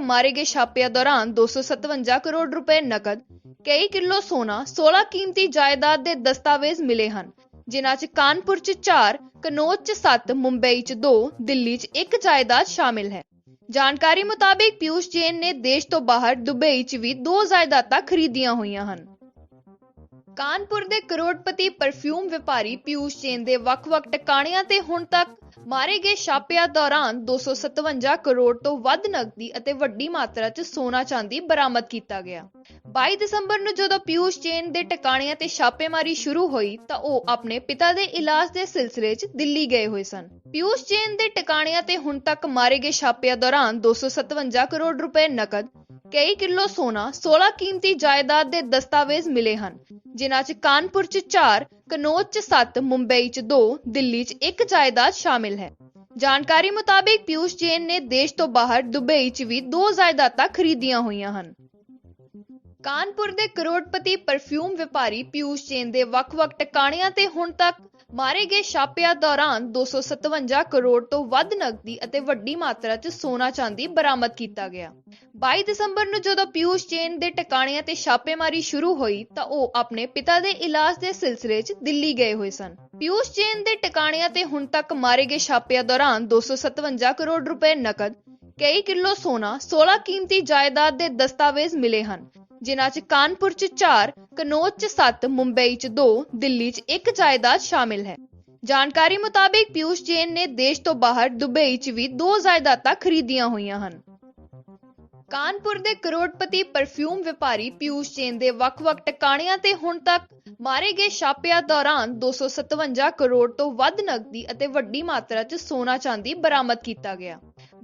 मारे गए छापिਆਂ दौरान 257 करोड़ रुपए नकद, कई किलो सोना, 16 कीमती जायदाद के दस्तावेज मिले हैं, जिन्हां च कानपुर च 4, कनौज च 7, मुंबई च 2, दिल्ली च 1 जायदाद शामिल है। जानकारी मुताबिक पीयूष जैन ने देश तो बाहर दुबई च भी 2 जायदादां खरीदियां होईयां हन। कानपुर ਦੇ ਕਰੋੜਪਤੀ परफ्यूम व्यापारी पीयूष जैन ਦੇ ਵੱਖ-ਵੱਖ ਟਿਕਾਣਿਆਂ ਤੇ ਹੁਣ ਤੱਕ ਮਾਰੇ ਗਏ ਛਾਪਿਆਂ ਦੌਰਾਨ 257 ਕਰੋੜ ਤੋਂ ਵੱਧ ਨਕਦੀ ਅਤੇ ਵੱਡੀ ਮਾਤਰਾ 'ਚ ਸੋਨਾ ਚਾਂਦੀ ਬਰਾਮਦ ਕੀਤਾ ਗਿਆ। 22 ਦਸੰਬਰ ਨੂੰ ਜਦੋਂ ਪੀयूष ਜੈਨ ਦੇ ਟਿਕਾਣਿਆਂ ਤੇ ਛਾਪੇਮਾਰੀ ਸ਼ੁਰੂ ਹੋਈ ਤਾਂ ਉਹ ਆਪਣੇ ਪਿਤਾ ਦੇ ਇਲਾਜ ਦੇ ਸਿਲਸਿਲੇ 'ਚ ਦਿੱਲੀ ਗਏ ਹੋਏ ਸਨ। ਪੀयूष ਜੈਨ ਦੇ ਟਿਕਾਣਿਆਂ ਤੇ ਹੁਣ ਤੱਕ ਮਾਰੇ ਗਏ ਛਾਪਿਆਂ ਦੌਰਾਨ 257 ਕਰੋੜ ਰੁਪਏ ਨਕਦ, कई किलो सोना, 16 कीमती जायदाद के दस्तावेज मिले हैं, जिन्हां च कानपुर च 4, कनौज च 7, मुंबई च 2, दिल्ली च 1 जायदाद शामिल है। जानकारी मुताबिक पीयूष जैन ने देश तो बाहर दुबई च भी 2 जायदादां खरीदियां होईयां हन। कानपुर ਦੇ ਕਰੋੜਪਤੀ परफ्यूम व्यापारी पीयूष जैन ਦੇ ਵੱਖ-ਵੱਖ ਟਿਕਾਣਿਆਂ ਤੇ ਹੁਣ ਤੱਕ ਮਾਰੇ ਗਏ ਛਾਪਿਆਂ ਦੌਰਾਨ 257 ਕਰੋੜ ਤੋਂ ਵੱਧ ਨਕਦੀ ਅਤੇ ਵੱਡੀ ਮਾਤਰਾ 'ਚ ਸੋਨਾ ਚਾਂਦੀ ਬਰਾਮਦ ਕੀਤਾ ਗਿਆ। 22 ਦਸੰਬਰ ਨੂੰ ਜਦੋਂ ਪੀयूष ਜੈਨ ਦੇ ਟਿਕਾਣਿਆਂ ਤੇ ਛਾਪੇਮਾਰੀ ਸ਼ੁਰੂ ਹੋਈ ਤਾਂ ਉਹ ਆਪਣੇ ਪਿਤਾ ਦੇ ਇਲਾਜ ਦੇ ਸਿਲਸਿਲੇ 'ਚ ਦਿੱਲੀ ਗਏ ਹੋਏ ਸਨ। ਪੀयूष ਜੈਨ ਦੇ ਟਿਕਾਣਿਆਂ ਤੇ ਹੁਣ ਤੱਕ ਮਾਰੇ ਗਏ ਛਾਪਿਆਂ ਦੌਰਾਨ 257 ਕਰੋੜ ਰੁਪਏ ਨਕਦ, ਕਈ ਕਿਲੋ ਸੋਨਾ, 16 ਕੀਮਤੀ ਜਾਇਦਾਦ ਦੇ ਦਸਤਾਵੇਜ਼ ਮਿਲੇ ਹਨ, जिन्हां च कानपुर च 4, कनौज च 7, मुंबई च 2, दिल्ली च 1 जायदाद शामिल है। जानकारी मुताबिक पीयूष जैन ने देश तो बाहर दुबई च भी 2 जायदादां खरीदियां होईयां हन। कानपुर ਦੇ ਕਰੋੜਪਤੀ परफ्यूम व्यापारी पीयूष जैन ਦੇ ਵੱਖ-ਵੱਖ ਟਿਕਾਣਿਆਂ ਤੇ ਹੁਣ ਤੱਕ ਮਾਰੇ ਗਏ ਛਾਪਿਆਂ ਦੌਰਾਨ 257 ਕਰੋੜ ਤੋਂ ਵੱਧ ਨਕਦੀ ਅਤੇ ਵੱਡੀ ਮਾਤਰਾ 'ਚ ਸੋਨਾ ਚਾਂਦੀ ਬਰਾਮਦ ਕੀਤਾ ਗਿਆ।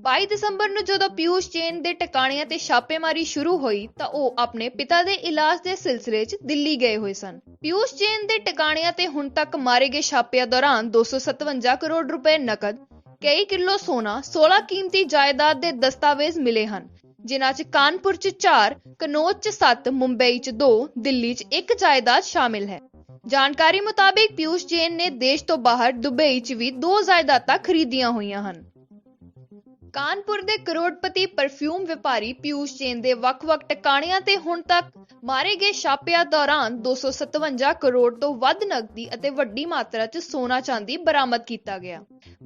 22 ਦਸੰਬਰ ਨੂੰ ਜਦੋਂ ਪੀयूष ਜੈਨ ਦੇ ਟਿਕਾਣਿਆਂ ਤੇ ਛਾਪੇਮਾਰੀ ਸ਼ੁਰੂ ਹੋਈ ਤਾਂ ਉਹ ਆਪਣੇ ਪਿਤਾ ਦੇ ਇਲਾਜ ਦੇ ਸਿਲਸਿਲੇ 'ਚ ਦਿੱਲੀ ਗਏ ਹੋਏ ਸਨ। ਪੀयूष ਜੈਨ ਦੇ ਟਿਕਾਣਿਆਂ ਤੇ ਹੁਣ ਤੱਕ ਮਾਰੇ ਗਏ ਛਾਪਿਆਂ ਦੌਰਾਨ 257 ਕਰੋੜ ਰੁਪਏ ਨਕਦ, ਕਈ ਕਿਲੋ ਸੋਨਾ, 16 ਕੀਮਤੀ ਜਾਇਦਾਦ ਦੇ ਦਸਤਾਵੇਜ਼ ਮਿਲੇ ਹਨ, जिन्हां च कानपुर च 4, कनौज च 7, मुंबई च 2, दिल्ली च 1 जायदाद शामिल है। जानकारी मुताबिक पीयूष जैन ने देश तो बाहर दुबई च भी 2 जायदादां खरीदियां होईयां हन। ਕਾਨਪੁਰ ਦੇ ਕਰੋੜਪਤੀ परफ्यूम व्यापारी पीयूष जैन ਦੇ ਵੱਖ-ਵੱਖ ਟਿਕਾਣਿਆਂ ਤੇ ਹੁਣ ਤੱਕ ਮਾਰੇ ਗਏ ਛਾਪਿਆਂ ਦੌਰਾਨ 257 ਕਰੋੜ ਤੋਂ ਵੱਧ ਨਕਦੀ ਅਤੇ ਵੱਡੀ ਮਾਤਰਾ 'ਚ ਸੋਨਾ ਚਾਂਦੀ ਬਰਾਮਦ ਕੀਤਾ ਗਿਆ।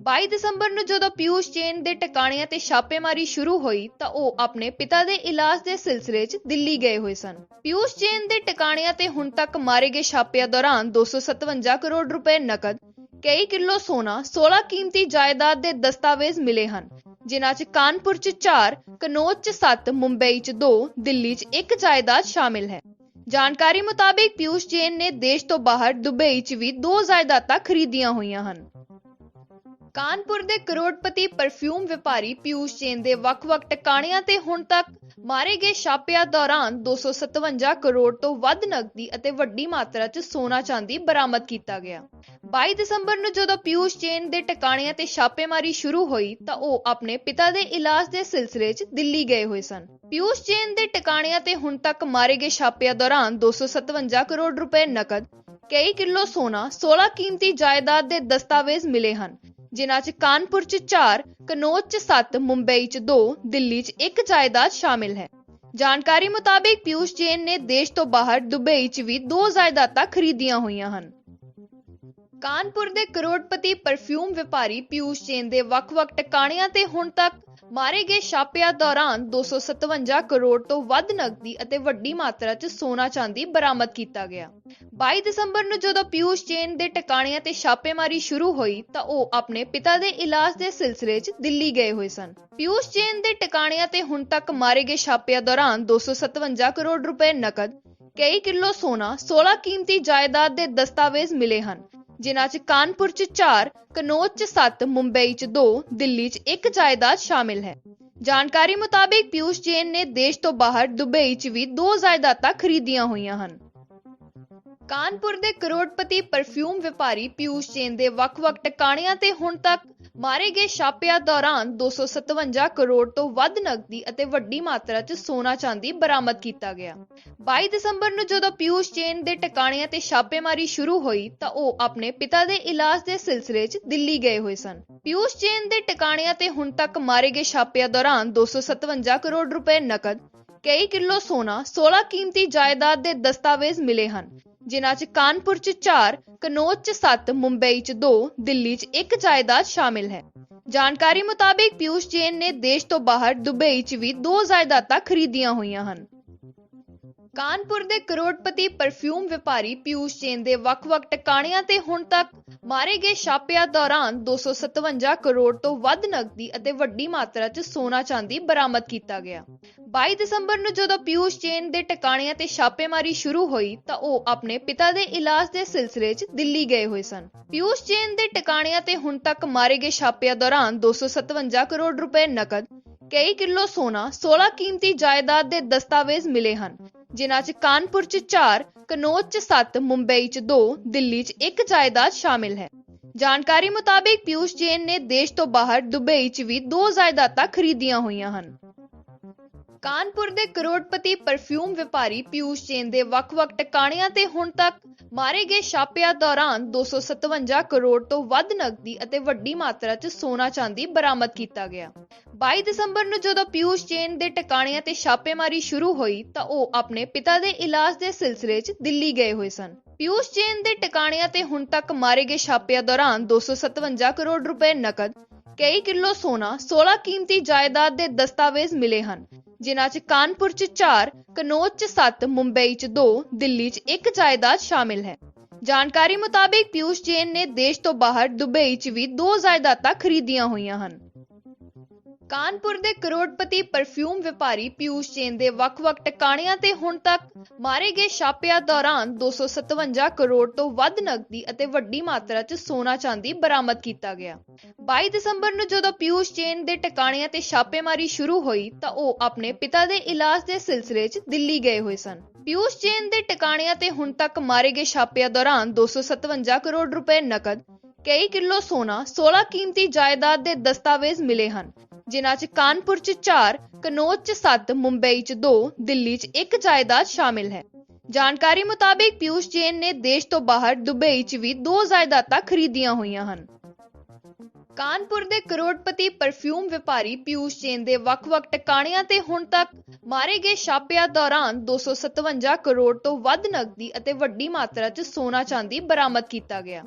22 ਦਸੰਬਰ ਨੂੰ ਜਦੋਂ ਪੀयूष ਜੈਨ ਦੇ ਟਿਕਾਣਿਆਂ ਤੇ ਛਾਪੇਮਾਰੀ ਸ਼ੁਰੂ ਹੋਈ ਤਾਂ ਉਹ ਆਪਣੇ ਪਿਤਾ ਦੇ ਇਲਾਜ ਦੇ ਸਿਲਸਿਲੇ 'ਚ ਦਿੱਲੀ ਗਏ ਹੋਏ ਸਨ। ਪੀयूष ਜੈਨ ਦੇ ਟਿਕਾਣਿਆਂ ਤੇ ਹੁਣ ਤੱਕ ਮਾਰੇ ਗਏ ਛਾਪਿਆਂ ਦੌਰਾਨ 257 ਕਰੋੜ ਰੁਪਏ ਨਕਦ, ਕਈ ਕਿਲੋ ਸੋਨਾ, 16 ਕੀਮਤੀ ਜਾਇਦਾਦ ਦੇ ਦਸਤਾਵੇਜ਼ ਮਿਲੇ ਹਨ, जिन्हां च कानपुर च 4, कनौज च 7, मुंबई च 2, दिल्ली च 1 जायदाद शामिल है। जानकारी मुताबिक पीयूष जैन ने देश तो बाहर दुबई च भी 2 जायदादां खरीदियां होईयां हन। ਕਾਨਪੁਰ ਦੇ ਕਰੋੜਪਤੀ परफ्यूम व्यापारी पीयूष जैन ਦੇ ਵੱਖ-ਵੱਖ ਟਿਕਾਣਿਆਂ ਤੇ ਹੁਣ ਤੱਕ ਮਾਰੇ ਗਏ ਛਾਪਿਆਂ ਦੌਰਾਨ 257 ਕਰੋੜ ਤੋਂ ਵੱਧ ਨਕਦੀ ਅਤੇ ਵੱਡੀ ਮਾਤਰਾ 'ਚ ਸੋਨਾ ਚਾਂਦੀ ਬਰਾਮਦ ਕੀਤਾ ਗਿਆ। 22 ਦਸੰਬਰ ਨੂੰ ਜਦੋਂ ਪੀयूष ਜੈਨ ਦੇ ਟਿਕਾਣਿਆਂ ਤੇ ਛਾਪੇਮਾਰੀ ਸ਼ੁਰੂ ਹੋਈ ਤਾਂ ਉਹ ਆਪਣੇ ਪਿਤਾ ਦੇ ਇਲਾਜ ਦੇ ਸਿਲਸਿਲੇ 'ਚ ਦਿੱਲੀ ਗਏ ਹੋਏ ਸਨ। ਪੀयूष ਜੈਨ ਦੇ ਟਿਕਾਣਿਆਂ ਤੇ ਹੁਣ ਤੱਕ ਮਾਰੇ ਗਏ ਛਾਪਿਆਂ ਦੌਰਾਨ 257 ਕਰੋੜ ਰੁਪਏ ਨਕਦ, ਕਈ ਕਿਲੋ ਸੋਨਾ, 16 ਕੀਮਤੀ ਜਾਇਦਾਦ ਦੇ ਦਸਤਾਵੇਜ਼ ਮਿਲੇ ਹਨ, जिन्हां च कानपुर च 4, कनौज च 7, मुंबई च 2, दिल्ली च 1 जायदाद शामिल है। जानकारी मुताबिक पीयूष जैन ने देश तो बाहर दुबई च भी 2 जायदादां खरीदियां होईयां हन। ਕਾਨਪੁਰ ਦੇ ਕਰੋੜਪਤੀ परफ्यूम व्यापारी पीयूष जैन ਦੇ ਵੱਖ-ਵੱਖ ਟਿਕਾਣਿਆਂ ਤੇ ਹੁਣ ਤੱਕ ਮਾਰੇ ਗਏ ਛਾਪਿਆਂ ਦੌਰਾਨ 257 ਕਰੋੜ ਤੋਂ ਵੱਧ ਨਕਦੀ ਅਤੇ ਵੱਡੀ ਮਾਤਰਾ 'ਚ ਸੋਨਾ ਚਾਂਦੀ ਬਰਾਮਦ ਕੀਤਾ ਗਿਆ। 22 ਦਸੰਬਰ ਨੂੰ ਜਦੋਂ ਪੀयूष ਜੈਨ ਦੇ ਟਿਕਾਣਿਆਂ ਤੇ ਛਾਪੇਮਾਰੀ ਸ਼ੁਰੂ ਹੋਈ ਤਾਂ ਉਹ ਆਪਣੇ ਪਿਤਾ ਦੇ ਇਲਾਜ ਦੇ ਸਿਲਸਿਲੇ 'ਚ ਦਿੱਲੀ ਗਏ ਹੋਏ ਸਨ। ਪੀयूष ਜੈਨ ਦੇ ਟਿਕਾਣਿਆਂ ਤੇ ਹੁਣ ਤੱਕ ਮਾਰੇ ਗਏ ਛਾਪਿਆਂ ਦੌਰਾਨ 257 ਕਰੋੜ ਰੁਪਏ ਨਕਦ, ਕਈ ਕਿਲੋ ਸੋਨਾ, 16 ਕੀਮਤੀ ਜਾਇਦਾਦ ਦੇ ਦਸਤਾਵੇਜ਼ ਮਿਲੇ ਹਨ, जिन्हां च कानपुर च 4, कनौज च 7, मुंबई च 2, दिल्ली च 1 जायदाद शामिल है। जानकारी मुताबिक पीयूष जैन ने देश तो बाहर दुबई च भी 2 जायदादां खरीदियां होईयां हन। ਕਾਨਪੁਰ ਦੇ ਕਰੋੜਪਤੀ परफ्यूम व्यापारी पीयूष जैन ਦੇ ਵੱਖ-ਵੱਖ ਟਿਕਾਣਿਆਂ ਤੇ ਹੁਣ ਤੱਕ ਮਾਰੇ ਗਏ ਛਾਪਿਆਂ ਦੌਰਾਨ 257 ਕਰੋੜ ਤੋਂ ਵੱਧ ਨਕਦੀ ਅਤੇ ਵੱਡੀ ਮਾਤਰਾ 'ਚ ਸੋਨਾ ਚਾਂਦੀ ਬਰਾਮਦ ਕੀਤਾ ਗਿਆ। 22 ਦਸੰਬਰ ਨੂੰ ਜਦੋਂ ਪਿਊਸ਼ ਜੈਨ ਦੇ ਟਿਕਾਣਿਆਂ ਤੇ ਛਾਪੇਮਾਰੀ ਸ਼ੁਰੂ ਹੋਈ ਤਾਂ ਉਹ ਆਪਣੇ ਪਿਤਾ ਦੇ ਇਲਾਜ ਦੇ ਸਿਲਸਿਲੇ 'ਚ ਦਿੱਲੀ ਗਏ ਹੋਏ ਸਨ। ਪਿਊਸ਼ ਜੈਨ ਦੇ ਟਿਕਾਣਿਆਂ ਤੇ ਹੁਣ ਤੱਕ ਮਾਰੇ ਗਏ ਛਾਪਿਆਂ ਦੌਰਾਨ 257 ਕਰੋੜ ਰੁਪਏ ਨਕਦ, ਕਈ ਕਿਲੋ ਸੋਨਾ, 16 ਕੀਮਤੀ ਜਾਇਦਾਦ ਦੇ ਦਸਤਾਵੇਜ਼ ਮਿਲੇ ਹਨ, ਜਿਨ੍ਹਾਂ 'ਚ ਕਾਨਪੁਰ 'ਚ 4, ਕਨੌਜ 'ਚ 7, ਮੁੰਬਈ 'ਚ 2, ਦਿੱਲੀ 'ਚ 1 ਜਾਇਦਾਦ ਸ਼ਾਮਿਲ ਹੈ। ਜਾਣਕਾਰੀ ਮੁਤਾਬਿਕ ਪਿਊਸ਼ ਜੈਨ ਨੇ ਦੇਸ਼ ਤੋਂ ਬਾਹਰ ਦੁਬਈ 'ਚ ਵੀ 2 ਜਾਇਦਾਦਾਂ ਖਰੀਦੀਆਂ ਹੋਈਆਂ ਹਨ। ਕਾਨਪੁਰ ਦੇ ਕਰੋੜਪਤੀ ਪਰਫਿਊਮ ਵਪਾਰੀ ਪਿਊਸ਼ ਜੈਨ ਦੇ ਵੱਖ-ਵੱਖ ਟਿਕਾਣਿਆਂ ਤੇ ਹੁਣ ਤੱਕ ਮਾਰੇ ਗਏ ਛਾਪਿਆਂ ਦੌਰਾਨ 257 ਕਰੋੜ ਤੋਂ ਵੱਧ ਨਕਦੀ ਅਤੇ ਵੱਡੀ ਮਾਤਰਾ 'ਚ ਸੋਨਾ ਚਾਂਦੀ ਬਰਾਮਦ ਕੀਤਾ ਗਿਆ। 22 ਦਸੰਬਰ ਨੂੰ ਜਦੋਂ ਪਿਊਸ਼ ਜੈਨ ਦੇ ਟਿਕਾਣਿਆਂ ਤੇ ਛਾਪੇਮਾਰੀ ਸ਼ੁਰੂ ਹੋਈ ਤਾਂ ਉਹ ਆਪਣੇ ਪਿਤਾ ਦੇ ਇਲਾਜ ਦੇ ਸਿਲਸਿਲੇ 'ਚ ਦਿੱਲੀ ਗਏ ਹੋਏ ਸਨ। ਪਿਊਸ਼ ਜੈਨ ਦੇ ਟਿਕਾਣਿਆਂ ਤੇ ਹੁਣ ਤੱਕ ਮਾਰੇ ਗਏ ਛਾਪਿਆਂ ਦੌਰਾਨ 257 ਕਰੋੜ ਰੁਪਏ ਨਕਦ, ਕਈ ਕਿਲੋ ਸੋਨਾ, 16 ਕੀਮਤੀ ਜਾਇਦਾਦ ਦੇ ਦਸਤਾਵੇਜ਼ ਮਿਲੇ ਹਨ, ਜਿਨ੍ਹਾਂ 'ਚ ਕਾਨਪੁਰ 'ਚ 4, ਕਨੌਜ 'ਚ 7, ਮੁੰਬਈ 'ਚ 2, ਦਿੱਲੀ 'ਚ 1 ਜਾਇਦਾਦ ਸ਼ਾਮਿਲ ਹੈ। ਜਾਣਕਾਰੀ ਮੁਤਾਬਿਕ ਪਿਊਸ਼ ਜੈਨ ਨੇ ਦੇਸ਼ ਤੋਂ ਬਾਹਰ ਦੁਬਈ 'ਚ ਵੀ 2 ਜਾਇਦਾਦਾਂ ਖਰੀਦੀਆਂ ਹੋਈਆਂ ਹਨ। ਕਾਨਪੁਰ ਦੇ ਕਰੋੜਪਤੀ ਪਰਫਿਊਮ ਵਪਾਰੀ ਪਿਊਸ਼ ਜੈਨ ਦੇ ਵੱਖ-ਵੱਖ ਟਿਕਾਣਿਆਂ ਤੇ ਹੁਣ ਤੱਕ ਮਾਰੇ ਗਏ ਛਾਪਿਆਂ ਦੌਰਾਨ 257 ਕਰੋੜ ਤੋਂ ਵੱਧ ਨਕਦੀ ਅਤੇ ਵੱਡੀ ਮਾਤਰਾ 'ਚ ਸੋਨਾ ਚਾਂਦੀ ਬਰਾਮਦ ਕੀਤਾ ਗਿਆ। 22 ਦਸੰਬਰ ਨੂੰ ਜਦੋਂ ਪਿਊਸ਼ ਜੈਨ ਦੇ ਟਿਕਾਣਿਆਂ ਤੇ ਛਾਪੇਮਾਰੀ ਸ਼ੁਰੂ ਹੋਈ ਤਾਂ ਉਹ ਆਪਣੇ ਪਿਤਾ ਦੇ ਇਲਾਜ ਦੇ ਸਿਲਸਿਲੇ 'ਚ ਦਿੱਲੀ ਗਏ ਹੋਏ ਸਨ। ਪਿਊਸ਼ ਜੈਨ ਦੇ ਟਿਕਾਣਿਆਂ ਤੇ ਹੁਣ ਤੱਕ ਮਾਰੇ ਗਏ ਛਾਪਿਆਂ ਦੌਰਾਨ 257 ਕਰੋੜ ਰੁਪਏ ਨਕਦ, ਕਈ ਕਿਲੋ ਸੋਨਾ, 16 ਕੀਮਤੀ ਜਾਇਦਾਦ ਦੇ ਦਸਤਾਵੇਜ਼ ਮਿਲੇ ਹਨ, ਜਿਨ੍ਹਾਂ 'ਚ ਕਾਨਪੁਰ 'ਚ 4, ਕਨੌਜ 'ਚ 7, ਮੁੰਬਈ 'ਚ 2, ਦਿੱਲੀ 'ਚ 1 ਜਾਇਦਾਦ ਸ਼ਾਮਿਲ ਹੈ। ਜਾਣਕਾਰੀ ਮੁਤਾਬਿਕ ਪਿਊਸ਼ ਜੈਨ ਨੇ ਦੇਸ਼ ਤੋਂ ਬਾਹਰ ਦੁਬਈ 'ਚ ਵੀ 2 ਜਾਇਦਾਦਾਂ ਖਰੀਦੀਆਂ ਹੋਈਆਂ ਹਨ। ਕਾਨਪੁਰ ਦੇ ਕਰੋੜਪਤੀ ਪਰਫਿਊਮ ਵਪਾਰੀ ਪਿਊਸ਼ ਜੈਨ ਦੇ ਵੱਖ-ਵੱਖ ਟਿਕਾਣਿਆਂ ਤੇ ਹੁਣ ਤੱਕ ਮਾਰੇ ਗਏ ਛਾਪਿਆਂ ਦੌਰਾਨ 257 ਕਰੋੜ ਤੋਂ ਵੱਧ ਨਕਦੀ ਅਤੇ ਵੱਡੀ ਮਾਤਰਾ 'ਚ ਸੋਨਾ ਚਾਂਦੀ ਬਰਾਮਦ ਕੀਤਾ ਗਿਆ। 22 ਦਸੰਬਰ ਨੂੰ ਜਦੋਂ ਪਿਊਸ਼ ਜੈਨ ਦੇ ਟਿਕਾਣਿਆਂ ਤੇ ਛਾਪੇਮਾਰੀ ਸ਼ੁਰੂ ਹੋਈ ਤਾਂ ਉਹ ਆਪਣੇ ਪਿਤਾ ਦੇ ਇਲਾਜ ਦੇ ਸਿਲਸਿਲੇ 'ਚ ਦਿੱਲੀ ਗਏ ਹੋਏ ਸਨ। ਪਿਊਸ਼ ਜੈਨ ਦੇ ਟਿਕਾਣਿਆਂ ਤੇ ਹੁਣ ਤੱਕ ਮਾਰੇ ਗਏ ਛਾਪਿਆਂ ਦੌਰਾਨ 257 ਕਰੋੜ ਰੁਪਏ ਨਕਦ, ਕਈ ਕਿਲੋ ਸੋਨਾ, 16 ਕੀਮਤੀ ਜਾਇਦਾਦ ਦੇ ਦਸਤਾਵੇਜ਼ ਮਿਲੇ ਹਨ, ਜਿਨ੍ਹਾਂ 'ਚ ਕਾਨਪੁਰ 'ਚ 4, ਕਨੌਜ 'ਚ 7, ਮੁੰਬਈ 'ਚ 2, ਦਿੱਲੀ 'ਚ 1 ਜਾਇਦਾਦ ਸ਼ਾਮਿਲ ਹੈ। ਜਾਣਕਾਰੀ ਮੁਤਾਬਿਕ ਪਿਊਸ਼ ਜੈਨ ਨੇ ਦੇਸ਼ ਤੋਂ ਬਾਹਰ ਦੁਬਈ 'ਚ ਵੀ 2 ਜਾਇਦਾਦਾਂ ਖਰੀਦੀਆਂ ਹੋਈਆਂ ਹਨ। ਕਾਨਪੁਰ ਦੇ ਕਰੋੜਪਤੀ ਪਰਫਿਊਮ ਵਪਾਰੀ ਪਿਊਸ਼ ਜੈਨ ਦੇ ਵੱਖ-ਵੱਖ ਟਿਕਾਣਿਆਂ ਤੇ ਹੁਣ ਤੱਕ ਮਾਰੇ ਗਏ ਛਾਪਿਆਂ ਦੌਰਾਨ 257 ਕਰੋੜ ਤੋਂ ਵੱਧ ਨਕਦੀ ਅਤੇ ਵੱਡੀ ਮਾਤਰਾ 'ਚ ਸੋਨਾ ਚਾਂਦੀ ਬਰਾਮਦ ਕੀਤਾ ਗਿਆ।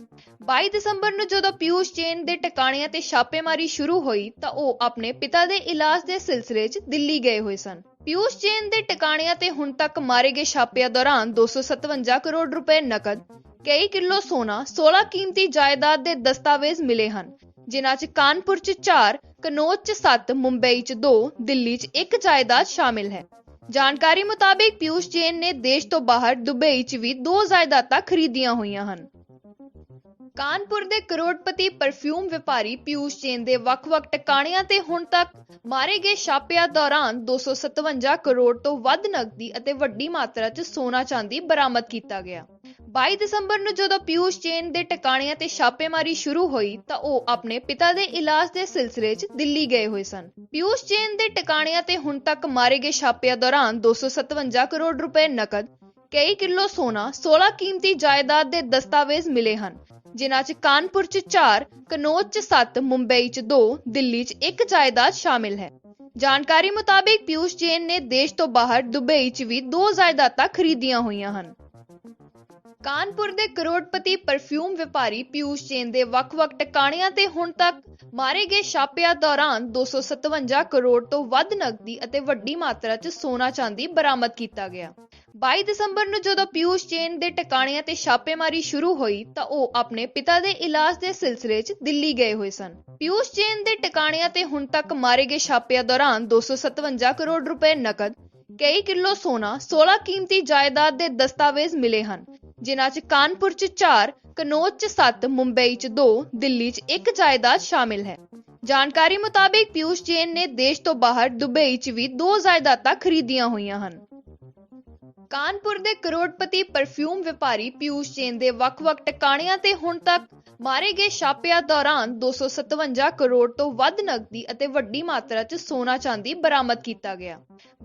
22 ਦਸੰਬਰ ਨੂੰ ਜਦੋਂ ਪਿਊਸ਼ ਜੈਨ ਦੇ ਟਿਕਾਣਿਆਂ ਤੇ ਛਾਪੇਮਾਰੀ ਸ਼ੁਰੂ ਹੋਈ ਤਾਂ ਉਹ ਆਪਣੇ ਪਿਤਾ ਦੇ ਇਲਾਜ ਦੇ ਸਿਲਸਿਲੇ 'ਚ ਦਿੱਲੀ ਗਏ ਹੋਏ ਸਨ। ਪਿਊਸ਼ ਜੈਨ ਦੇ ਟਿਕਾਣਿਆਂ ਤੇ ਹੁਣ ਤੱਕ ਮਾਰੇ ਗਏ ਛਾਪਿਆਂ ਦੌਰਾਨ 257 ਕਰੋੜ ਰੁਪਏ ਨਕਦ, ਕਈ ਕਿਲੋ ਸੋਨਾ, 16 ਕੀਮਤੀ ਜਾਇਦਾਦ ਦੇ ਦਸਤਾਵੇਜ਼ ਮਿਲੇ ਹਨ, ਜਿਨ੍ਹਾਂ 'ਚ ਕਾਨਪੁਰ 'ਚ 4, ਕਨੌਜ 'ਚ 7, ਮੁੰਬਈ 'ਚ 2, ਦਿੱਲੀ 'ਚ 1 ਜਾਇਦਾਦ ਸ਼ਾਮਿਲ ਹੈ। ਜਾਣਕਾਰੀ ਮੁਤਾਬਿਕ ਪਿਊਸ਼ ਜੈਨ ਨੇ ਦੇਸ਼ ਤੋਂ ਬਾਹਰ ਦੁਬਈ 'ਚ ਵੀ 2 ਜਾਇਦਾਦਾਂ ਖਰੀਦੀਆਂ ਹੋਈਆਂ ਹਨ। ਕਾਨਪੁਰ ਦੇ ਕਰੋੜਪਤੀ ਪਰਫਿਊਮ ਵਪਾਰੀ ਪਿਊਸ਼ ਜੈਨ ਦੇ ਵੱਖ-ਵੱਖ ਟਿਕਾਣਿਆਂ ਤੇ ਹੁਣ ਤੱਕ ਮਾਰੇ ਗਏ ਛਾਪਿਆਂ ਦੌਰਾਨ 257 ਕਰੋੜ ਤੋਂ ਵੱਧ ਨਕਦੀ ਅਤੇ ਵੱਡੀ ਮਾਤਰਾ 'ਚ ਸੋਨਾ ਚਾਂਦੀ ਬਰਾਮਦ ਕੀਤਾ ਗਿਆ। 22 ਦਸੰਬਰ ਨੂੰ ਜਦੋਂ ਪਿਊਸ਼ ਜੈਨ ਦੇ ਟਿਕਾਣਿਆਂ ਤੇ ਛਾਪੇਮਾਰੀ ਸ਼ੁਰੂ ਹੋਈ ਤਾਂ ਉਹ ਆਪਣੇ ਪਿਤਾ ਦੇ ਇਲਾਜ ਦੇ ਸਿਲਸਿਲੇ 'ਚ ਦਿੱਲੀ ਗਏ ਹੋਏ ਸਨ। ਪਿਊਸ਼ ਜੈਨ ਦੇ ਟਿਕਾਣਿਆਂ ਤੇ ਹੁਣ ਤੱਕ ਮਾਰੇ ਗਏ ਛਾਪਿਆਂ ਦੌਰਾਨ 257 ਕਰੋੜ ਰੁਪਏ ਨਕਦ, ਕਈ ਕਿਲੋ ਸੋਨਾ, 16 ਕੀਮਤੀ ਜਾਇਦਾਦ ਦੇ ਦਸਤਾਵੇਜ਼ ਮਿਲੇ ਹਨ, ਜਿਨ੍ਹਾਂ 'ਚ ਕਾਨਪੁਰ 'ਚ 4, ਕਨੌਜ 'ਚ 7, ਮੁੰਬਈ 'ਚ 2, ਦਿੱਲੀ 'ਚ 1 ਜਾਇਦਾਦ ਸ਼ਾਮਿਲ ਹੈ। ਜਾਣਕਾਰੀ ਮੁਤਾਬਿਕ ਪਿਊਸ਼ ਜੈਨ ਨੇ ਦੇਸ਼ ਤੋਂ ਬਾਹਰ ਦੁਬਈ 'ਚ ਵੀ 2 ਜਾਇਦਾਦਾਂ ਖਰੀਦੀਆਂ ਹੋਈਆਂ ਹਨ। ਕਾਨਪੁਰ ਦੇ ਕਰੋੜਪਤੀ ਪਰਫਿਊਮ ਵਪਾਰੀ ਪਿਊਸ਼ ਜੈਨ ਦੇ ਵੱਖ-ਵੱਖ ਟਿਕਾਣਿਆਂ ਤੇ ਹੁਣ ਤੱਕ ਮਾਰੇ ਗਏ ਛਾਪਿਆਂ ਦੌਰਾਨ 257 ਕਰੋੜ ਤੋਂ ਵੱਧ ਨਕਦੀ ਅਤੇ ਵੱਡੀ ਮਾਤਰਾ 'ਚ ਸੋਨਾ ਚਾਂਦੀ ਬਰਾਮਦ ਕੀਤਾ ਗਿਆ। 22 ਦਸੰਬਰ ਨੂੰ ਜਦੋਂ ਪਿਊਸ਼ ਜੈਨ ਦੇ ਟਿਕਾਣਿਆਂ ਤੇ ਛਾਪੇਮਾਰੀ ਸ਼ੁਰੂ ਹੋਈ ਤਾਂ ਉਹ ਆਪਣੇ ਪਿਤਾ ਦੇ ਇਲਾਜ ਦੇ ਸਿਲਸਿਲੇ 'ਚ ਦਿੱਲੀ ਗਏ ਹੋਏ ਸਨ। ਪਿਊਸ਼ ਜੈਨ ਦੇ ਟਿਕਾਣਿਆਂ ਤੇ ਹੁਣ ਤੱਕ ਮਾਰੇ ਗਏ ਛਾਪਿਆਂ ਦੌਰਾਨ 257 ਕਰੋੜ ਰੁਪਏ ਨਕਦ, ਕਈ ਕਿਲੋ ਸੋਨਾ, 16 ਕੀਮਤੀ ਜਾਇਦਾਦ ਦੇ ਦਸਤਾਵੇਜ਼ ਮਿਲੇ ਹਨ, ਜਿਨ੍ਹਾਂ 'ਚ ਕਾਨਪੁਰ 'ਚ 4, ਕਨੌਜ 'ਚ 7, ਮੁੰਬਈ 'ਚ 2, ਦਿੱਲੀ 'ਚ 1 ਜਾਇਦਾਦ ਸ਼ਾਮਿਲ ਹੈ। ਜਾਣਕਾਰੀ ਮੁਤਾਬਿਕ ਪਿਊਸ਼ ਜੈਨ ਨੇ ਦੇਸ਼ ਤੋਂ ਬਾਹਰ ਦੁਬਈ 'ਚ ਵੀ 2 ਜਾਇਦਾਦਾਂ ਖਰੀਦੀਆਂ ਹੋਈਆਂ ਹਨ। ਕਾਨਪੁਰ ਦੇ ਕਰੋੜਪਤੀ ਪਰਫਿਊਮ ਵਪਾਰੀ ਪਿਊਸ਼ ਜੈਨ ਦੇ ਵੱਖ-ਵੱਖ ਟਿਕਾਣਿਆਂ ਤੇ ਹੁਣ ਤੱਕ ਮਾਰੇ ਗਏ ਛਾਪਿਆਂ ਦੌਰਾਨ 257 ਕਰੋੜ ਤੋਂ ਵੱਧ ਨਕਦੀ ਅਤੇ ਵੱਡੀ ਮਾਤਰਾ 'ਚ ਸੋਨਾ ਚਾਂਦੀ ਬਰਾਮਦ ਕੀਤਾ ਗਿਆ।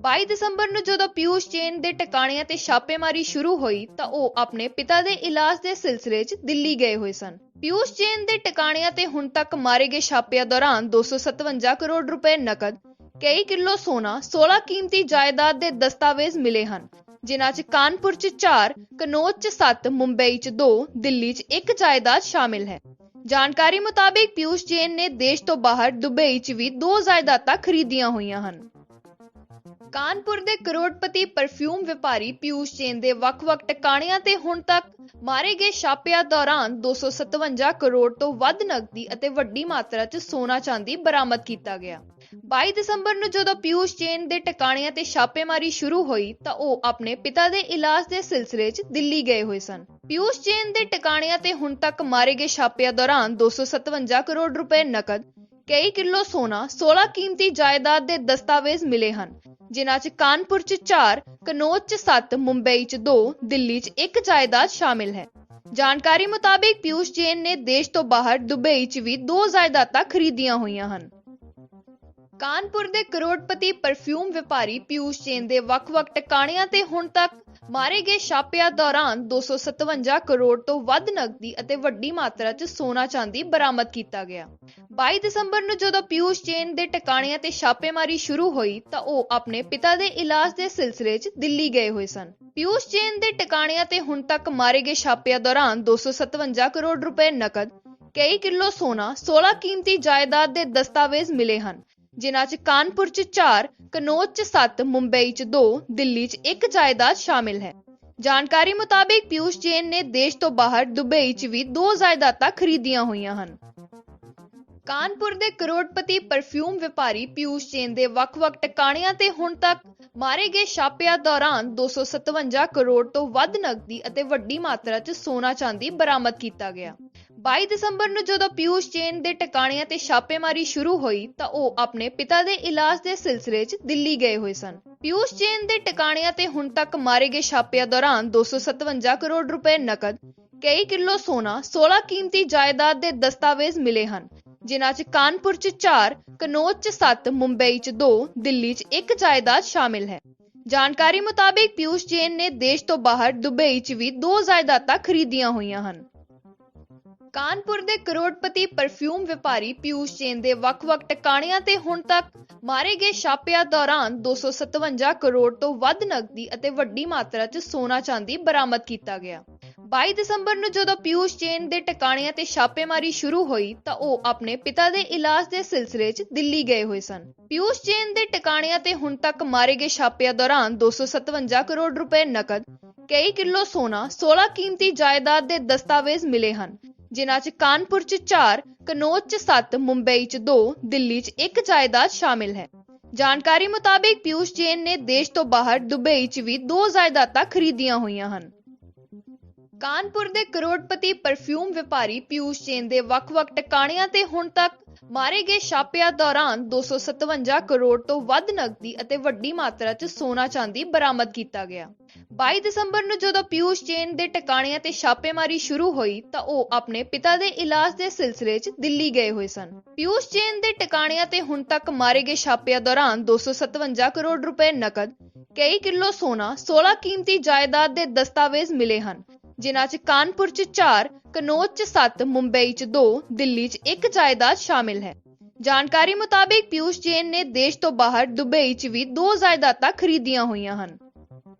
22 ਦਸੰਬਰ ਨੂੰ ਜਦੋਂ ਪਿਊਸ਼ ਜੈਨ ਦੇ ਟਿਕਾਣਿਆਂ ਤੇ ਛਾਪੇਮਾਰੀ ਸ਼ੁਰੂ ਹੋਈ ਤਾਂ ਉਹ ਆਪਣੇ ਪਿਤਾ ਦੇ ਇਲਾਜ ਦੇ ਸਿਲਸਿਲੇ 'ਚ ਦਿੱਲੀ ਗਏ ਹੋਏ ਸਨ। ਪਿਊਸ਼ ਜੈਨ ਦੇ ਟਿਕਾਣਿਆਂ ਤੇ ਹੁਣ ਤੱਕ ਮਾਰੇ ਗਏ ਛਾਪਿਆਂ ਦੌਰਾਨ 257 ਕਰੋੜ ਰੁਪਏ ਨਕਦ, ਕਈ ਕਿਲੋ ਸੋਨਾ, 16 ਕੀਮਤੀ ਜਾਇਦਾਦ ਦੇ ਦਸਤਾਵੇਜ਼ ਮਿਲੇ ਹਨ, ਜਿਨ੍ਹਾਂ 'ਚ ਕਾਨਪੁਰ 'ਚ 4, ਕਨੌਜ 'ਚ 7, ਮੁੰਬਈ 'ਚ 2, ਦਿੱਲੀ 'ਚ 1 ਜਾਇਦਾਦ ਸ਼ਾਮਿਲ ਹੈ। ਜਾਣਕਾਰੀ ਮੁਤਾਬਿਕ ਪਿਊਸ਼ ਜੈਨ ਨੇ ਦੇਸ਼ ਤੋਂ ਬਾਹਰ ਦੁਬਈ 'ਚ ਵੀ 2 ਜਾਇਦਾਦਾਂ ਖਰੀਦੀਆਂ ਹੋਈਆਂ ਹਨ। ਕਾਨਪੁਰ ਦੇ ਕਰੋੜਪਤੀ ਪਰਫਿਊਮ ਵਪਾਰੀ ਪਿਊਸ਼ ਜੈਨ ਦੇ ਵੱਖ-ਵੱਖ ਟਿਕਾਣਿਆਂ ਤੇ ਹੁਣ ਤੱਕ ਮਾਰੇ ਗਏ ਛਾਪਿਆਂ ਦੌਰਾਨ 257 ਕਰੋੜ ਤੋਂ ਵੱਧ ਨਕਦੀ ਅਤੇ ਵੱਡੀ ਮਾਤਰਾ 'ਚ ਸੋਨਾ ਚਾਂਦੀ ਬਰਾਮਦ ਕੀਤਾ ਗਿਆ। 22 ਦਸੰਬਰ ਨੂੰ ਜਦੋਂ ਪਿਊਸ਼ ਜੈਨ ਦੇ ਟਿਕਾਣਿਆਂ ਤੇ ਛਾਪੇਮਾਰੀ ਸ਼ੁਰੂ ਹੋਈ ਤਾਂ ਉਹ ਆਪਣੇ ਪਿਤਾ ਦੇ ਇਲਾਜ ਦੇ ਸਿਲਸਿਲੇ 'ਚ ਦਿੱਲੀ ਗਏ ਹੋਏ ਸਨ। ਪਿਊਸ਼ ਜੈਨ ਦੇ ਟਿਕਾਣਿਆਂ ਤੇ ਹੁਣ ਤੱਕ ਮਾਰੇ ਗਏ ਛਾਪਿਆਂ ਦੌਰਾਨ 257 ਕਰੋੜ ਰੁਪਏ ਨਕਦ, ਕਈ ਕਿਲੋ ਸੋਨਾ, 16 ਕੀਮਤੀ ਜਾਇਦਾਦ ਦੇ ਦਸਤਾਵੇਜ਼ ਮਿਲੇ ਹਨ, ਜਿਨ੍ਹਾਂ 'ਚ ਕਾਨਪੁਰ 'ਚ 4, ਕਨੌਜ 'ਚ 7, ਮੁੰਬਈ 'ਚ 2, ਦਿੱਲੀ 'ਚ 1 ਜਾਇਦਾਦ ਸ਼ਾਮਿਲ ਹੈ। ਜਾਣਕਾਰੀ ਮੁਤਾਬਿਕ ਪਿਊਸ਼ ਜੈਨ ਨੇ ਦੇਸ਼ ਤੋਂ ਬਾਹਰ ਦੁਬਈ 'ਚ ਵੀ 2 ਜਾਇਦਾਦਾਂ ਖਰੀਦੀਆਂ ਹੋਈਆਂ ਹਨ। ਕਾਨਪੁਰ ਦੇ ਕਰੋੜਪਤੀ ਪਰਫਿਊਮ ਵਪਾਰੀ ਪਿਊਸ਼ ਜੈਨ ਦੇ ਵੱਖ-ਵੱਖ ਟਿਕਾਣਿਆਂ ਤੇ ਹੁਣ ਤੱਕ ਮਾਰੇ ਗਏ ਛਾਪਿਆਂ ਦੌਰਾਨ 257 ਕਰੋੜ ਤੋਂ ਵੱਧ ਨਕਦੀ ਅਤੇ ਵੱਡੀ ਮਾਤਰਾ 'ਚ ਸੋਨਾ ਚਾਂਦੀ ਬਰਾਮਦ ਕੀਤਾ ਗਿਆ। 22 ਦਸੰਬਰ ਨੂੰ ਜਦੋਂ ਪਿਊਸ਼ ਜੈਨ ਦੇ ਟਿਕਾਣਿਆਂ ਤੇ ਛਾਪੇਮਾਰੀ ਸ਼ੁਰੂ ਹੋਈ ਤਾਂ ਉਹ ਆਪਣੇ ਪਿਤਾ ਦੇ ਇਲਾਜ ਦੇ ਸਿਲਸਿਲੇ 'ਚ ਦਿੱਲੀ ਗਏ ਹੋਏ ਸਨ। ਪਿਊਸ਼ ਜੈਨ ਦੇ ਟਿਕਾਣਿਆਂ ਤੇ ਹੁਣ ਤੱਕ ਮਾਰੇ ਗਏ ਛਾਪਿਆਂ ਦੌਰਾਨ 257 ਕਰੋੜ ਰੁਪਏ ਨਕਦ, ਕਈ ਕਿਲੋ ਸੋਨਾ, 16 ਕੀਮਤੀ ਜਾਇਦਾਦ ਦੇ ਦਸਤਾਵੇਜ਼ ਮਿਲੇ ਹਨ, ਜਿਨ੍ਹਾਂ 'ਚ ਕਾਨਪੁਰ 'ਚ 4, ਕਨੌਜ 'ਚ 7, ਮੁੰਬਈ 'ਚ 2, ਦਿੱਲੀ 'ਚ 1 ਜਾਇਦਾਦ ਸ਼ਾਮਿਲ ਹੈ। ਜਾਣਕਾਰੀ ਮੁਤਾਬਿਕ ਪਿਊਸ਼ ਜੈਨ ਨੇ ਦੇਸ਼ ਤੋਂ ਬਾਹਰ ਦੁਬਈ 'ਚ ਵੀ 2 ਜਾਇਦਾਦਾਂ ਖਰੀਦੀਆਂ ਹੋਈਆਂ ਹਨ। ਕਾਨਪੁਰ ਦੇ ਕਰੋੜਪਤੀ ਪਰਫਿਊਮ ਵਪਾਰੀ ਪਿਊਸ਼ ਜੈਨ ਦੇ ਵੱਖ-ਵੱਖ ਟਿਕਾਣਿਆਂ ਤੇ ਹੁਣ ਤੱਕ ਮਾਰੇ ਗਏ ਛਾਪਿਆਂ ਦੌਰਾਨ 257 ਕਰੋੜ ਤੋਂ ਵੱਧ ਨਕਦੀ ਅਤੇ ਵੱਡੀ ਮਾਤਰਾ 'ਚ ਸੋਨਾ ਚਾਂਦੀ ਬਰਾਮਦ ਕੀਤਾ ਗਿਆ। 22 ਦਸੰਬਰ ਨੂੰ ਜਦੋਂ ਪਿਊਸ਼ ਜੈਨ ਦੇ ਟਿਕਾਣਿਆਂ ਤੇ ਛਾਪੇਮਾਰੀ ਸ਼ੁਰੂ ਹੋਈ ਤਾਂ ਉਹ ਆਪਣੇ ਪਿਤਾ ਦੇ ਇਲਾਜ ਦੇ ਸਿਲਸਿਲੇ 'ਚ ਦਿੱਲੀ ਗਏ ਹੋਏ ਸਨ। ਪਿਊਸ਼ ਜੈਨ ਦੇ ਟਿਕਾਣਿਆਂ ਤੇ ਹੁਣ ਤੱਕ ਮਾਰੇ ਗਏ ਛਾਪਿਆਂ ਦੌਰਾਨ 257 ਕਰੋੜ ਰੁਪਏ ਨਕਦ, ਕਈ ਕਿਲੋ ਸੋਨਾ, 16 ਕੀਮਤੀ ਜਾਇਦਾਦ ਦੇ ਦਸਤਾਵੇਜ਼ ਮਿਲੇ ਹਨ, ਜਿਨ੍ਹਾਂ 'ਚ ਕਾਨਪੁਰ 'ਚ 4, ਕਨੌਜ 'ਚ 7, ਮੁੰਬਈ 'ਚ 2, ਦਿੱਲੀ 'ਚ 1 ਜਾਇਦਾਦ ਸ਼ਾਮਿਲ ਹੈ। ਜਾਣਕਾਰੀ ਮੁਤਾਬਿਕ ਪਿਊਸ਼ ਜੈਨ ਨੇ ਦੇਸ਼ ਤੋਂ ਬਾਹਰ ਦੁਬਈ 'ਚ ਵੀ 2 ਜਾਇਦਾਦਾਂ ਖਰੀਦੀਆਂ ਹੋਈਆਂ ਹਨ। ਕਾਨਪੁਰ ਦੇ ਕਰੋੜਪਤੀ ਪਰਫਿਊਮ ਵਪਾਰੀ ਪਿਊਸ਼ ਜੈਨ ਦੇ ਵੱਖ-ਵੱਖ ਟਿਕਾਣਿਆਂ ਤੇ ਹੁਣ ਤੱਕ ਮਾਰੇ ਗਏ ਛਾਪਿਆਂ ਦੌਰਾਨ 257 ਕਰੋੜ ਤੋਂ ਵੱਧ ਨਕਦੀ ਅਤੇ ਵੱਡੀ ਮਾਤਰਾ 'ਚ ਸੋਨਾ ਚਾਂਦੀ ਬਰਾਮਦ ਕੀਤਾ ਗਿਆ। 22 ਦਸੰਬਰ ਨੂੰ ਜਦੋਂ ਪਿਊਸ਼ ਜੈਨ ਦੇ ਟਿਕਾਣਿਆਂ ਤੇ ਛਾਪੇਮਾਰੀ ਸ਼ੁਰੂ ਹੋਈ ਤਾਂ ਉਹ ਆਪਣੇ ਪਿਤਾ ਦੇ ਇਲਾਜ ਦੇ ਸਿਲਸਿਲੇ 'ਚ ਦਿੱਲੀ ਗਏ ਹੋਏ ਸਨ। ਪਿਊਸ਼ ਜੈਨ ਦੇ ਟਿਕਾਣਿਆਂ ਤੇ ਹੁਣ ਤੱਕ ਮਾਰੇ ਗਏ ਛਾਪਿਆਂ ਦੌਰਾਨ 257 ਕਰੋੜ ਰੁਪਏ ਨਕਦ, ਕਈ ਕਿਲੋ ਸੋਨਾ, 16 ਕੀਮਤੀ ਜਾਇਦਾਦ ਦੇ ਦਸਤਾਵੇਜ਼ ਮਿਲੇ ਹਨ, ਜਿਨ੍ਹਾਂ 'ਚ ਕਾਨਪੁਰ 'ਚ 4, ਕਨੌਜ 'ਚ 7, ਮੁੰਬਈ 'ਚ 2, ਦਿੱਲੀ 'ਚ 1 ਜਾਇਦਾਦ ਸ਼ਾਮਿਲ ਹੈ। ਜਾਣਕਾਰੀ ਮੁਤਾਬਿਕ ਪਿਊਸ਼ ਜੈਨ ਨੇ ਦੇਸ਼ ਤੋਂ ਬਾਹਰ ਦੁਬਈ 'ਚ ਵੀ 2 ਜਾਇਦਾਦਾਂ ਖਰੀਦੀਆਂ ਹੋਈਆਂ ਹਨ। ਕਾਨਪੁਰ ਦੇ ਕਰੋੜਪਤੀ ਪਰਫਿਊਮ ਵਪਾਰੀ ਪਿਊਸ਼ ਜੈਨ ਦੇ ਵੱਖ-ਵੱਖ ਟਿਕਾਣਿਆਂ ਤੇ ਹੁਣ ਤੱਕ ਮਾਰੇ ਗਏ ਛਾਪਿਆਂ ਦੌਰਾਨ 257 ਕਰੋੜ ਤੋਂ ਵੱਧ ਨਕਦੀ ਅਤੇ ਵੱਡੀ ਮਾਤਰਾ 'ਚ ਸੋਨਾ ਚਾਂਦੀ ਬਰਾਮਦ ਕੀਤਾ ਗਿਆ। 22 ਦਸੰਬਰ ਨੂੰ ਜਦੋਂ ਪਿਊਸ਼ ਜੈਨ ਦੇ ਟਿਕਾਣਿਆਂ ਤੇ ਛਾਪੇਮਾਰੀ ਸ਼ੁਰੂ ਹੋਈ ਤਾਂ ਉਹ ਆਪਣੇ ਪਿਤਾ ਦੇ ਇਲਾਜ ਦੇ ਸਿਲਸਿਲੇ 'ਚ ਦਿੱਲੀ ਗਏ ਹੋਏ ਸਨ। ਪਿਊਸ਼ ਜੈਨ ਦੇ ਟਿਕਾਣਿਆਂ ਤੇ ਹੁਣ ਤੱਕ ਮਾਰੇ ਗਏ ਛਾਪਿਆਂ ਦੌਰਾਨ 257 ਕਰੋੜ ਰੁਪਏ ਨਕਦ, ਕਈ ਕਿਲੋ ਸੋਨਾ, 16 ਕੀਮਤੀ ਜਾਇਦਾਦ ਦੇ ਦਸਤਾਵੇਜ਼ ਮਿਲੇ ਹਨ, ਜਿਨ੍ਹਾਂ 'ਚ ਕਾਨਪੁਰ 'ਚ 4, ਕਨੌਜ 'ਚ 7, ਮੁੰਬਈ 'ਚ 2, ਦਿੱਲੀ 'ਚ 1 ਜਾਇਦਾਦ ਸ਼ਾਮਿਲ ਹੈ। ਜਾਣਕਾਰੀ ਮੁਤਾਬਿਕ ਪਿਊਸ਼ ਜੈਨ ਨੇ ਦੇਸ਼ ਤੋਂ ਬਾਹਰ ਦੁਬਈ 'ਚ ਵੀ 2 ਜਾਇਦਾਦਾਂ ਖਰੀਦੀਆਂ ਹੋਈਆਂ ਹਨ।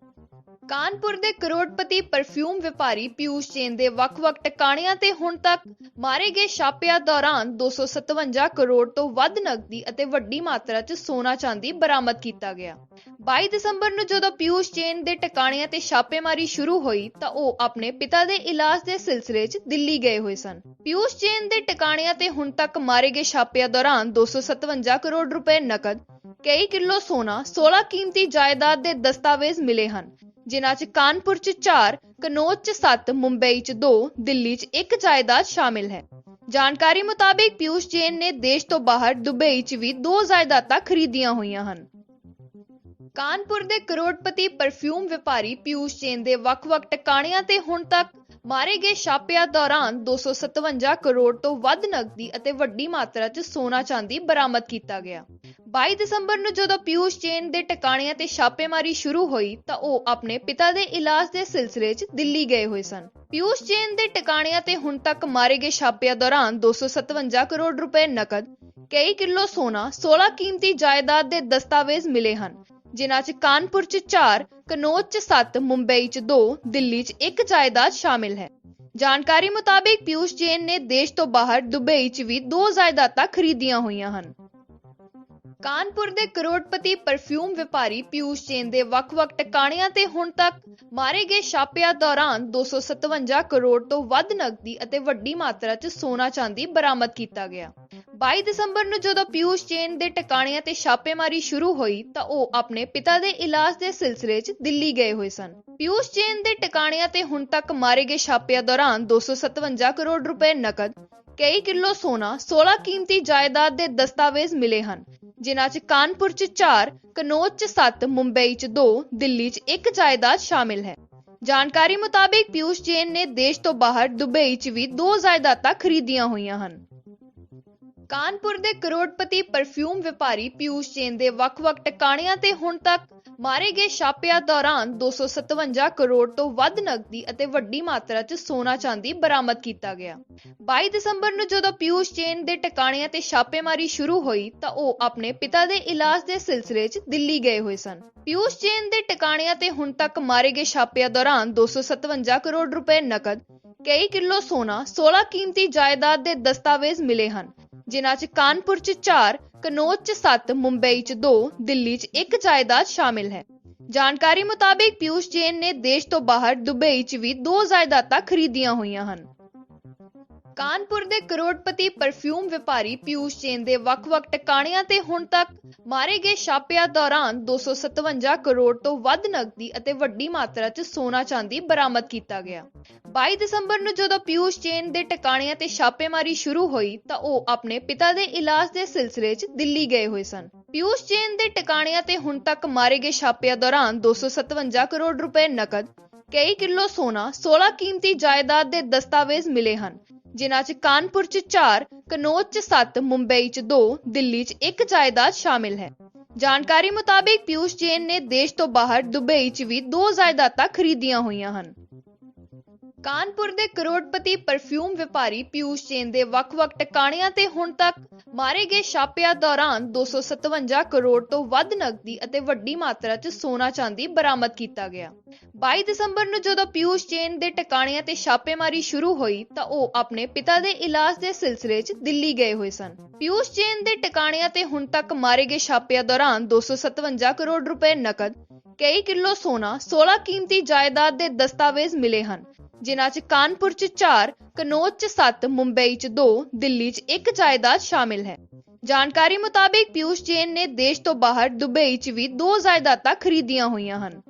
ਕਾਨਪੁਰ ਦੇ ਕਰੋੜਪਤੀ ਪਰਫਿਊਮ ਵਪਾਰੀ ਪਿਊਸ਼ ਜੈਨ ਦੇ ਵੱਖ-ਵੱਖ ਟਿਕਾਣਿਆਂ ਤੇ ਹੁਣ ਤੱਕ ਮਾਰੇ ਗਏ ਛਾਪਿਆਂ ਦੌਰਾਨ 257 ਕਰੋੜ ਤੋਂ ਵੱਧ ਨਕਦੀ ਅਤੇ ਵੱਡੀ ਮਾਤਰਾ 'ਚ ਸੋਨਾ ਚਾਂਦੀ ਬਰਾਮਦ ਕੀਤਾ ਗਿਆ। 22 ਦਸੰਬਰ ਨੂੰ ਜਦੋਂ ਪਿਊਸ਼ ਜੈਨ ਦੇ ਟਿਕਾਣਿਆਂ ਤੇ ਛਾਪੇਮਾਰੀ ਸ਼ੁਰੂ ਹੋਈ ਤਾਂ ਉਹ ਆਪਣੇ ਪਿਤਾ ਦੇ ਇਲਾਜ ਦੇ ਸਿਲਸਿਲੇ 'ਚ ਦਿੱਲੀ ਗਏ ਹੋਏ ਸਨ। ਪਿਊਸ਼ ਜੈਨ ਦੇ ਟਿਕਾਣਿਆਂ ਤੇ ਹੁਣ ਤੱਕ ਮਾਰੇ ਗਏ ਛਾਪਿਆਂ ਦੌਰਾਨ 257 ਕਰੋੜ ਰੁਪਏ ਨਕਦ, ਕਈ ਕਿਲੋ ਸੋਨਾ, 16 ਕੀਮਤੀ ਜਾਇਦਾਦ ਦੇ ਦਸਤਾਵੇਜ਼ ਮਿਲੇ ਹਨ, ਜਿਨ੍ਹਾਂ 'ਚ ਕਾਨਪੁਰ 'ਚ 4, ਕਨੌਜ 'ਚ 7, ਮੁੰਬਈ 'ਚ 2, ਦਿੱਲੀ 'ਚ 1 ਜਾਇਦਾਦ ਸ਼ਾਮਿਲ ਹੈ। ਜਾਣਕਾਰੀ ਮੁਤਾਬਿਕ ਪਿਊਸ਼ ਜੈਨ ਨੇ ਦੇਸ਼ ਤੋਂ ਬਾਹਰ ਦੁਬਈ 'ਚ ਵੀ 2 ਜਾਇਦਾਦਾਂ ਖਰੀਦੀਆਂ ਹੋਈਆਂ ਹਨ। ਕਾਨਪੁਰ ਦੇ ਕਰੋੜਪਤੀ ਪਰਫਿਊਮ ਵਪਾਰੀ ਪਿਊਸ਼ ਜੈਨ ਦੇ ਵੱਖ-ਵੱਖ ਟਿਕਾਣਿਆਂ ਤੇ ਹੁਣ ਤੱਕ ਮਾਰੇ ਗਏ ਛਾਪਿਆਂ ਦੌਰਾਨ 257 ਕਰੋੜ ਤੋਂ ਵੱਧ ਨਕਦੀ ਅਤੇ ਵੱਡੀ ਮਾਤਰਾ 'ਚ ਸੋਨਾ ਚਾਂਦੀ ਬਰਾਮਦ ਕੀਤਾ ਗਿਆ। 22 ਦਸੰਬਰ ਨੂੰ ਜਦੋਂ ਪਿਊਸ਼ ਜੈਨ ਦੇ ਟਿਕਾਣਿਆਂ ਤੇ ਛਾਪੇਮਾਰੀ ਸ਼ੁਰੂ ਹੋਈ ਤਾਂ ਉਹ ਆਪਣੇ ਪਿਤਾ ਦੇ ਇਲਾਜ ਦੇ ਸਿਲਸਿਲੇ 'ਚ ਦਿੱਲੀ ਗਏ ਹੋਏ ਸਨ। ਪਿਊਸ਼ ਜੈਨ ਦੇ ਟਿਕਾਣਿਆਂ ਤੇ ਹੁਣ ਤੱਕ ਮਾਰੇ ਗਏ ਛਾਪਿਆਂ ਦੌਰਾਨ 257 ਕਰੋੜ ਰੁਪਏ ਨਕਦ, ਕਈ ਕਿਲੋ ਸੋਨਾ, 16 ਕੀਮਤੀ ਜਾਇਦਾਦ ਦੇ ਦਸਤਾਵੇਜ਼ ਮਿਲੇ ਹਨ, ਜਿਨ੍ਹਾਂ 'ਚ ਕਾਨਪੁਰ 'ਚ 4, ਕਨੌਜ 'ਚ 7, ਮੁੰਬਈ 'ਚ 2, ਦਿੱਲੀ 'ਚ 1 ਜਾਇਦਾਦ ਸ਼ਾਮਿਲ ਹੈ। ਜਾਣਕਾਰੀ ਮੁਤਾਬਿਕ ਪਿਊਸ਼ ਜੈਨ ਨੇ ਦੇਸ਼ ਤੋਂ ਬਾਹਰ ਦੁਬਈ 'ਚ ਵੀ 2 ਜਾਇਦਾਦਾਂ ਖਰੀਦੀਆਂ ਹੋਈਆਂ ਹਨ। ਕਾਨਪੁਰ ਦੇ ਕਰੋੜਪਤੀ ਪਰਫਿਊਮ ਵਪਾਰੀ ਪਿਊਸ਼ ਜੈਨ ਦੇ ਵੱਖ-ਵੱਖ ਟਿਕਾਣਿਆਂ ਤੇ ਹੁਣ ਤੱਕ ਮਾਰੇ ਗਏ ਛਾਪਿਆਂ ਦੌਰਾਨ 257 ਕਰੋੜ ਤੋਂ ਵੱਧ ਨਕਦੀ ਅਤੇ ਵੱਡੀ ਮਾਤਰਾ 'ਚ ਸੋਨਾ ਚਾਂਦੀ ਬਰਾਮਦ ਕੀਤਾ ਗਿਆ। 22 ਦਸੰਬਰ ਨੂੰ ਜਦੋਂ ਪਿਊਸ਼ ਜੈਨ ਦੇ ਟਿਕਾਣਿਆਂ ਤੇ ਛਾਪੇਮਾਰੀ ਸ਼ੁਰੂ ਹੋਈ ਤਾਂ ਉਹ ਆਪਣੇ ਪਿਤਾ ਦੇ ਇਲਾਜ ਦੇ ਸਿਲਸਿਲੇ 'ਚ ਦਿੱਲੀ ਗਏ ਹੋਏ ਸਨ। ਪਿਊਸ਼ ਜੈਨ ਦੇ ਟਿਕਾਣਿਆਂ ਤੇ ਹੁਣ ਤੱਕ ਮਾਰੇ ਗਏ ਛਾਪਿਆਂ ਦੌਰਾਨ 257 ਕਰੋੜ ਰੁਪਏ ਨਕਦ, ਕਈ ਕਿਲੋ ਸੋਨਾ, 16 ਕੀਮਤੀ ਜਾਇਦਾਦ ਦੇ ਦਸਤਾਵੇਜ਼ ਮਿਲੇ ਹਨ, ਜਿਨ੍ਹਾਂ 'ਚ ਕਾਨਪੁਰ 'ਚ 4, ਕਨੌਜ 'ਚ 7, ਮੁੰਬਈ 'ਚ 2, ਦਿੱਲੀ 'ਚ 1 ਜਾਇਦਾਦ ਸ਼ਾਮਿਲ ਹੈ। ਜਾਣਕਾਰੀ ਮੁਤਾਬਿਕ ਪਿਊਸ਼ ਜੈਨ ਨੇ ਦੇਸ਼ ਤੋਂ ਬਾਹਰ ਦੁਬਈ 'ਚ ਵੀ 2 ਜਾਇਦਾਦਾਂ ਖਰੀਦੀਆਂ ਹੋਈਆਂ ਹਨ। ਕਾਨਪੁਰ ਦੇ ਕਰੋੜਪਤੀ ਪਰਫਿਊਮ ਵਪਾਰੀ ਪਿਊਸ਼ ਜੈਨ ਦੇ ਵੱਖ-ਵੱਖ ਟਿਕਾਣਿਆਂ ਤੇ ਹੁਣ ਤੱਕ ਮਾਰੇ ਗਏ ਛਾਪਿਆਂ ਦੌਰਾਨ 257 ਕਰੋੜ ਤੋਂ ਵੱਧ ਨਕਦੀ ਅਤੇ ਵੱਡੀ ਮਾਤਰਾ 'ਚ ਸੋਨਾ ਚਾਂਦੀ ਬਰਾਮਦ ਕੀਤਾ ਗਿਆ। 22 ਦਸੰਬਰ ਨੂੰ ਜਦੋਂ ਪਿਊਸ਼ ਜੈਨ ਦੇ ਟਿਕਾਣਿਆਂ ਤੇ ਛਾਪੇਮਾਰੀ ਸ਼ੁਰੂ ਹੋਈ ਤਾਂ ਉਹ ਆਪਣੇ ਪਿਤਾ ਦੇ ਇਲਾਜ ਦੇ ਸਿਲਸਿਲੇ 'ਚ ਦਿੱਲੀ ਗਏ ਹੋਏ ਸਨ। ਪਿਊਸ਼ ਜੈਨ ਦੇ ਟਿਕਾਣਿਆਂ ਤੇ ਹੁਣ ਤੱਕ ਮਾਰੇ ਗਏ ਛਾਪਿਆਂ ਦੌਰਾਨ 257 ਕਰੋੜ ਰੁਪਏ ਨਕਦ, ਕਈ ਕਿਲੋ ਸੋਨਾ, 16 ਕੀਮਤੀ ਜਾਇਦਾਦ ਦੇ ਦਸਤਾਵੇਜ਼ ਮਿਲੇ ਹਨ, ਜਿਨ੍ਹਾਂ 'ਚ ਕਾਨਪੁਰ 'ਚ 4, ਕਨੌਜ 'ਚ 7, ਮੁੰਬਈ 'ਚ 2, ਦਿੱਲੀ 'ਚ 1 ਜਾਇਦਾਦ ਸ਼ਾਮਿਲ ਹੈ। ਜਾਣਕਾਰੀ ਮੁਤਾਬਿਕ ਪਿਊਸ਼ ਜੈਨ ਨੇ ਦੇਸ਼ ਤੋਂ ਬਾਹਰ ਦੁਬਈ 'ਚ ਵੀ 2 ਜਾਇਦਾਦਾਂ ਖਰੀਦੀਆਂ ਹੋਈਆਂ ਹਨ। ਕਾਨਪੁਰ ਦੇ ਕਰੋੜਪਤੀ ਪਰਫਿਊਮ ਵਪਾਰੀ ਪਿਊਸ਼ ਜੈਨ ਦੇ ਵੱਖ-ਵੱਖ ਟਿਕਾਣਿਆਂ ਤੇ ਹੁਣ ਤੱਕ ਮਾਰੇ ਗਏ ਛਾਪਿਆਂ ਦੌਰਾਨ 257 ਕਰੋੜ ਤੋਂ ਵੱਧ ਨਕਦੀ ਅਤੇ ਵੱਡੀ ਮਾਤਰਾ 'ਚ ਸੋਨਾ ਚਾਂਦੀ ਬਰਾਮਦ ਕੀਤਾ ਗਿਆ। 22 ਦਸੰਬਰ ਨੂੰ ਜਦੋਂ ਪਿਊਸ਼ ਜੈਨ ਦੇ ਟਿਕਾਣਿਆਂ ਤੇ ਛਾਪੇਮਾਰੀ ਸ਼ੁਰੂ ਹੋਈ ਤਾਂ ਉਹ ਆਪਣੇ ਪਿਤਾ ਦੇ ਇਲਾਜ ਦੇ ਸਿਲਸਿਲੇ 'ਚ ਦਿੱਲੀ ਗਏ ਹੋਏ ਸਨ। ਪਿਊਸ਼ ਜੈਨ ਦੇ ਟਿਕਾਣਿਆਂ ਤੇ ਹੁਣ ਤੱਕ ਮਾਰੇ ਗਏ ਛਾਪਿਆਂ ਦੌਰਾਨ 257 ਕਰੋੜ ਰੁਪਏ ਨਕਦ, ਕਈ ਕਿਲੋ ਸੋਨਾ, 16 ਕੀਮਤੀ ਜਾਇਦਾਦ ਦੇ ਦਸਤਾਵੇਜ਼ ਮਿਲੇ ਹਨ, ਜਿਨ੍ਹਾਂ 'ਚ ਕਾਨਪੁਰ 'ਚ 4, ਕਨੌਜ 'ਚ 7, ਮੁੰਬਈ 'ਚ 2, ਦਿੱਲੀ 'ਚ 1 ਜਾਇਦਾਦ ਸ਼ਾਮਿਲ ਹੈ। ਜਾਣਕਾਰੀ ਮੁਤਾਬਿਕ ਪਿਊਸ਼ ਜੈਨ ਨੇ ਦੇਸ਼ ਤੋਂ ਬਾਹਰ ਦੁਬਈ 'ਚ ਵੀ 2 ਜਾਇਦਾਦਾਂ ਖਰੀਦੀਆਂ ਹੋਈਆਂ ਹਨ। ਕਾਨਪੁਰ ਦੇ ਕਰੋੜਪਤੀ ਪਰਫਿਊਮ ਵਪਾਰੀ ਪਿਊਸ਼ ਜੈਨ ਦੇ ਵੱਖ-ਵੱਖ ਟਿਕਾਣਿਆਂ ਤੇ ਹੁਣ ਤੱਕ ਮਾਰੇ ਗਏ ਛਾਪਿਆਂ ਦੌਰਾਨ 257 ਕਰੋੜ ਤੋਂ ਵੱਧ ਨਕਦੀ ਅਤੇ ਵੱਡੀ ਮਾਤਰਾ 'ਚ ਸੋਨਾ ਚਾਂਦੀ ਬਰਾਮਦ ਕੀਤਾ ਗਿਆ। 22 ਦਸੰਬਰ ਨੂੰ ਜਦੋਂ ਪਿਊਸ਼ ਜੈਨ ਦੇ ਟਿਕਾਣਿਆਂ ਤੇ ਛਾਪੇਮਾਰੀ ਸ਼ੁਰੂ ਹੋਈ ਤਾਂ ਉਹ ਆਪਣੇ ਪਿਤਾ ਦੇ ਇਲਾਜ ਦੇ ਸਿਲਸਿਲੇ 'ਚ ਦਿੱਲੀ ਗਏ ਹੋਏ ਸਨ। ਪਿਊਸ਼ ਜੈਨ ਦੇ ਟਿਕਾਣਿਆਂ ਤੇ ਹੁਣ ਤੱਕ ਮਾਰੇ ਗਏ ਛਾਪਿਆਂ ਦੌਰਾਨ 257 ਕਰੋੜ ਰੁਪਏ ਨਕਦ, ਕਈ ਕਿਲੋ ਸੋਨਾ, 16 ਕੀਮਤੀ ਜਾਇਦਾਦ ਦੇ ਦਸਤਾਵੇਜ਼ ਮਿਲੇ ਹਨ, ਜਿਨ੍ਹਾਂ 'ਚ ਕਾਨਪੁਰ 'ਚ 4, ਕਨੌਜ 'ਚ 7, ਮੁੰਬਈ 'ਚ 2, ਦਿੱਲੀ 'ਚ 1 ਜਾਇਦਾਦ ਸ਼ਾਮਿਲ ਹੈ। ਜਾਣਕਾਰੀ ਮੁਤਾਬਿਕ ਪਿਊਸ਼ ਜੈਨ ਨੇ ਦੇਸ਼ ਤੋਂ ਬਾਹਰ ਦੁਬਈ 'ਚ ਵੀ 2 ਜਾਇਦਾਦਾਂ ਖਰੀਦੀਆਂ ਹੋਈਆਂ ਹਨ।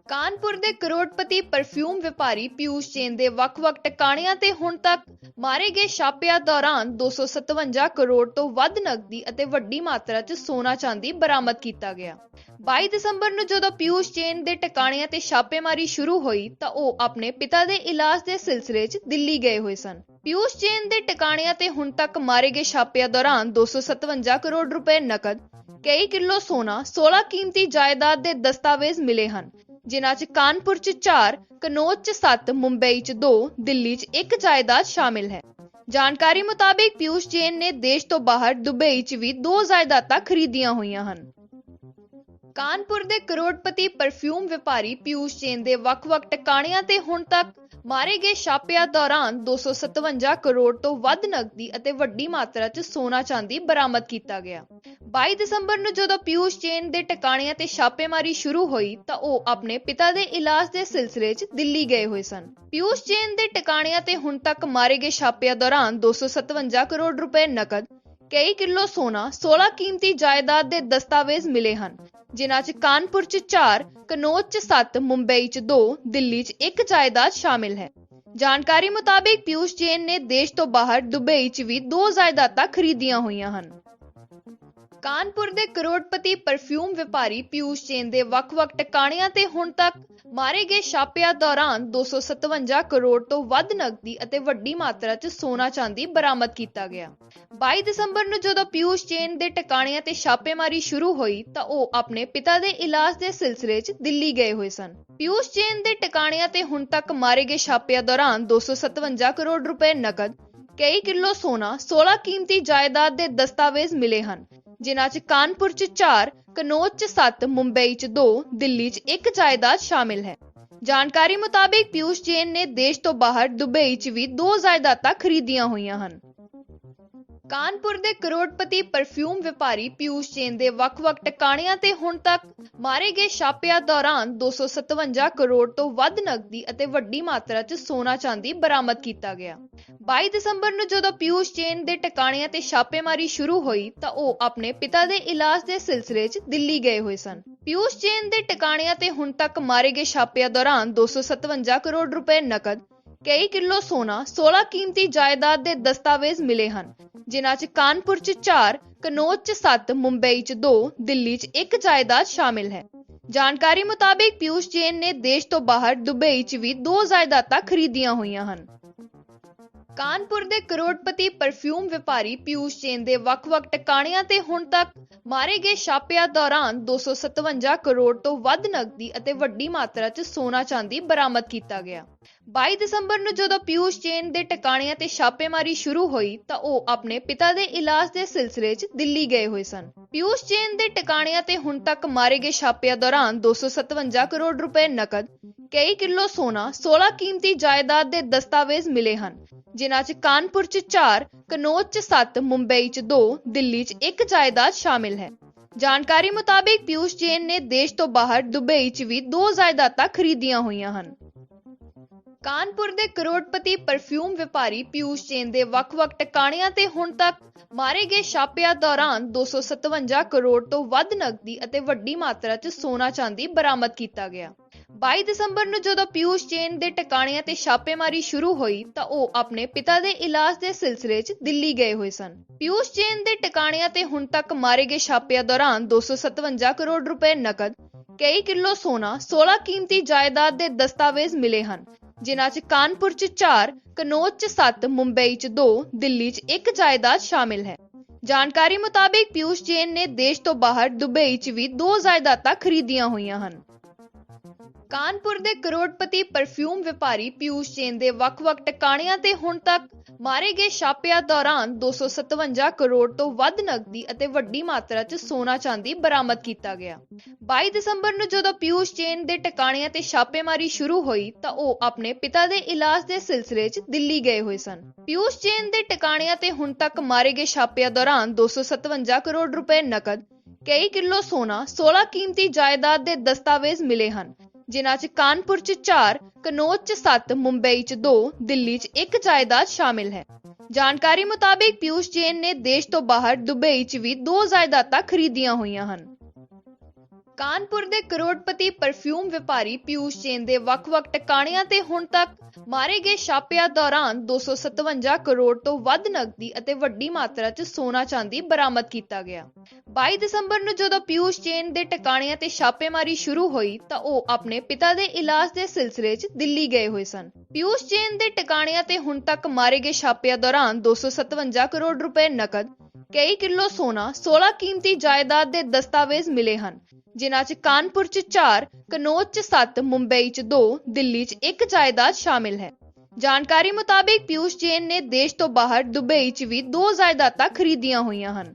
ਕਾਨਪੁਰ ਦੇ ਕਰੋੜਪਤੀ ਪਰਫਿਊਮ ਵਪਾਰੀ ਪਿਊਸ਼ ਜੈਨ ਦੇ ਵੱਖ-ਵੱਖ ਟਿਕਾਣਿਆਂ ਤੇ ਹੁਣ ਤੱਕ ਮਾਰੇ ਗਏ ਛਾਪਿਆਂ ਦੌਰਾਨ 257 ਕਰੋੜ ਤੋਂ ਵੱਧ ਨਕਦੀ ਅਤੇ ਵੱਡੀ ਮਾਤਰਾ 'ਚ ਸੋਨਾ ਚਾਂਦੀ ਬਰਾਮਦ ਕੀਤਾ ਗਿਆ। 22 ਦਸੰਬਰ ਨੂੰ ਜਦੋਂ ਪਿਊਸ਼ ਜੈਨ ਦੇ ਟਿਕਾਣਿਆਂ ਤੇ ਛਾਪੇਮਾਰੀ ਸ਼ੁਰੂ ਹੋਈ ਤਾਂ ਉਹ ਆਪਣੇ ਪਿਤਾ ਦੇ ਇਲਾਜ ਦੇ ਸਿਲਸਿਲੇ 'ਚ ਦਿੱਲੀ ਗਏ ਹੋਏ ਸਨ। ਪਿਊਸ਼ ਜੈਨ ਦੇ ਟਿਕਾਣਿਆਂ ਤੇ ਹੁਣ ਤੱਕ ਮਾਰੇ ਗਏ ਛਾਪਿਆਂ ਦੌਰਾਨ 257 ਕਰੋੜ ਰੁਪਏ ਨਕਦ, ਕਈ ਕਿਲੋ ਸੋਨਾ, 16 ਕੀਮਤੀ ਜਾਇਦਾਦ ਦੇ ਦਸਤਾਵੇਜ਼ ਮਿਲੇ ਹਨ, ਜਿਨ੍ਹਾਂ 'ਚ ਕਾਨਪੁਰ 'ਚ 4, ਕਨੌਜ 'ਚ 7, ਮੁੰਬਈ 'ਚ 2, ਦਿੱਲੀ 'ਚ 1 ਜਾਇਦਾਦ ਸ਼ਾਮਿਲ ਹੈ। ਜਾਣਕਾਰੀ ਮੁਤਾਬਿਕ ਪਿਊਸ਼ ਜੈਨ ਨੇ ਦੇਸ਼ ਤੋਂ ਬਾਹਰ ਦੁਬਈ 'ਚ ਵੀ 2 ਜਾਇਦਾਦਾਂ ਖਰੀਦੀਆਂ ਹੋਈਆਂ ਹਨ। ਕਾਨਪੁਰ ਦੇ ਕਰੋੜਪਤੀ ਪਰਫਿਊਮ ਵਪਾਰੀ ਪਿਊਸ਼ ਜੈਨ ਦੇ ਵੱਖ-ਵੱਖ ਟਿਕਾਣਿਆਂ ਤੇ ਹੁਣ ਤੱਕ ਮਾਰੇ ਗਏ ਛਾਪਿਆਂ ਦੌਰਾਨ 257 ਕਰੋੜ ਤੋਂ ਵੱਧ ਨਕਦੀ ਅਤੇ ਵੱਡੀ ਮਾਤਰਾ 'ਚ ਸੋਨਾ ਚਾਂਦੀ ਬਰਾਮਦ ਕੀਤਾ ਗਿਆ। 22 ਦਸੰਬਰ ਨੂੰ ਜਦੋਂ ਪਿਊਸ਼ ਜੈਨ ਦੇ ਟਿਕਾਣਿਆਂ ਤੇ ਛਾਪੇਮਾਰੀ ਸ਼ੁਰੂ ਹੋਈ ਤਾਂ ਉਹ ਆਪਣੇ ਪਿਤਾ ਦੇ ਇਲਾਜ ਦੇ ਸਿਲਸਿਲੇ 'ਚ ਦਿੱਲੀ ਗਏ ਹੋਏ ਸਨ। ਪਿਊਸ਼ ਜੈਨ ਦੇ ਟਿਕਾਣਿਆਂ ਤੇ ਹੁਣ ਤੱਕ ਮਾਰੇ ਗਏ ਛਾਪਿਆਂ ਦੌਰਾਨ 257 ਕਰੋੜ ਰੁਪਏ ਨਕਦ, ਕਈ ਕਿਲੋ ਸੋਨਾ, 16 ਕੀਮਤੀ ਜਾਇਦਾਦ ਦੇ ਦਸਤਾਵੇਜ਼ ਮਿਲੇ ਹਨ, ਜਿਨ੍ਹਾਂ 'ਚ ਕਾਨਪੁਰ 'ਚ 4, ਕਨੌਜ 'ਚ 7, ਮੁੰਬਈ 'ਚ 2, ਦਿੱਲੀ 'ਚ 1 ਜਾਇਦਾਦ ਸ਼ਾਮਿਲ ਹੈ। ਜਾਣਕਾਰੀ ਮੁਤਾਬਿਕ ਪਿਊਸ਼ ਜੈਨ ਨੇ ਦੇਸ਼ ਤੋਂ ਬਾਹਰ ਦੁਬਈ 'ਚ ਵੀ 2 ਜਾਇਦਾਦਾਂ ਖਰੀਦੀਆਂ ਹੋਈਆਂ ਹਨ। ਕਾਨਪੁਰ ਦੇ ਕਰੋੜਪਤੀ ਪਰਫਿਊਮ ਵਪਾਰੀ ਪਿਊਸ਼ ਜੈਨ ਦੇ ਵੱਖ-ਵੱਖ ਟਿਕਾਣਿਆਂ ਤੇ ਹੁਣ ਤੱਕ ਮਾਰੇ ਗਏ ਛਾਪਿਆਂ ਦੌਰਾਨ 257 ਕਰੋੜ ਤੋਂ ਵੱਧ ਨਕਦੀ ਅਤੇ ਵੱਡੀ ਮਾਤਰਾ 'ਚ ਸੋਨਾ ਚਾਂਦੀ ਬਰਾਮਦ ਕੀਤਾ ਗਿਆ। 22 ਦਸੰਬਰ ਨੂੰ ਜਦੋਂ ਪਿਊਸ਼ ਜੈਨ ਦੇ ਟਿਕਾਣਿਆਂ ਤੇ ਛਾਪੇਮਾਰੀ ਸ਼ੁਰੂ ਹੋਈ ਤਾਂ ਉਹ ਆਪਣੇ ਪਿਤਾ ਦੇ ਇਲਾਜ ਦੇ ਸਿਲਸਿਲੇ 'ਚ ਦਿੱਲੀ ਗਏ ਹੋਏ ਸਨ। ਪਿਊਸ਼ ਜੈਨ ਦੇ ਟਿਕਾਣਿਆਂ ਤੇ ਹੁਣ ਤੱਕ ਮਾਰੇ ਗਏ ਛਾਪਿਆਂ ਦੌਰਾਨ 257 ਕਰੋੜ ਰੁਪਏ ਨਕਦ, ਕਈ ਕਿਲੋ ਸੋਨਾ, 16 ਕੀਮਤੀ ਜਾਇਦਾਦ ਦੇ ਦਸਤਾਵੇਜ਼ ਮਿਲੇ ਹਨ, ਜਿਨ੍ਹਾਂ 'ਚ ਕਾਨਪੁਰ 'ਚ 4, ਕਨੌਜ 'ਚ 7, ਮੁੰਬਈ 'ਚ 2, ਦਿੱਲੀ 'ਚ 1 ਜਾਇਦਾਦ ਸ਼ਾਮਿਲ ਹੈ। ਜਾਣਕਾਰੀ ਮੁਤਾਬਿਕ ਪਿਊਸ਼ ਜੈਨ ਨੇ ਦੇਸ਼ ਤੋਂ ਬਾਹਰ ਦੁਬਈ 'ਚ ਵੀ 2 ਜਾਇਦਾਦਾਂ ਖਰੀਦੀਆਂ ਹੋਈਆਂ ਹਨ। ਕਾਨਪੁਰ ਦੇ ਕਰੋੜਪਤੀ ਪਰਫਿਊਮ ਵਪਾਰੀ ਪਿਊਸ਼ ਜੈਨ ਦੇ ਵੱਖ-ਵੱਖ ਟਿਕਾਣਿਆਂ ਤੇ ਹੁਣ ਤੱਕ ਮਾਰੇ ਗਏ ਛਾਪਿਆਂ ਦੌਰਾਨ 257 ਕਰੋੜ ਤੋਂ ਵੱਧ ਨਕਦੀ ਅਤੇ ਵੱਡੀ ਮਾਤਰਾ 'ਚ ਸੋਨਾ ਚਾਂਦੀ ਬਰਾਮਦ ਕੀਤਾ ਗਿਆ। 22 ਦਸੰਬਰ ਨੂੰ ਜਦੋਂ ਪਿਊਸ਼ ਜੈਨ ਦੇ ਟਿਕਾਣਿਆਂ ਤੇ ਛਾਪੇਮਾਰੀ ਸ਼ੁਰੂ ਹੋਈ ਤਾਂ ਉਹ ਆਪਣੇ ਪਿਤਾ ਦੇ ਇਲਾਜ ਦੇ ਸਿਲਸਿਲੇ 'ਚ ਦਿੱਲੀ ਗਏ ਹੋਏ ਸਨ। ਪਿਊਸ਼ ਜੈਨ ਦੇ ਟਿਕਾਣਿਆਂ ਤੇ ਹੁਣ ਤੱਕ ਮਾਰੇ ਗਏ ਛਾਪਿਆਂ ਦੌਰਾਨ 257 ਕਰੋੜ ਰੁਪਏ ਨਕਦ, ਕਈ ਕਿਲੋ ਸੋਨਾ, 16 ਕੀਮਤੀ ਜਾਇਦਾਦ ਦੇ ਦਸਤਾਵੇਜ਼ ਮਿਲੇ ਹਨ, ਜਿਨ੍ਹਾਂ 'ਚ ਕਾਨਪੁਰ 'ਚ 4, ਕਨੌਜ 'ਚ 7, ਮੁੰਬਈ 'ਚ 2, ਦਿੱਲੀ 'ਚ 1 ਜਾਇਦਾਦ ਸ਼ਾਮਿਲ ਹੈ। ਜਾਣਕਾਰੀ ਮੁਤਾਬਿਕ ਪਿਊਸ਼ ਜੈਨ ਨੇ ਦੇਸ਼ ਤੋਂ ਬਾਹਰ ਦੁਬਈ 'ਚ ਵੀ 2 ਜਾਇਦਾਦਾਂ ਖਰੀਦੀਆਂ ਹੋਈਆਂ ਹਨ। ਕਾਨਪੁਰ ਦੇ ਕਰੋੜਪਤੀ ਪਰਫਿਊਮ ਵਪਾਰੀ ਪਿਊਸ਼ ਜੈਨ ਦੇ ਵੱਖ-ਵੱਖ ਟਿਕਾਣਿਆਂ ਤੇ ਹੁਣ ਤੱਕ ਮਾਰੇ ਗਏ ਛਾਪਿਆਂ ਦੌਰਾਨ 257 ਕਰੋੜ ਤੋਂ ਵੱਧ ਨਕਦੀ ਅਤੇ ਵੱਡੀ ਮਾਤਰਾ 'ਚ ਸੋਨਾ ਚਾਂਦੀ ਬਰਾਮਦ ਕੀਤਾ ਗਿਆ। 22 ਦਸੰਬਰ ਨੂੰ ਜਦੋਂ ਪਿਊਸ਼ ਜੈਨ ਦੇ ਟਿਕਾਣਿਆਂ ਤੇ ਛਾਪੇਮਾਰੀ ਸ਼ੁਰੂ ਹੋਈ ਤਾਂ ਉਹ ਆਪਣੇ ਪਿਤਾ ਦੇ ਇਲਾਜ ਦੇ ਸਿਲਸਿਲੇ 'ਚ ਦਿੱਲੀ ਗਏ ਹੋਏ ਸਨ। ਪਿਊਸ਼ ਜੈਨ ਦੇ ਟਿਕਾਣਿਆਂ ਤੇ ਹੁਣ ਤੱਕ ਮਾਰੇ ਗਏ ਛਾਪਿਆਂ ਦੌਰਾਨ 257 ਕਰੋੜ ਰੁਪਏ ਨਕਦ, ਕਈ ਕਿਲੋ ਸੋਨਾ, 16 ਕੀਮਤੀ ਜਾਇਦਾਦ ਦੇ ਦਸਤਾਵੇਜ਼ ਮਿਲੇ ਹਨ, ਜਿਨ੍ਹਾਂ 'ਚ ਕਾਨਪੁਰ 'ਚ 4, ਕਨੌਜ 'ਚ 7, ਮੁੰਬਈ 'ਚ 2, ਦਿੱਲੀ 'ਚ 1 ਜਾਇਦਾਦ ਸ਼ਾਮਿਲ ਹੈ। ਜਾਣਕਾਰੀ ਮੁਤਾਬਿਕ ਪਿਊਸ਼ ਜੈਨ ਨੇ ਦੇਸ਼ ਤੋਂ ਬਾਹਰ ਦੁਬਈ 'ਚ ਵੀ 2 ਜਾਇਦਾਦਾਂ ਖਰੀਦੀਆਂ ਹੋਈਆਂ ਹਨ। ਕਾਨਪੁਰ ਦੇ ਕਰੋੜਪਤੀ ਪਰਫਿਊਮ ਵਪਾਰੀ ਪਿਊਸ਼ ਜੈਨ ਦੇ ਵੱਖ-ਵੱਖ ਟਿਕਾਣਿਆਂ ਤੇ ਹੁਣ ਤੱਕ ਮਾਰੇ ਗਏ ਛਾਪਿਆਂ ਦੌਰਾਨ 257 ਕਰੋੜ ਤੋਂ ਵੱਧ ਨਕਦੀ ਅਤੇ ਵੱਡੀ ਮਾਤਰਾ 'ਚ ਸੋਨਾ ਚਾਂਦੀ ਬਰਾਮਦ ਕੀਤਾ ਗਿਆ। 22 ਦਸੰਬਰ ਨੂੰ ਜਦੋਂ ਪਿਊਸ਼ ਜੈਨ ਦੇ ਟਿਕਾਣਿਆਂ ਤੇ ਛਾਪੇਮਾਰੀ ਸ਼ੁਰੂ ਹੋਈ ਤਾਂ ਉਹ ਆਪਣੇ ਪਿਤਾ ਦੇ ਇਲਾਜ ਦੇ ਸਿਲਸਿਲੇ 'ਚ ਦਿੱਲੀ ਗਏ ਹੋਏ ਸਨ। ਪਿਊਸ਼ ਜੈਨ ਦੇ ਟਿਕਾਣਿਆਂ ਤੇ ਹੁਣ ਤੱਕ ਮਾਰੇ ਗਏ ਛਾਪਿਆਂ ਦੌਰਾਨ 257 ਕਰੋੜ ਰੁਪਏ ਨਕਦ, ਕਈ ਕਿਲੋ ਸੋਨਾ, 16 ਕੀਮਤੀ ਜਾਇਦਾਦ ਦੇ ਦਸਤਾਵੇਜ਼ ਮਿਲੇ ਹਨ, ਜਿਨ੍ਹਾਂ 'ਚ ਕਾਨਪੁਰ 'ਚ 4, ਕਨੌਜ 'ਚ 7, ਮੁੰਬਈ 'ਚ 2, ਦਿੱਲੀ 'ਚ 1 ਜਾਇਦਾਦ ਸ਼ਾਮਿਲ ਹੈ। ਜਾਣਕਾਰੀ ਮੁਤਾਬਿਕ ਪਿਊਸ਼ ਜੈਨ ਨੇ ਦੇਸ਼ ਤੋਂ ਬਾਹਰ ਦੁਬਈ 'ਚ ਵੀ 2 ਜਾਇਦਾਦਾਂ ਖਰੀਦੀਆਂ ਹੋਈਆਂ ਹਨ। ਕਾਨਪੁਰ ਦੇ ਕਰੋੜਪਤੀ ਪਰਫਿਊਮ ਵਪਾਰੀ ਪਿਊਸ਼ ਜੈਨ ਦੇ ਵੱਖ-ਵੱਖ ਟਿਕਾਣਿਆਂ ਤੇ ਹੁਣ ਤੱਕ ਮਾਰੇ ਗਏ ਛਾਪਿਆਂ ਦੌਰਾਨ 257 ਕਰੋੜ ਤੋਂ ਵੱਧ ਨਕਦੀ ਅਤੇ ਵੱਡੀ ਮਾਤਰਾ 'ਚ ਸੋਨਾ ਚਾਂਦੀ ਬਰਾਮਦ ਕੀਤਾ ਗਿਆ। 22 ਦਸੰਬਰ ਨੂੰ ਜਦੋਂ ਪਿਊਸ਼ ਜੈਨ ਦੇ ਟਿਕਾਣਿਆਂ ਤੇ ਛਾਪੇਮਾਰੀ ਸ਼ੁਰੂ ਹੋਈ ਤਾਂ ਉਹ ਆਪਣੇ ਪਿਤਾ ਦੇ ਇਲਾਜ ਦੇ ਸਿਲਸਿਲੇ 'ਚ ਦਿੱਲੀ ਗਏ ਹੋਏ ਸਨ। ਪਿਊਸ਼ ਜੈਨ ਦੇ ਟਿਕਾਣਿਆਂ ਤੇ ਹੁਣ ਤੱਕ ਮਾਰੇ ਗਏ ਛਾਪਿਆਂ ਦੌਰਾਨ 257 ਕਰੋੜ ਰੁਪਏ ਨਕਦ, ਕਈ ਕਿਲੋ ਸੋਨਾ, 16 ਕੀਮਤੀ ਜਾਇਦਾਦ ਦੇ ਦਸਤਾਵੇਜ਼ ਮਿਲੇ ਹਨ, ਜਿਨ੍ਹਾਂ 'ਚ ਕਾਨਪੁਰ 'ਚ 4, ਕਨੌਜ 'ਚ 7, ਮੁੰਬਈ 'ਚ 2, ਦਿੱਲੀ 'ਚ 1 ਜਾਇਦਾਦ ਸ਼ਾਮਿਲ ਹੈ। ਜਾਣਕਾਰੀ ਮੁਤਾਬਿਕ ਪਿਊਸ਼ ਜੈਨ ਨੇ ਦੇਸ਼ ਤੋਂ ਬਾਹਰ ਦੁਬਈ 'ਚ ਵੀ 2 ਜਾਇਦਾਦਾਂ ਖਰੀਦੀਆਂ ਹੋਈਆਂ ਹਨ। ਕਾਨਪੁਰ ਦੇ ਕਰੋੜਪਤੀ ਪਰਫਿਊਮ ਵਪਾਰੀ ਪਿਊਸ਼ ਜੈਨ ਦੇ ਵੱਖ-ਵੱਖ ਟਿਕਾਣਿਆਂ ਤੇ ਹੁਣ ਤੱਕ ਮਾਰੇ ਗਏ ਛਾਪਿਆਂ ਦੌਰਾਨ 257 ਕਰੋੜ ਤੋਂ ਵੱਧ ਨਕਦੀ ਅਤੇ ਵੱਡੀ ਮਾਤਰਾ 'ਚ ਸੋਨਾ ਚਾਂਦੀ ਬਰਾਮਦ ਕੀਤਾ ਗਿਆ। 22 ਦਸੰਬਰ ਨੂੰ ਜਦੋਂ ਪਿਊਸ਼ ਜੈਨ ਦੇ ਟਿਕਾਣਿਆਂ ਤੇ ਛਾਪੇਮਾਰੀ ਸ਼ੁਰੂ ਹੋਈ ਤਾਂ ਉਹ ਆਪਣੇ ਪਿਤਾ ਦੇ ਇਲਾਜ ਦੇ ਸਿਲਸਿਲੇ 'ਚ ਦਿੱਲੀ ਗਏ ਹੋਏ ਸਨ। ਪਿਊਸ਼ ਜੈਨ ਦੇ ਟਿਕਾਣਿਆਂ ਤੇ ਹੁਣ ਤੱਕ ਮਾਰੇ ਗਏ ਛਾਪਿਆਂ ਦੌਰਾਨ 257 ਕਰੋੜ ਰੁਪਏ ਨਕਦ, ਕਈ ਕਿਲੋ ਸੋਨਾ, 16 ਕੀਮਤੀ ਜਾਇਦਾਦ ਦੇ ਦਸਤਾਵੇਜ਼ ਮਿਲੇ ਹਨ, ਜਿਨ੍ਹਾਂ 'ਚ ਕਾਨਪੁਰ 'ਚ 4, ਕਨੌਜ 'ਚ 7, ਮੁੰਬਈ 'ਚ 2, ਦਿੱਲੀ 'ਚ 1 ਜਾਇਦਾਦ ਸ਼ਾਮਿਲ ਹੈ। ਜਾਣਕਾਰੀ ਮੁਤਾਬਿਕ ਪਿਊਸ਼ ਜੈਨ ਨੇ ਦੇਸ਼ ਤੋਂ ਬਾਹਰ ਦੁਬਈ 'ਚ ਵੀ 2 ਜਾਇਦਾਦਾਂ ਖਰੀਦੀਆਂ ਹੋਈਆਂ ਹਨ।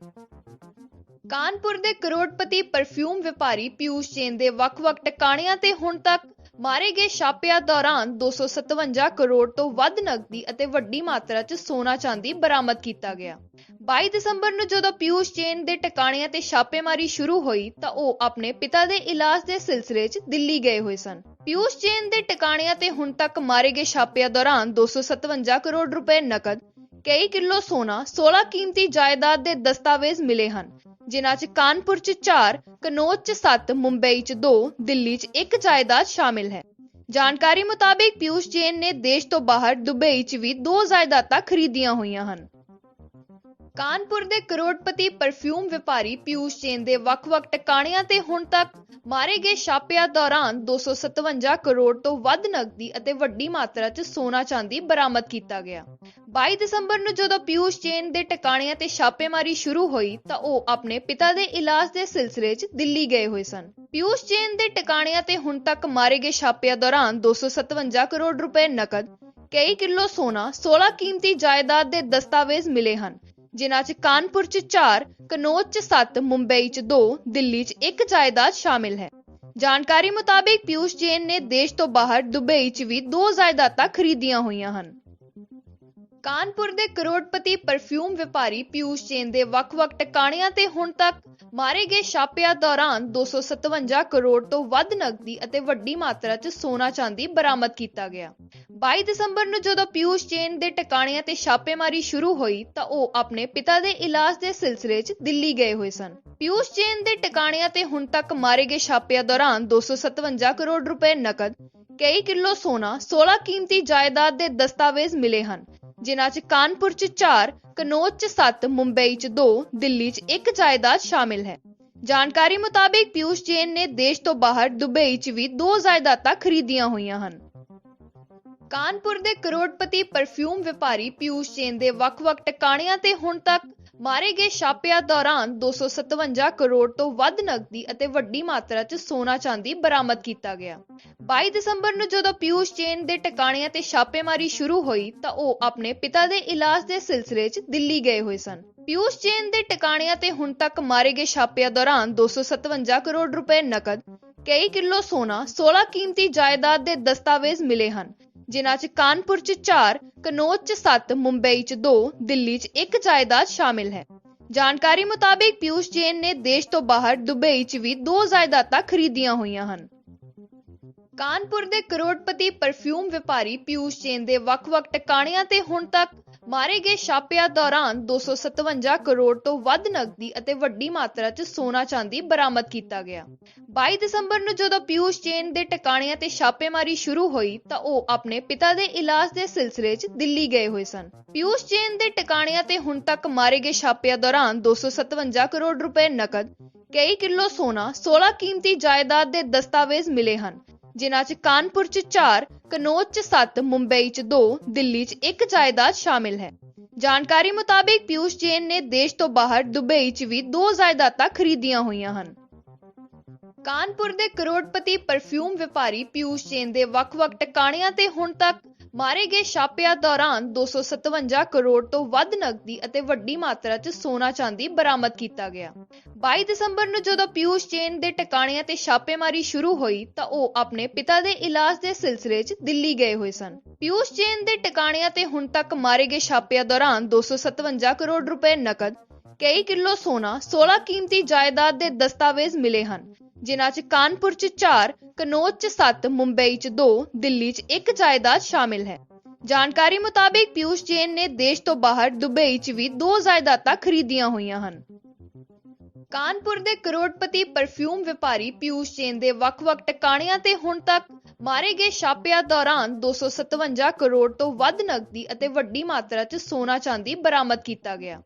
ਕਾਨਪੁਰ ਦੇ ਕਰੋੜਪਤੀ ਪਰਫਿਊਮ ਵਪਾਰੀ ਪਿਊਸ਼ ਜੈਨ ਦੇ ਵੱਖ-ਵੱਖ ਟਿਕਾਣਿਆਂ ਤੇ ਹੁਣ ਤੱਕ ਮਾਰੇ ਗਏ ਛਾਪਿਆਂ ਦੌਰਾਨ 257 ਕਰੋੜ ਤੋਂ ਵੱਧ ਨਕਦੀ ਅਤੇ ਵੱਡੀ ਮਾਤਰਾ 'ਚ ਸੋਨਾ ਚਾਂਦੀ ਬਰਾਮਦ ਕੀਤਾ ਗਿਆ। 22 ਦਸੰਬਰ ਨੂੰ ਜਦੋਂ ਪਿਊਸ਼ ਜੈਨ ਦੇ ਟਿਕਾਣਿਆਂ ਤੇ ਛਾਪੇਮਾਰੀ ਸ਼ੁਰੂ ਹੋਈ ਤਾਂ ਉਹ ਆਪਣੇ ਪਿਤਾ ਦੇ ਇਲਾਜ ਦੇ ਸਿਲਸਿਲੇ 'ਚ ਦਿੱਲੀ ਗਏ ਹੋਏ ਸਨ। ਪਿਊਸ਼ ਜੈਨ ਦੇ ਟਿਕਾਣਿਆਂ ਤੇ ਹੁਣ ਤੱਕ ਮਾਰੇ ਗਏ ਛਾਪਿਆਂ ਦੌਰਾਨ 257 ਕਰੋੜ ਰੁਪਏ ਨਕਦ, ਕਈ ਕਿਲੋ ਸੋਨਾ, 16 ਕੀਮਤੀ ਜਾਇਦਾਦ ਦੇ ਦਸਤਾਵੇਜ਼ ਮਿਲੇ ਹਨ, ਜਿਨ੍ਹਾਂ 'ਚ ਕਾਨਪੁਰ 'ਚ 4, ਕਨੌਜ 'ਚ 7, ਮੁੰਬਈ 'ਚ 2, ਦਿੱਲੀ 'ਚ 1 ਜਾਇਦਾਦ ਸ਼ਾਮਿਲ ਹੈ। ਜਾਣਕਾਰੀ ਮੁਤਾਬਿਕ ਪਿਊਸ਼ ਜੈਨ ਨੇ ਦੇਸ਼ ਤੋਂ ਬਾਹਰ ਦੁਬਈ 'ਚ ਵੀ 2 ਜਾਇਦਾਦਾਂ ਖਰੀਦੀਆਂ ਹੋਈਆਂ ਹਨ। ਕਾਨਪੁਰ ਦੇ ਕਰੋੜਪਤੀ ਪਰਫਿਊਮ ਵਪਾਰੀ ਪਿਊਸ਼ ਜੈਨ ਦੇ ਵੱਖ-ਵੱਖ ਟਿਕਾਣਿਆਂ ਤੇ ਹੁਣ ਤੱਕ ਮਾਰੇ ਗਏ ਛਾਪਿਆਂ ਦੌਰਾਨ 257 ਕਰੋੜ ਤੋਂ ਵੱਧ ਨਕਦੀ ਅਤੇ ਵੱਡੀ ਮਾਤਰਾ 'ਚ ਸੋਨਾ ਚਾਂਦੀ ਬਰਾਮਦ ਕੀਤਾ ਗਿਆ। 22 ਦਸੰਬਰ ਨੂੰ ਜਦੋਂ ਪਿਊਸ਼ ਜੈਨ ਦੇ ਟਿਕਾਣਿਆਂ ਤੇ ਛਾਪੇਮਾਰੀ ਸ਼ੁਰੂ ਹੋਈ ਤਾਂ ਉਹ ਆਪਣੇ ਪਿਤਾ ਦੇ ਇਲਾਜ ਦੇ ਸਿਲਸਿਲੇ 'ਚ ਦਿੱਲੀ ਗਏ ਹੋਏ ਸਨ। ਪਿਊਸ਼ ਜੈਨ ਦੇ ਟਿਕਾਣਿਆਂ ਤੇ ਹੁਣ ਤੱਕ ਮਾਰੇ ਗਏ ਛਾਪਿਆਂ ਦੌਰਾਨ 257 ਕਰੋੜ ਰੁਪਏ ਨਕਦ, ਕਈ ਕਿਲੋ ਸੋਨਾ, 16 ਕੀਮਤੀ ਜਾਇਦਾਦ ਦੇ ਦਸਤਾਵੇਜ਼ ਮਿਲੇ ਹਨ, ਜਿਨ੍ਹਾਂ 'ਚ ਕਾਨਪੁਰ 'ਚ 4, ਕਨੌਜ 'ਚ 7, ਮੁੰਬਈ 'ਚ 2, ਦਿੱਲੀ 'ਚ 1 ਜਾਇਦਾਦ ਸ਼ਾਮਿਲ ਹੈ। ਜਾਣਕਾਰੀ ਮੁਤਾਬਿਕ ਪਿਊਸ਼ ਜੈਨ ਨੇ ਦੇਸ਼ ਤੋਂ ਬਾਹਰ ਦੁਬਈ 'ਚ ਵੀ 2 ਜਾਇਦਾਦਾਂ ਖਰੀਦੀਆਂ ਹੋਈਆਂ ਹਨ। ਕਾਨਪੁਰ ਦੇ ਕਰੋੜਪਤੀ ਪਰਫਿਊਮ ਵਪਾਰੀ ਪਿਊਸ਼ ਜੈਨ ਦੇ ਵੱਖ-ਵੱਖ ਟਿਕਾਣਿਆਂ ਤੇ ਹੁਣ ਤੱਕ ਮਾਰੇ ਗਏ ਛਾਪਿਆਂ ਦੌਰਾਨ 257 ਕਰੋੜ ਤੋਂ ਵੱਧ ਨਕਦੀ ਅਤੇ ਵੱਡੀ ਮਾਤਰਾ 'ਚ ਸੋਨਾ ਚਾਂਦੀ ਬਰਾਮਦ ਕੀਤਾ ਗਿਆ। 22 ਦਸੰਬਰ ਨੂੰ ਜਦੋਂ ਪਿਊਸ਼ ਜੈਨ ਦੇ ਟਿਕਾਣਿਆਂ ਤੇ ਛਾਪੇਮਾਰੀ ਸ਼ੁਰੂ ਹੋਈ ਤਾਂ ਉਹ ਆਪਣੇ ਪਿਤਾ ਦੇ ਇਲਾਜ ਦੇ ਸਿਲਸਿਲੇ 'ਚ ਦਿੱਲੀ ਗਏ ਹੋਏ ਸਨ। ਪਿਊਸ਼ ਜੈਨ ਦੇ ਟਿਕਾਣਿਆਂ ਤੇ ਹੁਣ ਤੱਕ ਮਾਰੇ ਗਏ ਛਾਪਿਆਂ ਦੌਰਾਨ 257 ਕਰੋੜ ਰੁਪਏ ਨਕਦ, ਕਈ ਕਿਲੋ ਸੋਨਾ, 16 ਕੀਮਤੀ ਜਾਇਦਾਦ ਦੇ ਦਸਤਾਵੇਜ਼ ਮਿਲੇ ਹਨ, ਜਿਨ੍ਹਾਂ 'ਚ ਕਾਨਪੁਰ 'ਚ 4, ਕਨੌਜ 'ਚ 7, ਮੁੰਬਈ 'ਚ 2, ਦਿੱਲੀ 'ਚ 1 ਜਾਇਦਾਦ ਸ਼ਾਮਿਲ ਹੈ। ਜਾਣਕਾਰੀ ਮੁਤਾਬਿਕ ਪਿਊਸ਼ ਜੈਨ ਨੇ ਦੇਸ਼ ਤੋਂ ਬਾਹਰ ਦੁਬਈ 'ਚ ਵੀ 2 ਜਾਇਦਾਦਾਂ ਖਰੀਦੀਆਂ ਹੋਈਆਂ ਹਨ। ਕਾਨਪੁਰ ਦੇ ਕਰੋੜਪਤੀ ਪਰਫਿਊਮ ਵਪਾਰੀ ਪਿਊਸ਼ ਜੈਨ ਦੇ ਵੱਖ-ਵੱਖ ਟਿਕਾਣਿਆਂ ਤੇ ਹੁਣ ਤੱਕ ਮਾਰੇ ਗਏ ਛਾਪਿਆਂ ਦੌਰਾਨ 257 ਕਰੋੜ ਤੋਂ ਵੱਧ ਨਕਦੀ ਅਤੇ ਵੱਡੀ ਮਾਤਰਾ 'ਚ ਸੋਨਾ ਚਾਂਦੀ ਬਰਾਮਦ ਕੀਤਾ ਗਿਆ। 22 ਦਸੰਬਰ ਨੂੰ ਜਦੋਂ ਪਿਊਸ਼ ਜੈਨ ਦੇ ਟਿਕਾਣਿਆਂ ਤੇ ਛਾਪੇਮਾਰੀ ਸ਼ੁਰੂ ਹੋਈ ਤਾਂ ਉਹ ਆਪਣੇ ਪਿਤਾ ਦੇ ਇਲਾਜ ਦੇ ਸਿਲਸਿਲੇ 'ਚ ਦਿੱਲੀ ਗਏ ਹੋਏ ਸਨ। ਪਿਊਸ਼ ਜੈਨ ਦੇ ਟਿਕਾਣਿਆਂ ਤੇ ਹੁਣ ਤੱਕ ਮਾਰੇ ਗਏ ਛਾਪਿਆਂ ਦੌਰਾਨ 257 ਕਰੋੜ ਰੁਪਏ ਨਕਦ, ਕਈ ਕਿਲੋ ਸੋਨਾ, 16 ਕੀਮਤੀ ਜਾਇਦਾਦ ਦੇ ਦਸਤਾਵੇਜ਼ ਮਿਲੇ ਹਨ, ਜਿਨ੍ਹਾਂ 'ਚ ਕਾਨਪੁਰ 'ਚ 4, ਕਨੌਜ 'ਚ 7, ਮੁੰਬਈ 'ਚ 2, ਦਿੱਲੀ 'ਚ 1 ਜਾਇਦਾਦ ਸ਼ਾਮਿਲ ਹੈ। ਜਾਣਕਾਰੀ ਮੁਤਾਬਿਕ ਪਿਊਸ਼ ਜੈਨ ਨੇ ਦੇਸ਼ ਤੋਂ ਬਾਹਰ ਦੁਬਈ 'ਚ ਵੀ 2 ਜਾਇਦਾਦਾਂ ਖਰੀਦੀਆਂ ਹੋਈਆਂ ਹਨ। ਕਾਨਪੁਰ ਦੇ ਕਰੋੜਪਤੀ ਪਰਫਿਊਮ ਵਪਾਰੀ ਪਿਊਸ਼ ਜੈਨ ਦੇ ਵੱਖ-ਵੱਖ ਟਿਕਾਣਿਆਂ ਤੇ ਹੁਣ ਤੱਕ ਮਾਰੇ ਗਏ ਛਾਪਿਆਂ ਦੌਰਾਨ 257 ਕਰੋੜ ਤੋਂ ਵੱਧ ਨਕਦੀ ਅਤੇ ਵੱਡੀ ਮਾਤਰਾ 'ਚ ਸੋਨਾ ਚਾਂਦੀ ਬਰਾਮਦ ਕੀਤਾ ਗਿਆ। 22 ਦਸੰਬਰ ਨੂੰ ਜਦੋਂ ਪਿਊਸ਼ ਜੈਨ ਦੇ ਟਿਕਾਣਿਆਂ ਤੇ ਛਾਪੇਮਾਰੀ ਸ਼ੁਰੂ ਹੋਈ ਤਾਂ ਉਹ ਆਪਣੇ ਪਿਤਾ ਦੇ ਇਲਾਜ ਦੇ ਸਿਲਸਿਲੇ 'ਚ ਦਿੱਲੀ ਗਏ ਹੋਏ ਸਨ। ਪਿਊਸ਼ ਜੈਨ ਦੇ ਟਿਕਾਣਿਆਂ ਤੇ ਹੁਣ ਤੱਕ ਮਾਰੇ ਗਏ ਛਾਪਿਆਂ ਦੌਰਾਨ 257 ਕਰੋੜ ਰੁਪਏ ਨਕਦ, ਕਈ ਕਿਲੋ ਸੋਨਾ, 16 ਕੀਮਤੀ ਜਾਇਦਾਦ ਦੇ ਦਸਤਾਵੇਜ਼ ਮਿਲੇ ਹਨ, ਜਿਨ੍ਹਾਂ 'ਚ ਕਾਨਪੁਰ 'ਚ 4, ਕਨੌਜ 'ਚ 7, ਮੁੰਬਈ 'ਚ 2, ਦਿੱਲੀ 'ਚ 1 ਜਾਇਦਾਦ ਸ਼ਾਮਿਲ ਹੈ। ਜਾਣਕਾਰੀ ਮੁਤਾਬਿਕ ਪਿਊਸ਼ ਜੈਨ ਨੇ ਦੇਸ਼ ਤੋਂ ਬਾਹਰ ਦੁਬਈ 'ਚ ਵੀ 2 ਜਾਇਦਾਦਾਂ ਖਰੀਦੀਆਂ ਹੋਈਆਂ ਹਨ। ਕਾਨਪੁਰ ਦੇ ਕਰੋੜਪਤੀ ਪਰਫਿਊਮ ਵਪਾਰੀ ਪਿਊਸ਼ ਜੈਨ ਦੇ ਵੱਖ-ਵੱਖ ਟਿਕਾਣਿਆਂ ਤੇ ਹੁਣ ਤੱਕ ਮਾਰੇ ਗਏ ਛਾਪਿਆਂ ਦੌਰਾਨ 257 ਕਰੋੜ ਤੋਂ ਵੱਧ ਨਕਦੀ ਅਤੇ ਵੱਡੀ ਮਾਤਰਾ 'ਚ ਸੋਨਾ ਚਾਂਦੀ ਬਰਾਮਦ ਕੀਤਾ ਗਿਆ। 22 ਦਸੰਬਰ ਨੂੰ ਜਦੋਂ ਪਿਊਸ਼ ਜੈਨ ਦੇ ਟਿਕਾਣਿਆਂ ਤੇ ਛਾਪੇਮਾਰੀ ਸ਼ੁਰੂ ਹੋਈ ਤਾਂ ਉਹ ਆਪਣੇ ਪਿਤਾ ਦੇ ਇਲਾਜ ਦੇ ਸਿਲਸਿਲੇ 'ਚ ਦਿੱਲੀ ਗਏ ਹੋਏ ਸਨ। ਪਿਊਸ਼ ਜੈਨ ਦੇ ਟਿਕਾਣਿਆਂ ਤੇ ਹੁਣ ਤੱਕ ਮਾਰੇ ਗਏ ਛਾਪਿਆਂ ਦੌਰਾਨ 257 ਕਰੋੜ ਰੁਪਏ ਨਕਦ, ਕਈ ਕਿਲੋ ਸੋਨਾ, 16 ਕੀਮਤੀ ਜਾਇਦਾਦ ਦੇ ਦਸਤਾਵੇਜ਼ ਮਿਲੇ ਹਨ, ਜਿਨ੍ਹਾਂ 'ਚ ਕਾਨਪੁਰ 'ਚ 4, ਕਨੌਜ 'ਚ 7, ਮੁੰਬਈ 'ਚ 2, ਦਿੱਲੀ 'ਚ 1 ਜਾਇਦਾਦ ਸ਼ਾਮਿਲ ਹੈ। ਜਾਣਕਾਰੀ ਮੁਤਾਬਿਕ ਪਿਊਸ਼ ਜੈਨ ਨੇ ਦੇਸ਼ ਤੋਂ ਬਾਹਰ ਦੁਬਈ 'ਚ ਵੀ 2 ਜਾਇਦਾਦਾਂ ਖਰੀਦੀਆਂ ਹੋਈਆਂ ਹਨ। ਕਾਨਪੁਰ ਦੇ ਕਰੋੜਪਤੀ ਪਰਫਿਊਮ ਵਪਾਰੀ ਪਿਊਸ਼ ਜੈਨ ਦੇ ਵੱਖ-ਵੱਖ ਟਿਕਾਣਿਆਂ ਤੇ ਹੁਣ ਤੱਕ ਮਾਰੇ ਗਏ ਛਾਪਿਆਂ ਦੌਰਾਨ 257 ਕਰੋੜ ਤੋਂ ਵੱਧ ਨਕਦੀ ਅਤੇ ਵੱਡੀ ਮਾਤਰਾ 'ਚ ਸੋਨਾ ਚਾਂਦੀ ਬਰਾਮਦ ਕੀਤਾ ਗਿਆ।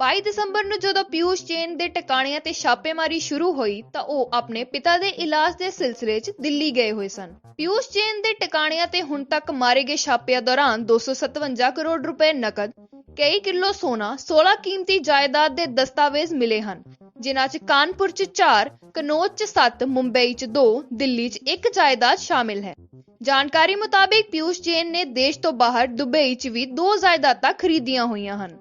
22 ਦਸੰਬਰ ਨੂੰ ਜਦੋਂ ਪਿਊਸ਼ ਜੈਨ ਦੇ ਟਿਕਾਣਿਆਂ ਤੇ ਛਾਪੇਮਾਰੀ ਸ਼ੁਰੂ ਹੋਈ ਤਾਂ ਉਹ ਆਪਣੇ ਪਿਤਾ ਦੇ ਇਲਾਜ ਦੇ ਸਿਲਸਿਲੇ 'ਚ ਦਿੱਲੀ ਗਏ ਹੋਏ ਸਨ। ਪਿਊਸ਼ ਜੈਨ ਦੇ ਟਿਕਾਣਿਆਂ ਤੇ ਹੁਣ ਤੱਕ ਮਾਰੇ ਗਏ ਛਾਪਿਆਂ ਦੌਰਾਨ 257 ਕਰੋੜ ਰੁਪਏ ਨਕਦ, ਕਈ ਕਿਲੋ ਸੋਨਾ, 16 ਕੀਮਤੀ ਜਾਇਦਾਦ ਦੇ ਦਸਤਾਵੇਜ਼ ਮਿਲੇ ਹਨ, ਜਿਨ੍ਹਾਂ 'ਚ ਕਾਨਪੁਰ 'ਚ 4, ਕਨੌਜ 'ਚ 7, ਮੁੰਬਈ 'ਚ 2, ਦਿੱਲੀ 'ਚ 1 ਜਾਇਦਾਦ ਸ਼ਾਮਿਲ ਹੈ। ਜਾਣਕਾਰੀ ਮੁਤਾਬਿਕ ਪਿਊਸ਼ ਜੈਨ ਨੇ ਦੇਸ਼ ਤੋਂ ਬਾਹਰ ਦੁਬਈ 'ਚ ਵੀ 2 ਜਾਇਦਾਦਾਂ ਖਰੀਦੀਆਂ ਹੋਈਆਂ ਹਨ।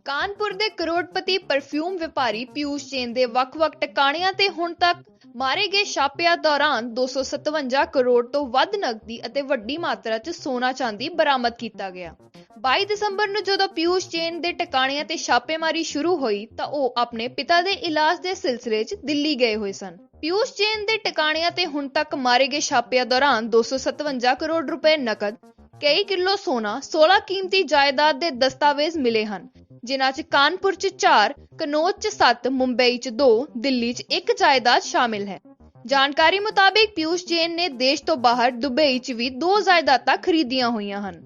ਕਾਨਪੁਰ ਦੇ ਕਰੋੜਪਤੀ ਪਰਫਿਊਮ ਵਪਾਰੀ ਪਿਊਸ਼ ਜੈਨ ਦੇ ਵੱਖ-ਵੱਖ ਟਿਕਾਣਿਆਂ ਤੇ ਹੁਣ ਤੱਕ ਮਾਰੇ ਗਏ ਛਾਪਿਆਂ ਦੌਰਾਨ 257 ਕਰੋੜ ਤੋਂ ਵੱਧ ਨਕਦੀ ਅਤੇ ਵੱਡੀ ਮਾਤਰਾ 'ਚ ਸੋਨਾ ਚਾਂਦੀ ਬਰਾਮਦ ਕੀਤਾ ਗਿਆ। 22 ਦਸੰਬਰ ਨੂੰ ਜਦੋਂ ਪਿਊਸ਼ ਜੈਨ ਦੇ ਟਿਕਾਣਿਆਂ ਤੇ ਛਾਪੇਮਾਰੀ ਸ਼ੁਰੂ ਹੋਈ ਤਾਂ ਉਹ ਆਪਣੇ ਪਿਤਾ ਦੇ ਇਲਾਜ ਦੇ ਸਿਲਸਿਲੇ 'ਚ ਦਿੱਲੀ ਗਏ ਹੋਏ ਸਨ। ਪਿਊਸ਼ ਜੈਨ ਦੇ ਟਿਕਾਣਿਆਂ ਤੇ ਹੁਣ ਤੱਕ ਮਾਰੇ ਗਏ ਛਾਪਿਆਂ ਦੌਰਾਨ 257 ਕਰੋੜ ਰੁਪਏ ਨਕਦ, ਕਈ ਕਿਲੋ ਸੋਨਾ, 16 ਕੀਮਤੀ ਜਾਇਦਾਦ ਦੇ ਦਸਤਾਵੇਜ਼ ਮਿਲੇ ਹਨ, ਜਿਨ੍ਹਾਂ 'ਚ ਕਾਨਪੁਰ 'ਚ 4, ਕਨੌਜ 'ਚ 7, ਮੁੰਬਈ 'ਚ 2, ਦਿੱਲੀ 'ਚ 1 ਜਾਇਦਾਦ ਸ਼ਾਮਿਲ ਹੈ। ਜਾਣਕਾਰੀ ਮੁਤਾਬਿਕ ਪਿਊਸ਼ ਜੈਨ ਨੇ ਦੇਸ਼ ਤੋਂ ਬਾਹਰ ਦੁਬਈ 'ਚ ਵੀ 2 ਜਾਇਦਾਦਾਂ ਖਰੀਦੀਆਂ ਹੋਈਆਂ ਹਨ।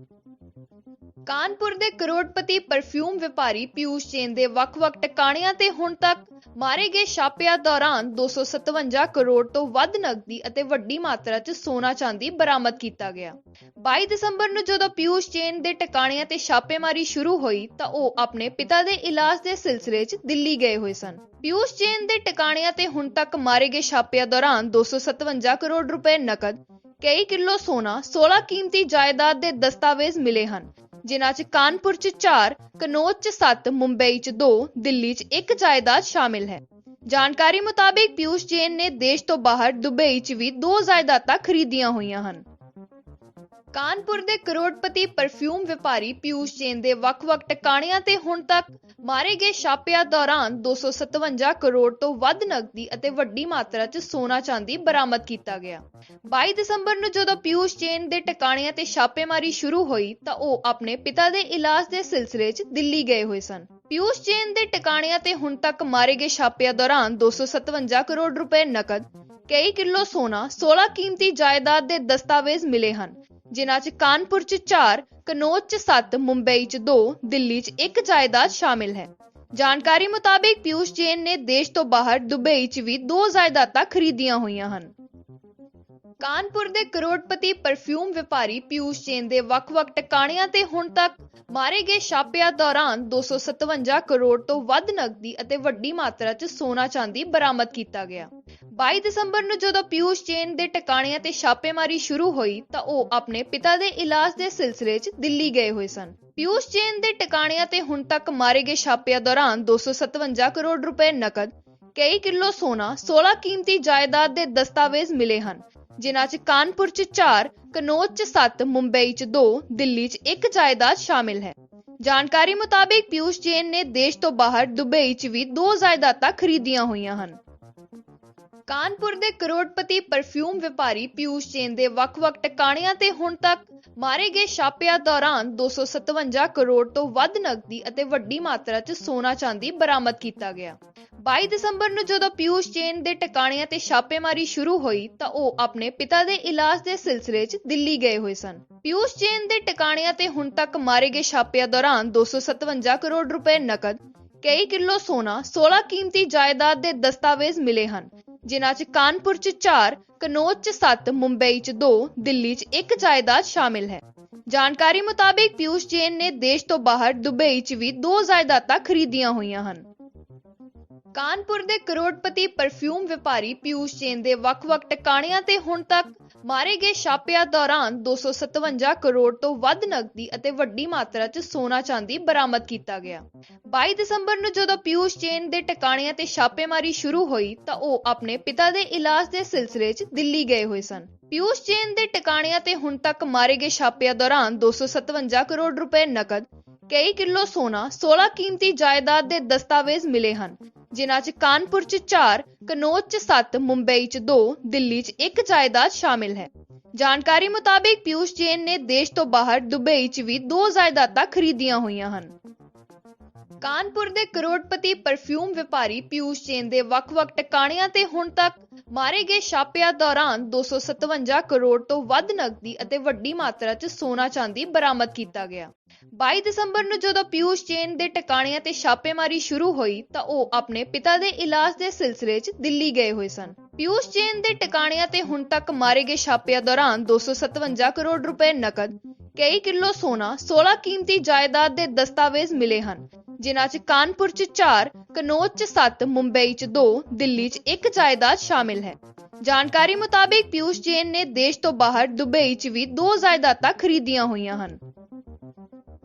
ਕਾਨਪੁਰ ਦੇ ਕਰੋੜਪਤੀ ਪਰਫਿਊਮ ਵਪਾਰੀ ਪਿਊਸ਼ ਜੈਨ ਦੇ ਵੱਖ-ਵੱਖ ਟਿਕਾਣਿਆਂ ਤੇ ਹੁਣ ਤੱਕ ਮਾਰੇ ਗਏ ਛਾਪਿਆਂ ਦੌਰਾਨ 257 ਕਰੋੜ ਤੋਂ ਵੱਧ ਨਕਦੀ ਅਤੇ ਵੱਡੀ ਮਾਤਰਾ 'ਚ ਸੋਨਾ ਚਾਂਦੀ ਬਰਾਮਦ ਕੀਤਾ ਗਿਆ। 22 ਦਸੰਬਰ ਨੂੰ ਜਦੋਂ ਪਿਊਸ਼ ਜੈਨ ਦੇ ਟਿਕਾਣਿਆਂ ਤੇ ਛਾਪੇਮਾਰੀ ਸ਼ੁਰੂ ਹੋਈ ਤਾਂ ਉਹ ਆਪਣੇ ਪਿਤਾ ਦੇ ਇਲਾਜ ਦੇ ਸਿਲਸਿਲੇ 'ਚ ਦਿੱਲੀ ਗਏ ਹੋਏ ਸਨ। ਪਿਊਸ਼ ਜੈਨ ਦੇ ਟਿਕਾਣਿਆਂ ਤੇ ਹੁਣ ਤੱਕ ਮਾਰੇ ਗਏ ਛਾਪਿਆਂ ਦੌਰਾਨ 257 ਕਰੋੜ ਰੁਪਏ ਨਕਦ, ਕਈ ਕਿਲੋ ਸੋਨਾ, 16 ਕੀਮਤੀ ਜਾਇਦਾਦ ਦੇ ਦਸਤਾਵੇਜ਼ ਮਿਲੇ ਹਨ, ਜਿਨ੍ਹਾਂ 'ਚ ਕਾਨਪੁਰ 'ਚ 4, ਕਨੌਜ 'ਚ 7, ਮੁੰਬਈ 'ਚ 2, ਦਿੱਲੀ 'ਚ 1 ਜਾਇਦਾਦ ਸ਼ਾਮਿਲ ਹੈ। ਜਾਣਕਾਰੀ ਮੁਤਾਬਿਕ ਪਿਊਸ਼ ਜੈਨ ਨੇ ਦੇਸ਼ ਤੋਂ ਬਾਹਰ ਦੁਬਈ 'ਚ ਵੀ 2 ਜਾਇਦਾਦਾਂ ਖਰੀਦੀਆਂ ਹੋਈਆਂ ਹਨ। ਕਾਨਪੁਰ ਦੇ ਕਰੋੜਪਤੀ ਪਰਫਿਊਮ ਵਪਾਰੀ ਪਿਊਸ਼ ਜੈਨ ਦੇ ਵੱਖ-ਵੱਖ ਟਿਕਾਣਿਆਂ ਤੇ ਹੁਣ ਤੱਕ ਮਾਰੇ ਗਏ ਛਾਪਿਆਂ ਦੌਰਾਨ 257 ਕਰੋੜ ਤੋਂ ਵੱਧ ਨਕਦੀ ਅਤੇ ਵੱਡੀ ਮਾਤਰਾ 'ਚ ਸੋਨਾ ਚਾਂਦੀ ਬਰਾਮਦ ਕੀਤਾ ਗਿਆ। 22 ਦਸੰਬਰ ਨੂੰ ਜਦੋਂ ਪਿਊਸ਼ ਜੈਨ ਦੇ ਟਿਕਾਣਿਆਂ ਤੇ ਛਾਪੇਮਾਰੀ ਸ਼ੁਰੂ ਹੋਈ ਤਾਂ ਉਹ ਆਪਣੇ ਪਿਤਾ ਦੇ ਇਲਾਜ ਦੇ ਸਿਲਸਿਲੇ 'ਚ ਦਿੱਲੀ ਗਏ ਹੋਏ ਸਨ। ਪਿਊਸ਼ ਜੈਨ ਦੇ ਟਿਕਾਣਿਆਂ ਤੇ ਹੁਣ ਤੱਕ ਮਾਰੇ ਗਏ ਛਾਪਿਆਂ ਦੌਰਾਨ 257 ਕਰੋੜ ਰੁਪਏ ਨਕਦ, ਕਈ ਕਿਲੋ ਸੋਨਾ, 16 ਕੀਮਤੀ ਜਾਇਦਾਦ ਦੇ ਦਸਤਾਵੇਜ਼ ਮਿਲੇ ਹਨ, ਜਿਨ੍ਹਾਂ 'ਚ ਕਾਨਪੁਰ 'ਚ 4, ਕਨੌਜ 'ਚ 7, ਮੁੰਬਈ 'ਚ 2, ਦਿੱਲੀ 'ਚ 1 ਜਾਇਦਾਦ ਸ਼ਾਮਿਲ ਹੈ। ਜਾਣਕਾਰੀ ਮੁਤਾਬਿਕ ਪਿਊਸ਼ ਜੈਨ ਨੇ ਦੇਸ਼ ਤੋਂ ਬਾਹਰ ਦੁਬਈ 'ਚ ਵੀ 2 ਜਾਇਦਾਦਾਂ ਖਰੀਦੀਆਂ ਹੋਈਆਂ ਹਨ। ਕਾਨਪੁਰ ਦੇ ਕਰੋੜਪਤੀ ਪਰਫਿਊਮ ਵਪਾਰੀ ਪਿਊਸ਼ ਜੈਨ ਦੇ ਵੱਖ-ਵੱਖ ਟਿਕਾਣਿਆਂ ਤੇ ਹੁਣ ਤੱਕ ਮਾਰੇ ਗਏ ਛਾਪਿਆਂ ਦੌਰਾਨ 257 ਕਰੋੜ ਤੋਂ ਵੱਧ ਨਕਦੀ ਅਤੇ ਵੱਡੀ ਮਾਤਰਾ 'ਚ ਸੋਨਾ ਚਾਂਦੀ ਬਰਾਮਦ ਕੀਤਾ ਗਿਆ। 22 ਦਸੰਬਰ ਨੂੰ ਜਦੋਂ ਪਿਊਸ਼ ਜੈਨ ਦੇ ਟਿਕਾਣਿਆਂ ਤੇ ਛਾਪੇਮਾਰੀ ਸ਼ੁਰੂ ਹੋਈ ਤਾਂ ਉਹ ਆਪਣੇ ਪਿਤਾ ਦੇ ਇਲਾਜ ਦੇ ਸਿਲਸਿਲੇ 'ਚ ਦਿੱਲੀ ਗਏ ਹੋਏ ਸਨ। ਪਿਊਸ਼ ਜੈਨ ਦੇ ਟਿਕਾਣਿਆਂ ਤੇ ਹੁਣ ਤੱਕ ਮਾਰੇ ਗਏ ਛਾਪਿਆਂ ਦੌਰਾਨ 257 ਕਰੋੜ ਰੁਪਏ ਨਕਦ, ਕਈ ਕਿਲੋ ਸੋਨਾ, 16 ਕੀਮਤੀ ਜਾਇਦਾਦ ਦੇ ਦਸਤਾਵੇਜ਼ ਮਿਲੇ ਹਨ, ਜਿਨ੍ਹਾਂ 'ਚ ਕਾਨਪੁਰ 'ਚ 4, ਕਨੌਜ 'ਚ 7, ਮੁੰਬਈ 'ਚ 2, ਦਿੱਲੀ 'ਚ 1 ਜਾਇਦਾਦ ਸ਼ਾਮਿਲ ਹੈ। ਜਾਣਕਾਰੀ ਮੁਤਾਬਿਕ ਪਿਊਸ਼ ਜੈਨ ਨੇ ਦੇਸ਼ ਤੋਂ ਬਾਹਰ ਦੁਬਈ 'ਚ ਵੀ 2 ਜਾਇਦਾਦਾਂ ਖਰੀਦੀਆਂ ਹੋਈਆਂ ਹਨ। ਕਾਨਪੁਰ ਦੇ ਕਰੋੜਪਤੀ ਪਰਫਿਊਮ ਵਪਾਰੀ ਪਿਊਸ਼ ਜੈਨ ਦੇ ਵੱਖ-ਵੱਖ ਟਿਕਾਣਿਆਂ ਤੇ ਹੁਣ ਤੱਕ ਮਾਰੇ ਗਏ ਛਾਪਿਆਂ ਦੌਰਾਨ 257 ਕਰੋੜ ਤੋਂ ਵੱਧ ਨਕਦੀ ਅਤੇ ਵੱਡੀ ਮਾਤਰਾ 'ਚ ਸੋਨਾ ਚਾਂਦੀ ਬਰਾਮਦ ਕੀਤਾ ਗਿਆ। 22 ਦਸੰਬਰ ਨੂੰ ਜਦੋਂ ਪਿਊਸ਼ ਜੈਨ ਦੇ ਟਿਕਾਣਿਆਂ ਤੇ ਛਾਪੇਮਾਰੀ ਸ਼ੁਰੂ ਹੋਈ ਤਾਂ ਉਹ ਆਪਣੇ ਪਿਤਾ ਦੇ ਇਲਾਜ ਦੇ ਸਿਲਸਿਲੇ 'ਚ ਦਿੱਲੀ ਗਏ ਹੋਏ ਸਨ। ਪਿਊਸ਼ ਜੈਨ ਦੇ ਟਿਕਾਣਿਆਂ ਤੇ ਹੁਣ ਤੱਕ ਮਾਰੇ ਗਏ ਛਾਪਿਆਂ ਦੌਰਾਨ 257 ਕਰੋੜ ਰੁਪਏ ਨਕਦ, ਕਈ ਕਿਲੋ ਸੋਨਾ, 16 ਕੀਮਤੀ ਜਾਇਦਾਦ ਦੇ ਦਸਤਾਵੇਜ਼ ਮਿਲੇ ਹਨ, ਜਿਨ੍ਹਾਂ 'ਚ ਕਾਨਪੁਰ 'ਚ 4, ਕਨੌਜ 'ਚ 7, ਮੁੰਬਈ 'ਚ 2, ਦਿੱਲੀ 'ਚ 1 ਜਾਇਦਾਦ ਸ਼ਾਮਿਲ ਹੈ। ਜਾਣਕਾਰੀ ਮੁਤਾਬਿਕ ਪਿਊਸ਼ ਜੈਨ ਨੇ ਦੇਸ਼ ਤੋਂ ਬਾਹਰ ਦੁਬਈ 'ਚ ਵੀ 2 ਜਾਇਦਾਦਾਂ ਖਰੀਦੀਆਂ ਹੋਈਆਂ ਹਨ। ਕਾਨਪੁਰ ਦੇ ਕਰੋੜਪਤੀ ਪਰਫਿਊਮ ਵਪਾਰੀ ਪਿਊਸ਼ ਜੈਨ ਦੇ ਵੱਖ-ਵੱਖ ਟਿਕਾਣਿਆਂ ਤੇ ਹੁਣ ਤੱਕ ਮਾਰੇ ਗਏ ਛਾਪਿਆਂ ਦੌਰਾਨ 257 ਕਰੋੜ ਤੋਂ ਵੱਧ ਨਕਦੀ ਅਤੇ ਵੱਡੀ ਮਾਤਰਾ 'ਚ ਸੋਨਾ ਚਾਂਦੀ ਬਰਾਮਦ ਕੀਤਾ ਗਿਆ। 22 ਦਸੰਬਰ ਨੂੰ ਜਦੋਂ ਪਿਊਸ਼ ਜੈਨ ਦੇ ਟਿਕਾਣਿਆਂ ਤੇ ਛਾਪੇਮਾਰੀ ਸ਼ੁਰੂ ਹੋਈ ਤਾਂ ਉਹ ਆਪਣੇ ਪਿਤਾ ਦੇ ਇਲਾਜ ਦੇ ਸਿਲਸਿਲੇ 'ਚ ਦਿੱਲੀ ਗਏ ਹੋਏ ਸਨ। ਪਿਊਸ਼ ਜੈਨ ਦੇ ਟਿਕਾਣਿਆਂ ਤੇ ਹੁਣ ਤੱਕ ਮਾਰੇ ਗਏ ਛਾਪਿਆਂ ਦੌਰਾਨ 257 ਕਰੋੜ ਰੁਪਏ ਨਕਦ, ਕਈ ਕਿਲੋ ਸੋਨਾ, 16 ਕੀਮਤੀ ਜਾਇਦਾਦ ਦੇ ਦਸਤਾਵੇਜ਼ ਮਿਲੇ ਹਨ, ਜਿਨ੍ਹਾਂ 'ਚ ਕਾਨਪੁਰ 'ਚ 4, ਕਨੌਜ 'ਚ 7, ਮੁੰਬਈ 'ਚ 2, ਦਿੱਲੀ 'ਚ 1 ਜਾਇਦਾਦ ਸ਼ਾਮਿਲ ਹੈ। ਜਾਣਕਾਰੀ ਮੁਤਾਬਿਕ ਪਿਊਸ਼ ਜੈਨ ਨੇ ਦੇਸ਼ ਤੋਂ ਬਾਹਰ ਦੁਬਈ 'ਚ ਵੀ 2 ਜਾਇਦਾਦਾਂ ਖਰੀਦੀਆਂ ਹੋਈਆਂ ਹਨ। ਕਾਨਪੁਰ ਦੇ ਕਰੋੜਪਤੀ ਪਰਫਿਊਮ ਵਪਾਰੀ ਪਿਊਸ਼ ਜੈਨ ਦੇ ਵੱਖ-ਵੱਖ ਟਿਕਾਣਿਆਂ ਤੇ ਹੁਣ ਤੱਕ ਮਾਰੇ ਗਏ ਛਾਪਿਆਂ ਦੌਰਾਨ 257 ਕਰੋੜ ਤੋਂ ਵੱਧ ਨਕਦੀ ਅਤੇ ਵੱਡੀ ਮਾਤਰਾ 'ਚ ਸੋਨਾ ਚਾਂਦੀ ਬਰਾਮਦ ਕੀਤਾ ਗਿਆ। 22 ਦਸੰਬਰ ਨੂੰ ਜਦੋਂ ਪਿਊਸ਼ ਜੈਨ ਦੇ ਟਿਕਾਣਿਆਂ ਤੇ ਛਾਪੇਮਾਰੀ ਸ਼ੁਰੂ ਹੋਈ ਤਾਂ ਉਹ ਆਪਣੇ ਪਿਤਾ ਦੇ ਇਲਾਜ ਦੇ ਸਿਲਸਿਲੇ 'ਚ ਦਿੱਲੀ ਗਏ ਹੋਏ ਸਨ। ਪਿਊਸ਼ ਜੈਨ ਦੇ ਟਿਕਾਣਿਆਂ ਤੇ ਹੁਣ ਤੱਕ ਮਾਰੇ ਗਏ ਛਾਪਿਆਂ ਦੌਰਾਨ 257 ਕਰੋੜ ਰੁਪਏ ਨਕਦ, ਕਈ ਕਿਲੋ ਸੋਨਾ, 16 ਕੀਮਤੀ ਜਾਇਦਾਦ ਦੇ ਦਸਤਾਵੇਜ਼ ਮਿਲੇ ਹਨ, ਜਿਨ੍ਹਾਂ 'ਚ ਕਾਨਪੁਰ 'ਚ 4, ਕਨੌਜ 'ਚ 7, ਮੁੰਬਈ 'ਚ 2, ਦਿੱਲੀ 'ਚ 1 ਜਾਇਦਾਦ ਸ਼ਾਮਿਲ ਹੈ। ਜਾਣਕਾਰੀ ਮੁਤਾਬਿਕ ਪਿਊਸ਼ ਜੈਨ ਨੇ ਦੇਸ਼ ਤੋਂ ਬਾਹਰ ਦੁਬਈ 'ਚ ਵੀ 2 ਜਾਇਦਾਦਾਂ ਖਰੀਦੀਆਂ ਹੋਈਆਂ ਹਨ।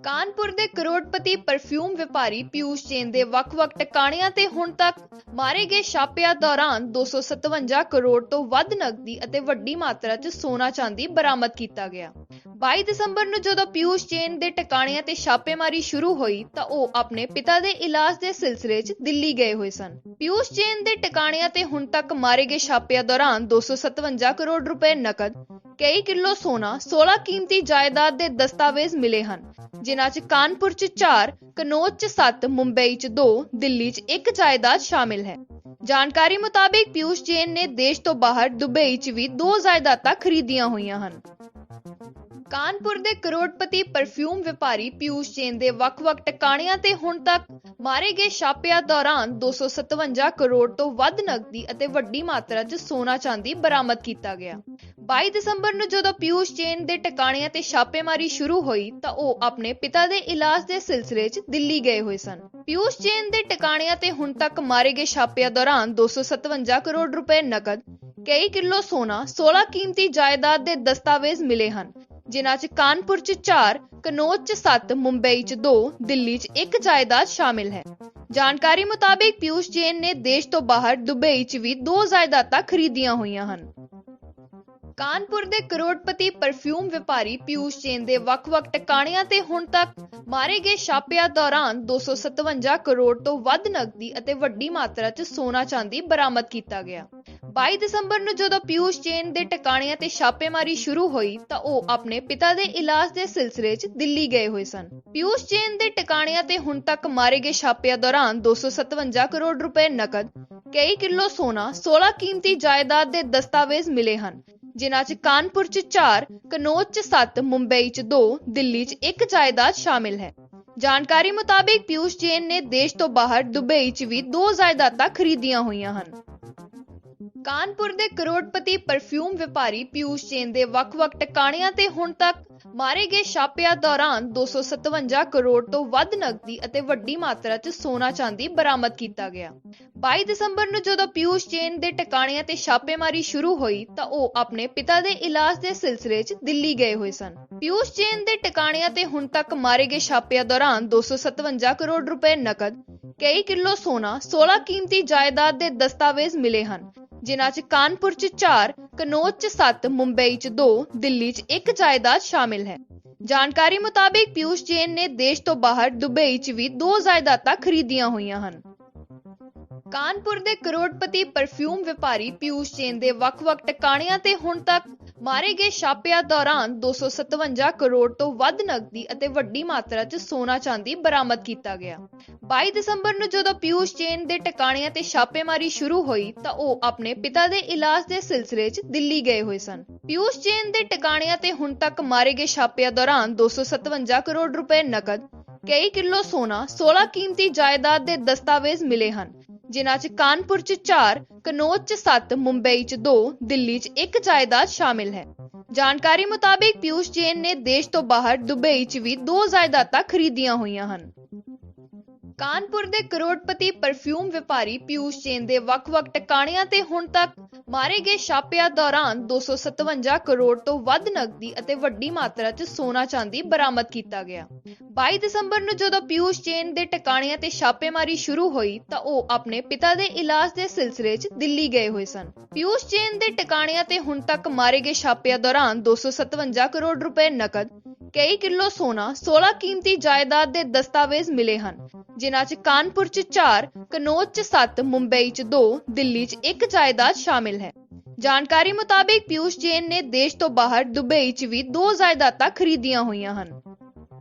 ਕਾਨਪੁਰ ਦੇ ਕਰੋੜਪਤੀ ਪਰਫਿਊਮ ਵਪਾਰੀ ਪਿਊਸ਼ ਜੈਨ ਦੇ ਵੱਖ-ਵੱਖ ਟਿਕਾਣਿਆਂ ਤੇ ਹੁਣ ਤੱਕ ਮਾਰੇ ਗਏ ਛਾਪਿਆਂ ਦੌਰਾਨ 257 ਕਰੋੜ ਤੋਂ ਵੱਧ ਨਕਦੀ ਅਤੇ ਵੱਡੀ ਮਾਤਰਾ 'ਚ ਸੋਨਾ ਚਾਂਦੀ ਬਰਾਮਦ ਕੀਤਾ ਗਿਆ। 22 ਦਸੰਬਰ ਨੂੰ ਜਦੋਂ ਪਿਊਸ਼ ਜੈਨ ਦੇ ਟਿਕਾਣਿਆਂ ਤੇ ਛਾਪੇਮਾਰੀ ਸ਼ੁਰੂ ਹੋਈ ਤਾਂ ਉਹ ਆਪਣੇ ਪਿਤਾ ਦੇ ਇਲਾਜ ਦੇ ਸਿਲਸਿਲੇ 'ਚ ਦਿੱਲੀ ਗਏ ਹੋਏ ਸਨ। ਪਿਊਸ਼ ਜੈਨ ਦੇ ਟਿਕਾਣਿਆਂ ਤੇ ਹੁਣ ਤੱਕ ਮਾਰੇ ਗਏ ਛਾਪਿਆਂ ਦੌਰਾਨ 257 ਕਰੋੜ ਰੁਪਏ ਨਕਦ, ਕਈ ਕਿਲੋ ਸੋਨਾ, 16 ਕੀਮਤੀ ਜਾਇਦਾਦ ਦੇ ਦਸਤਾਵੇਜ਼ ਮਿਲੇ ਹਨ, ਜਿਨ੍ਹਾਂ 'ਚ ਕਾਨਪੁਰ 'ਚ 4, ਕਨੌਜ 'ਚ 7, ਮੁੰਬਈ 'ਚ 2, ਦਿੱਲੀ 'ਚ 1 ਜਾਇਦਾਦ ਸ਼ਾਮਿਲ ਹੈ। ਜਾਣਕਾਰੀ ਮੁਤਾਬਿਕ ਪਿਊਸ਼ ਜੈਨ ਨੇ ਦੇਸ਼ ਤੋਂ ਬਾਹਰ ਦੁਬਈ 'ਚ ਵੀ 2 ਜਾਇਦਾਦਾਂ ਖਰੀਦੀਆਂ ਹੋਈਆਂ ਹਨ। ਕਾਨਪੁਰ ਦੇ ਕਰੋੜਪਤੀ ਪਰਫਿਊਮ ਵਪਾਰੀ ਪਿਊਸ਼ ਜੈਨ ਦੇ ਵੱਖ-ਵੱਖ ਟਿਕਾਣਿਆਂ ਤੇ ਹੁਣ ਤੱਕ ਮਾਰੇ ਗਏ ਛਾਪਿਆਂ ਦੌਰਾਨ 257 ਕਰੋੜ ਤੋਂ ਵੱਧ ਨਕਦੀ ਅਤੇ ਵੱਡੀ ਮਾਤਰਾ 'ਚ ਸੋਨਾ ਚਾਂਦੀ ਬਰਾਮਦ ਕੀਤਾ ਗਿਆ। 22 ਦਸੰਬਰ ਨੂੰ ਜਦੋਂ ਪਿਊਸ਼ ਜੈਨ ਦੇ ਟਿਕਾਣਿਆਂ ਤੇ ਛਾਪੇਮਾਰੀ ਸ਼ੁਰੂ ਹੋਈ ਤਾਂ ਉਹ ਆਪਣੇ ਪਿਤਾ ਦੇ ਇਲਾਜ ਦੇ ਸਿਲਸਿਲੇ 'ਚ ਦਿੱਲੀ ਗਏ ਹੋਏ ਸਨ। ਪਿਊਸ਼ ਜੈਨ ਦੇ ਟਿਕਾਣਿਆਂ ਤੇ ਹੁਣ ਤੱਕ ਮਾਰੇ ਗਏ ਛਾਪਿਆਂ ਦੌਰਾਨ 257 ਕਰੋੜ ਰੁਪਏ ਨਕਦ, ਕਈ ਕਿਲੋ ਸੋਨਾ, 16 ਕੀਮਤੀ ਜਾਇਦਾਦ ਦੇ ਦਸਤਾਵੇਜ਼ ਮਿਲੇ ਹਨ, ਜਿਨ੍ਹਾਂ 'ਚ ਕਾਨਪੁਰ 'ਚ 4, ਕਨੌਜ 'ਚ 7, ਮੁੰਬਈ 'ਚ 2, ਦਿੱਲੀ 'ਚ 1 ਜਾਇਦਾਦ ਸ਼ਾਮਿਲ ਹੈ। ਜਾਣਕਾਰੀ ਮੁਤਾਬਿਕ ਪਿਊਸ਼ ਜੈਨ ਨੇ ਦੇਸ਼ ਤੋਂ ਬਾਹਰ ਦੁਬਈ 'ਚ ਵੀ 2 ਜਾਇਦਾਦਾਂ ਖਰੀਦੀਆਂ ਹੋਈਆਂ ਹਨ। ਕਾਨਪੁਰ ਦੇ ਕਰੋੜਪਤੀ ਪਰਫਿਊਮ ਵਪਾਰੀ ਪਿਊਸ਼ ਜੈਨ ਦੇ ਵੱਖ-ਵੱਖ ਟਿਕਾਣਿਆਂ ਤੇ ਹੁਣ ਤੱਕ ਮਾਰੇ ਗਏ ਛਾਪਿਆਂ ਦੌਰਾਨ 257 ਕਰੋੜ ਤੋਂ ਵੱਧ ਨਕਦੀ ਅਤੇ ਵੱਡੀ ਮਾਤਰਾ 'ਚ ਸੋਨਾ ਚਾਂਦੀ ਬਰਾਮਦ ਕੀਤਾ ਗਿਆ। 22 ਦਸੰਬਰ ਨੂੰ ਜਦੋਂ ਪਿਊਸ਼ ਜੈਨ ਦੇ ਟਿਕਾਣਿਆਂ ਤੇ ਛਾਪੇਮਾਰੀ ਸ਼ੁਰੂ ਹੋਈ ਤਾਂ ਉਹ ਆਪਣੇ ਪਿਤਾ ਦੇ ਇਲਾਜ ਦੇ ਸਿਲਸਿਲੇ 'ਚ ਦਿੱਲੀ ਗਏ ਹੋਏ ਸਨ। ਪਿਊਸ਼ ਜੈਨ ਦੇ ਟਿਕਾਣਿਆਂ ਤੇ ਹੁਣ ਤੱਕ ਮਾਰੇ ਗਏ ਛਾਪਿਆਂ ਦੌਰਾਨ 257 ਕਰੋੜ ਰੁਪਏ ਨਕਦ, ਕਈ ਕਿਲੋ ਸੋਨਾ, 16 ਕੀਮਤੀ ਜਾਇਦਾਦ ਦੇ ਦਸਤਾਵੇਜ਼ ਮਿਲੇ ਹਨ, ਜਿਨ੍ਹਾਂ 'ਚ ਕਾਨਪੁਰ 'ਚ 4, ਕਨੌਜ 'ਚ 7, ਮੁੰਬਈ 'ਚ 2, ਦਿੱਲੀ 'ਚ 1 ਜਾਇਦਾਦ ਸ਼ਾਮਿਲ ਹੈ। ਜਾਣਕਾਰੀ ਮੁਤਾਬਿਕ ਪਿਊਸ਼ ਜੈਨ ਨੇ ਦੇਸ਼ ਤੋਂ ਬਾਹਰ ਦੁਬਈ 'ਚ ਵੀ 2 ਜਾਇਦਾਦਾਂ ਖਰੀਦੀਆਂ ਹੋਈਆਂ ਹਨ। ਕਾਨਪੁਰ ਦੇ ਕਰੋੜਪਤੀ ਪਰਫਿਊਮ ਵਪਾਰੀ ਪਿਊਸ਼ ਜੈਨ ਦੇ ਵੱਖ-ਵੱਖ ਟਿਕਾਣਿਆਂ ਤੇ ਹੁਣ ਤੱਕ ਮਾਰੇ ਗਏ ਛਾਪਿਆਂ ਦੌਰਾਨ 257 ਕਰੋੜ ਤੋਂ ਵੱਧ ਨਕਦੀ ਅਤੇ ਵੱਡੀ ਮਾਤਰਾ 'ਚ ਸੋਨਾ ਚਾਂਦੀ ਬਰਾਮਦ ਕੀਤਾ ਗਿਆ। 22 ਦਸੰਬਰ ਨੂੰ ਜਦੋਂ ਪਿਊਸ਼ ਜੈਨ ਦੇ ਟਿਕਾਣਿਆਂ ਤੇ ਛਾਪੇਮਾਰੀ ਸ਼ੁਰੂ ਹੋਈ ਤਾਂ ਉਹ ਆਪਣੇ ਪਿਤਾ ਦੇ ਇਲਾਜ ਦੇ ਸਿਲਸਿਲੇ 'ਚ ਦਿੱਲੀ ਗਏ ਹੋਏ ਸਨ। ਪਿਊਸ਼ ਜੈਨ ਦੇ ਟਿਕਾਣਿਆਂ ਤੇ ਹੁਣ ਤੱਕ ਮਾਰੇ ਗਏ ਛਾਪਿਆਂ ਦੌਰਾਨ 257 ਕਰੋੜ ਰੁਪਏ ਨਕਦ, ਕਈ ਕਿਲੋ ਸੋਨਾ, 16 ਕੀਮਤੀ ਜਾਇਦਾਦ ਦੇ ਦਸਤਾਵੇਜ਼ ਮਿਲੇ ਹਨ, ਜਿਨ੍ਹਾਂ 'ਚ ਕਾਨਪੁਰ 'ਚ 4, ਕਨੌਜ 'ਚ 7, ਮੁੰਬਈ 'ਚ 2, ਦਿੱਲੀ 'ਚ 1 ਜਾਇਦਾਦ ਸ਼ਾਮਿਲ ਹੈ। ਜਾਣਕਾਰੀ ਮੁਤਾਬਿਕ ਪਿਊਸ਼ ਜੈਨ ਨੇ ਦੇਸ਼ ਤੋਂ ਬਾਹਰ ਦੁਬਈ 'ਚ ਵੀ 2 ਜਾਇਦਾਦਾਂ ਖਰੀਦੀਆਂ ਹੋਈਆਂ ਹਨ। ਕਾਨਪੁਰ ਦੇ ਕਰੋੜਪਤੀ ਪਰਫਿਊਮ ਵਪਾਰੀ ਪਿਊਸ਼ ਜੈਨ ਦੇ ਵੱਖ-ਵੱਖ ਟਿਕਾਣਿਆਂ ਤੇ ਹੁਣ ਤੱਕ ਮਾਰੇ ਗਏ ਛਾਪਿਆਂ ਦੌਰਾਨ 257 ਕਰੋੜ ਤੋਂ ਵੱਧ ਨਕਦੀ ਅਤੇ ਵੱਡੀ ਮਾਤਰਾ 'ਚ ਸੋਨਾ ਚਾਂਦੀ ਬਰਾਮਦ ਕੀਤਾ ਗਿਆ। 22 ਦਸੰਬਰ ਨੂੰ ਜਦੋਂ ਪਿਊਸ਼ ਜੈਨ ਦੇ ਟਿਕਾਣਿਆਂ ਤੇ ਛਾਪੇਮਾਰੀ ਸ਼ੁਰੂ ਹੋਈ ਤਾਂ ਉਹ ਆਪਣੇ ਪਿਤਾ ਦੇ ਇਲਾਜ ਦੇ ਸਿਲਸਿਲੇ 'ਚ ਦਿੱਲੀ ਗਏ ਹੋਏ ਸਨ। ਪਿਊਸ਼ ਜੈਨ ਦੇ ਟਿਕਾਣਿਆਂ ਤੇ ਹੁਣ ਤੱਕ ਮਾਰੇ ਗਏ ਛਾਪਿਆਂ ਦੌਰਾਨ 257 ਕਰੋੜ ਰੁਪਏ ਨਕਦ, ਕਈ ਕਿਲੋ ਸੋਨਾ, 16 ਕੀਮਤੀ ਜਾਇਦਾਦ ਦੇ ਦਸਤਾਵੇਜ਼ ਮਿਲੇ ਹਨ, ਜਿਨ੍ਹਾਂ 'ਚ ਕਾਨਪੁਰ 'ਚ 4, ਕਨੌਜ 'ਚ 7, ਮੁੰਬਈ 'ਚ 2, ਦਿੱਲੀ 'ਚ 1 ਜਾਇਦਾਦ ਸ਼ਾਮਿਲ ਹੈ। ਜਾਣਕਾਰੀ ਮੁਤਾਬਿਕ ਪਿਊਸ਼ ਜੈਨ ਨੇ ਦੇਸ਼ ਤੋਂ ਬਾਹਰ ਦੁਬਈ 'ਚ ਵੀ 2 ਜਾਇਦਾਦਾਂ ਖਰੀਦੀਆਂ ਹੋਈਆਂ ਹਨ। ਕਾਨਪੁਰ ਦੇ ਕਰੋੜਪਤੀ ਪਰਫਿਊਮ ਵਪਾਰੀ ਪਿਊਸ਼ ਜੈਨ ਦੇ ਵੱਖ-ਵੱਖ ਟਿਕਾਣਿਆਂ ਤੇ ਹੁਣ ਤੱਕ ਮਾਰੇ ਗਏ ਛਾਪਿਆਂ ਦੌਰਾਨ 257 ਕਰੋੜ ਤੋਂ ਵੱਧ ਨਕਦੀ ਅਤੇ ਵੱਡੀ ਮਾਤਰਾ 'ਚ ਸੋਨਾ ਚਾਂਦੀ ਬਰਾਮਦ ਕੀਤਾ ਗਿਆ। 22 ਦਸੰਬਰ ਨੂੰ ਜਦੋਂ ਪਿਊਸ਼ ਜੈਨ ਦੇ ਟਿਕਾਣਿਆਂ ਤੇ ਛਾਪੇਮਾਰੀ ਸ਼ੁਰੂ ਹੋਈ ਤਾਂ ਉਹ ਆਪਣੇ ਪਿਤਾ ਦੇ ਇਲਾਜ ਦੇ ਸਿਲਸਿਲੇ 'ਚ ਦਿੱਲੀ ਗਏ ਹੋਏ ਸਨ। ਪਿਊਸ਼ ਜੈਨ ਦੇ ਟਿਕਾਣਿਆਂ ਤੇ ਹੁਣ ਤੱਕ ਮਾਰੇ ਗਏ ਛਾਪਿਆਂ ਦੌਰਾਨ 257 ਕਰੋੜ ਰੁਪਏ ਨਕਦ, ਕਈ ਕਿਲੋ ਸੋਨਾ, 16 ਕੀਮਤੀ ਜਾਇਦਾਦ ਦੇ ਦਸਤਾਵੇਜ਼ ਮਿਲੇ ਹਨ, ਜਿਨ੍ਹਾਂ 'ਚ ਕਾਨਪੁਰ 'ਚ 4, ਕਨੌਜ 'ਚ 7, ਮੁੰਬਈ 'ਚ 2, ਦਿੱਲੀ 'ਚ 1 ਜਾਇਦਾਦ ਸ਼ਾਮਿਲ ਹੈ। ਜਾਣਕਾਰੀ ਮੁਤਾਬਿਕ ਪਿਊਸ਼ ਜੈਨ ਨੇ ਦੇਸ਼ ਤੋਂ ਬਾਹਰ ਦੁਬਈ 'ਚ ਵੀ 2 ਜਾਇਦਾਦਾਂ ਖਰੀਦੀਆਂ ਹੋਈਆਂ ਹਨ।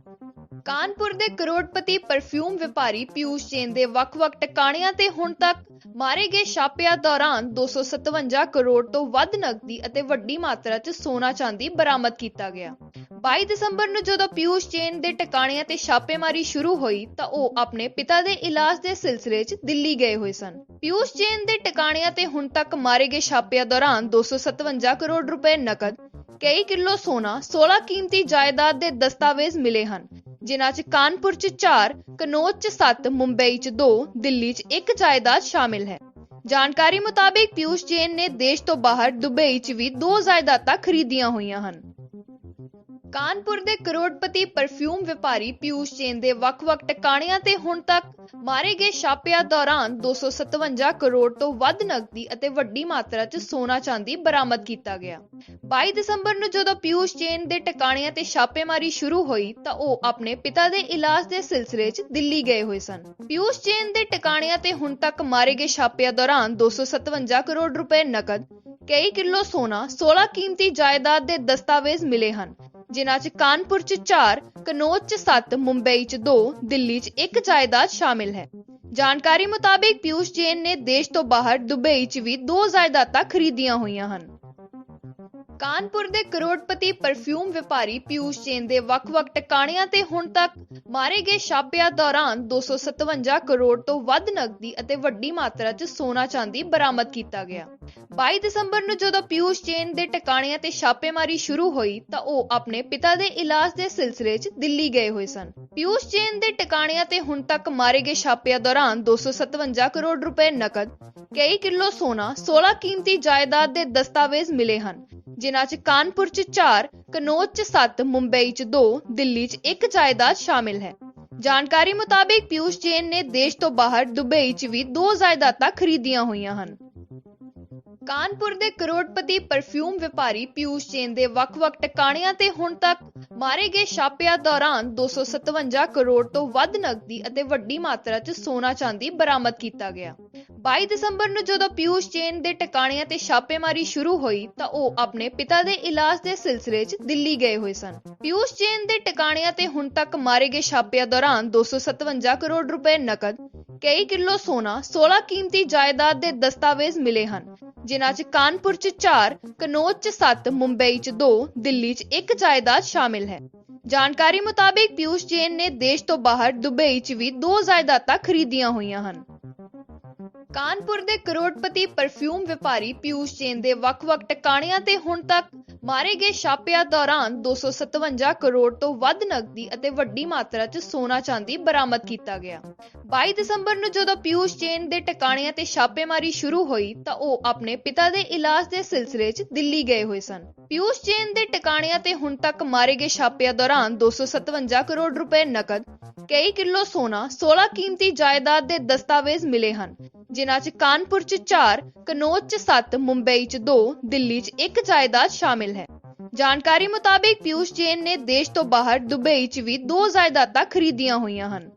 ਕਾਨਪੁਰ ਦੇ ਕਰੋੜਪਤੀ ਪਰਫਿਊਮ ਵਪਾਰੀ ਪਿਊਸ਼ ਜੈਨ ਦੇ ਵੱਖ-ਵੱਖ ਟਿਕਾਣਿਆਂ ਤੇ ਹੁਣ ਤੱਕ ਮਾਰੇ ਗਏ ਛਾਪਿਆਂ ਦੌਰਾਨ 257 ਕਰੋੜ ਤੋਂ ਵੱਧ ਨਕਦੀ ਅਤੇ ਵੱਡੀ ਮਾਤਰਾ 'ਚ ਸੋਨਾ ਚਾਂਦੀ ਬਰਾਮਦ ਕੀਤਾ ਗਿਆ। 22 ਦਸੰਬਰ ਨੂੰ ਜਦੋਂ ਪਿਊਸ਼ ਜੈਨ ਦੇ ਟਿਕਾਣਿਆਂ ਤੇ ਛਾਪੇਮਾਰੀ ਸ਼ੁਰੂ ਹੋਈ ਤਾਂ ਉਹ ਆਪਣੇ ਪਿਤਾ ਦੇ ਇਲਾਜ ਦੇ ਸਿਲਸਿਲੇ 'ਚ ਦਿੱਲੀ ਗਏ ਹੋਏ ਸਨ। ਪਿਊਸ਼ ਜੈਨ ਦੇ ਟਿਕਾਣਿਆਂ ਤੇ ਹੁਣ ਤੱਕ ਮਾਰੇ ਗਏ ਛਾਪਿਆਂ ਦੌਰਾਨ 257 ਕਰੋੜ ਰੁਪਏ ਨਕਦ, ਕਈ ਕਿਲੋ ਸੋਨਾ, 16 ਕੀਮਤੀ ਜਾਇਦਾਦ ਦੇ ਦਸਤਾਵੇਜ਼ ਮਿਲੇ ਹਨ, ਜਿਨ੍ਹਾਂ 'ਚ ਕਾਨਪੁਰ 'ਚ 4, ਕਨੌਜ 'ਚ 7, ਮੁੰਬਈ 'ਚ 2, ਦਿੱਲੀ 'ਚ 1 ਜਾਇਦਾਦ ਸ਼ਾਮਿਲ ਹੈ। ਜਾਣਕਾਰੀ ਮੁਤਾਬਿਕ ਪਿਊਸ਼ ਜੈਨ ਨੇ ਦੇਸ਼ ਤੋਂ ਬਾਹਰ ਦੁਬਈ 'ਚ ਵੀ 2 ਜਾਇਦਾਦਾਂ ਖਰੀਦੀਆਂ ਹੋਈਆਂ ਹਨ। ਕਾਨਪੁਰ ਦੇ ਕਰੋੜਪਤੀ ਪਰਫਿਊਮ ਵਪਾਰੀ ਪਿਊਸ਼ ਜੈਨ ਦੇ ਵੱਖ-ਵੱਖ ਟਿਕਾਣਿਆਂ ਤੇ ਹੁਣ ਤੱਕ ਮਾਰੇ ਗਏ ਛਾਪਿਆਂ ਦੌਰਾਨ 257 ਕਰੋੜ ਤੋਂ ਵੱਧ ਨਕਦੀ ਅਤੇ ਵੱਡੀ ਮਾਤਰਾ 'ਚ ਸੋਨਾ ਚਾਂਦੀ ਬਰਾਮਦ ਕੀਤਾ ਗਿਆ। 22 ਦਸੰਬਰ ਨੂੰ ਜਦੋਂ ਪਿਊਸ਼ ਜੈਨ ਦੇ ਟਿਕਾਣਿਆਂ ਤੇ ਛਾਪੇਮਾਰੀ ਸ਼ੁਰੂ ਹੋਈ ਤਾਂ ਉਹ ਆਪਣੇ ਪਿਤਾ ਦੇ ਇਲਾਜ ਦੇ ਸਿਲਸਿਲੇ 'ਚ ਦਿੱਲੀ ਗਏ ਹੋਏ ਸਨ। ਪਿਊਸ਼ ਜੈਨ ਦੇ ਟਿਕਾਣਿਆਂ ਤੇ ਹੁਣ ਤੱਕ ਮਾਰੇ ਗਏ ਛਾਪਿਆਂ ਦੌਰਾਨ 257 ਕਰੋੜ ਰੁਪਏ ਨਕਦ, ਕਈ ਕਿਲੋ ਸੋਨਾ, 16 ਕੀਮਤੀ ਜਾਇਦਾਦ ਦੇ ਦਸਤਾਵੇਜ਼ ਮਿਲੇ ਹਨ, ਜਿਨ੍ਹਾਂ 'ਚ ਕਾਨਪੁਰ 'ਚ 4, ਕਨੌਜ 'ਚ 7, ਮੁੰਬਈ 'ਚ 2, ਦਿੱਲੀ 'ਚ 1 ਜਾਇਦਾਦ ਸ਼ਾਮਿਲ ਹੈ। ਜਾਣਕਾਰੀ ਮੁਤਾਬਿਕ ਪਿਊਸ਼ ਜੈਨ ਨੇ ਦੇਸ਼ ਤੋਂ ਬਾਹਰ ਦੁਬਈ 'ਚ ਵੀ 2 ਜਾਇਦਾਦਾਂ ਖਰੀਦੀਆਂ ਹੋਈਆਂ ਹਨ। ਕਾਨਪੁਰ ਦੇ ਕਰੋੜਪਤੀ ਪਰਫਿਊਮ ਵਪਾਰੀ ਪਿਊਸ਼ ਜੈਨ ਦੇ ਵੱਖ-ਵੱਖ ਟਿਕਾਣਿਆਂ ਤੇ ਹੁਣ ਤੱਕ ਮਾਰੇ ਗਏ ਛਾਪਿਆਂ ਦੌਰਾਨ 257 ਕਰੋੜ ਤੋਂ ਵੱਧ ਨਕਦੀ ਅਤੇ ਵੱਡੀ ਮਾਤਰਾ 'ਚ ਸੋਨਾ ਚਾਂਦੀ ਬਰਾਮਦ ਕੀਤਾ ਗਿਆ। 22 ਦਸੰਬਰ ਨੂੰ ਜਦੋਂ ਪਿਊਸ਼ ਜੈਨ ਦੇ ਟਿਕਾਣਿਆਂ ਤੇ ਛਾਪੇਮਾਰੀ ਸ਼ੁਰੂ ਹੋਈ ਤਾਂ ਉਹ ਆਪਣੇ ਪਿਤਾ ਦੇ ਇਲਾਜ ਦੇ ਸਿਲਸਿਲੇ 'ਚ ਦਿੱਲੀ ਗਏ ਹੋਏ ਸਨ। ਪਿਊਸ਼ ਜੈਨ ਦੇ ਟਿਕਾਣਿਆਂ ਤੇ ਹੁਣ ਤੱਕ ਮਾਰੇ ਗਏ ਛਾਪਿਆਂ ਦੌਰਾਨ 257 ਕਰੋੜ ਰੁਪਏ ਨਕਦ, ਕਈ ਕਿਲੋ ਸੋਨਾ, 16 ਕੀਮਤੀ ਜਾਇਦਾਦ ਦੇ ਦਸਤਾਵੇਜ਼ ਮਿਲੇ ਹਨ, ਜਿਨ੍ਹਾਂ 'ਚ ਕਾਨਪੁਰ 'ਚ 4, ਕਨੌਜ 'ਚ 7, ਮੁੰਬਈ 'ਚ 2, ਦਿੱਲੀ 'ਚ 1 ਜਾਇਦਾਦ ਸ਼ਾਮਿਲ ਹੈ। ਜਾਣਕਾਰੀ ਮੁਤਾਬਿਕ ਪਿਊਸ਼ ਜੈਨ ਨੇ ਦੇਸ਼ ਤੋਂ ਬਾਹਰ ਦੁਬਈ 'ਚ ਵੀ 2 ਜਾਇਦਾਦਾਂ ਖਰੀਦੀਆਂ ਹੋਈਆਂ ਹਨ। ਕਾਨਪੁਰ ਦੇ ਕਰੋੜਪਤੀ ਪਰਫਿਊਮ ਵਪਾਰੀ ਪਿਊਸ਼ ਜੈਨ ਦੇ ਵੱਖ-ਵੱਖ ਟਿਕਾਣਿਆਂ ਤੇ ਹੁਣ ਤੱਕ ਮਾਰੇ ਗਏ ਛਾਪਿਆਂ ਦੌਰਾਨ 257 ਕਰੋੜ ਤੋਂ ਵੱਧ ਨਕਦੀ ਅਤੇ ਵੱਡੀ ਮਾਤਰਾ 'ਚ ਸੋਨਾ ਚਾਂਦੀ ਬਰਾਮਦ ਕੀਤਾ ਗਿਆ। 22 ਦਸੰਬਰ ਨੂੰ ਜਦੋਂ ਪਿਊਸ਼ ਜੈਨ ਦੇ ਟਿਕਾਣਿਆਂ ਤੇ ਛਾਪੇਮਾਰੀ ਸ਼ੁਰੂ ਹੋਈ ਤਾਂ ਉਹ ਆਪਣੇ ਪਿਤਾ ਦੇ ਇਲਾਜ ਦੇ ਸਿਲਸਿਲੇ 'ਚ ਦਿੱਲੀ ਗਏ ਹੋਏ ਸਨ। ਪਿਊਸ਼ ਜੈਨ ਦੇ ਟਿਕਾਣਿਆਂ ਤੇ ਹੁਣ ਤੱਕ ਮਾਰੇ ਗਏ ਛਾਪਿਆਂ ਦੌਰਾਨ 257 ਕਰੋੜ ਰੁਪਏ ਨਕਦ, ਕਈ ਕਿਲੋ ਸੋਨਾ, 16 ਕੀਮਤੀ ਜਾਇਦਾਦ ਦੇ ਦਸਤਾਵੇਜ਼ ਮਿਲੇ ਹਨ, ਜਿਨ੍ਹਾਂ 'ਚ ਕਾਨਪੁਰ 'ਚ 4, ਕਨੌਜ 'ਚ 7, ਮੁੰਬਈ 'ਚ 2, ਦਿੱਲੀ 'ਚ 1 ਜਾਇਦਾਦ ਸ਼ਾਮਿਲ ਹੈ। ਜਾਣਕਾਰੀ ਮੁਤਾਬਿਕ ਪਿਊਸ਼ ਜੈਨ ਨੇ ਦੇਸ਼ ਤੋਂ ਬਾਹਰ ਦੁਬਈ 'ਚ ਵੀ 2 ਜਾਇਦਾਦਾਂ ਖਰੀਦੀਆਂ ਹੋਈਆਂ ਹਨ। ਕਾਨਪੁਰ ਦੇ ਕਰੋੜਪਤੀ ਪਰਫਿਊਮ ਵਪਾਰੀ ਪਿਊਸ਼ ਜੈਨ ਦੇ ਵੱਖ-ਵੱਖ ਟਿਕਾਣਿਆਂ ਤੇ ਹੁਣ ਤੱਕ ਮਾਰੇ ਗਏ ਛਾਪਿਆਂ ਦੌਰਾਨ 257 ਕਰੋੜ ਤੋਂ ਵੱਧ ਨਕਦੀ ਅਤੇ ਵੱਡੀ ਮਾਤਰਾ 'ਚ ਸੋਨਾ ਚਾਂਦੀ ਬਰਾਮਦ ਕੀਤਾ ਗਿਆ। 22 ਦਸੰਬਰ ਨੂੰ ਜਦੋਂ ਪਿਊਸ਼ ਜੈਨ ਦੇ ਟਿਕਾਣਿਆਂ ਤੇ ਛਾਪੇਮਾਰੀ ਸ਼ੁਰੂ ਹੋਈ ਤਾਂ ਉਹ ਆਪਣੇ ਪਿਤਾ ਦੇ ਇਲਾਜ ਦੇ ਸਿਲਸਿਲੇ 'ਚ ਦਿੱਲੀ ਗਏ ਹੋਏ ਸਨ। ਪਿਊਸ਼ ਜੈਨ ਦੇ ਟਿਕਾਣਿਆਂ ਤੇ ਹੁਣ ਤੱਕ ਮਾਰੇ ਗਏ ਛਾਪਿਆਂ ਦੌਰਾਨ 257 ਕਰੋੜ ਰੁਪਏ ਨਕਦ, ਕਈ ਕਿਲੋ ਸੋਨਾ, 16 ਕੀਮਤੀ ਜਾਇਦਾਦ ਦੇ ਦਸਤਾਵੇਜ਼ ਮਿਲੇ ਹਨ, ਜਿਨ੍ਹਾਂ 'ਚ ਕਾਨਪੁਰ 'ਚ 4, ਕਨੌਜ 'ਚ 7, ਮੁੰਬਈ 'ਚ 2, ਦਿੱਲੀ 'ਚ 1 ਜਾਇਦਾਦ ਸ਼ਾਮਿਲ ਹੈ। ਜਾਣਕਾਰੀ ਮੁਤਾਬਿਕ ਪਿਊਸ਼ ਜੈਨ ਨੇ ਦੇਸ਼ ਤੋਂ ਬਾਹਰ ਦੁਬਈ 'ਚ ਵੀ 2 ਜਾਇਦਾਦਾਂ ਖਰੀਦੀਆਂ ਹੋਈਆਂ ਹਨ।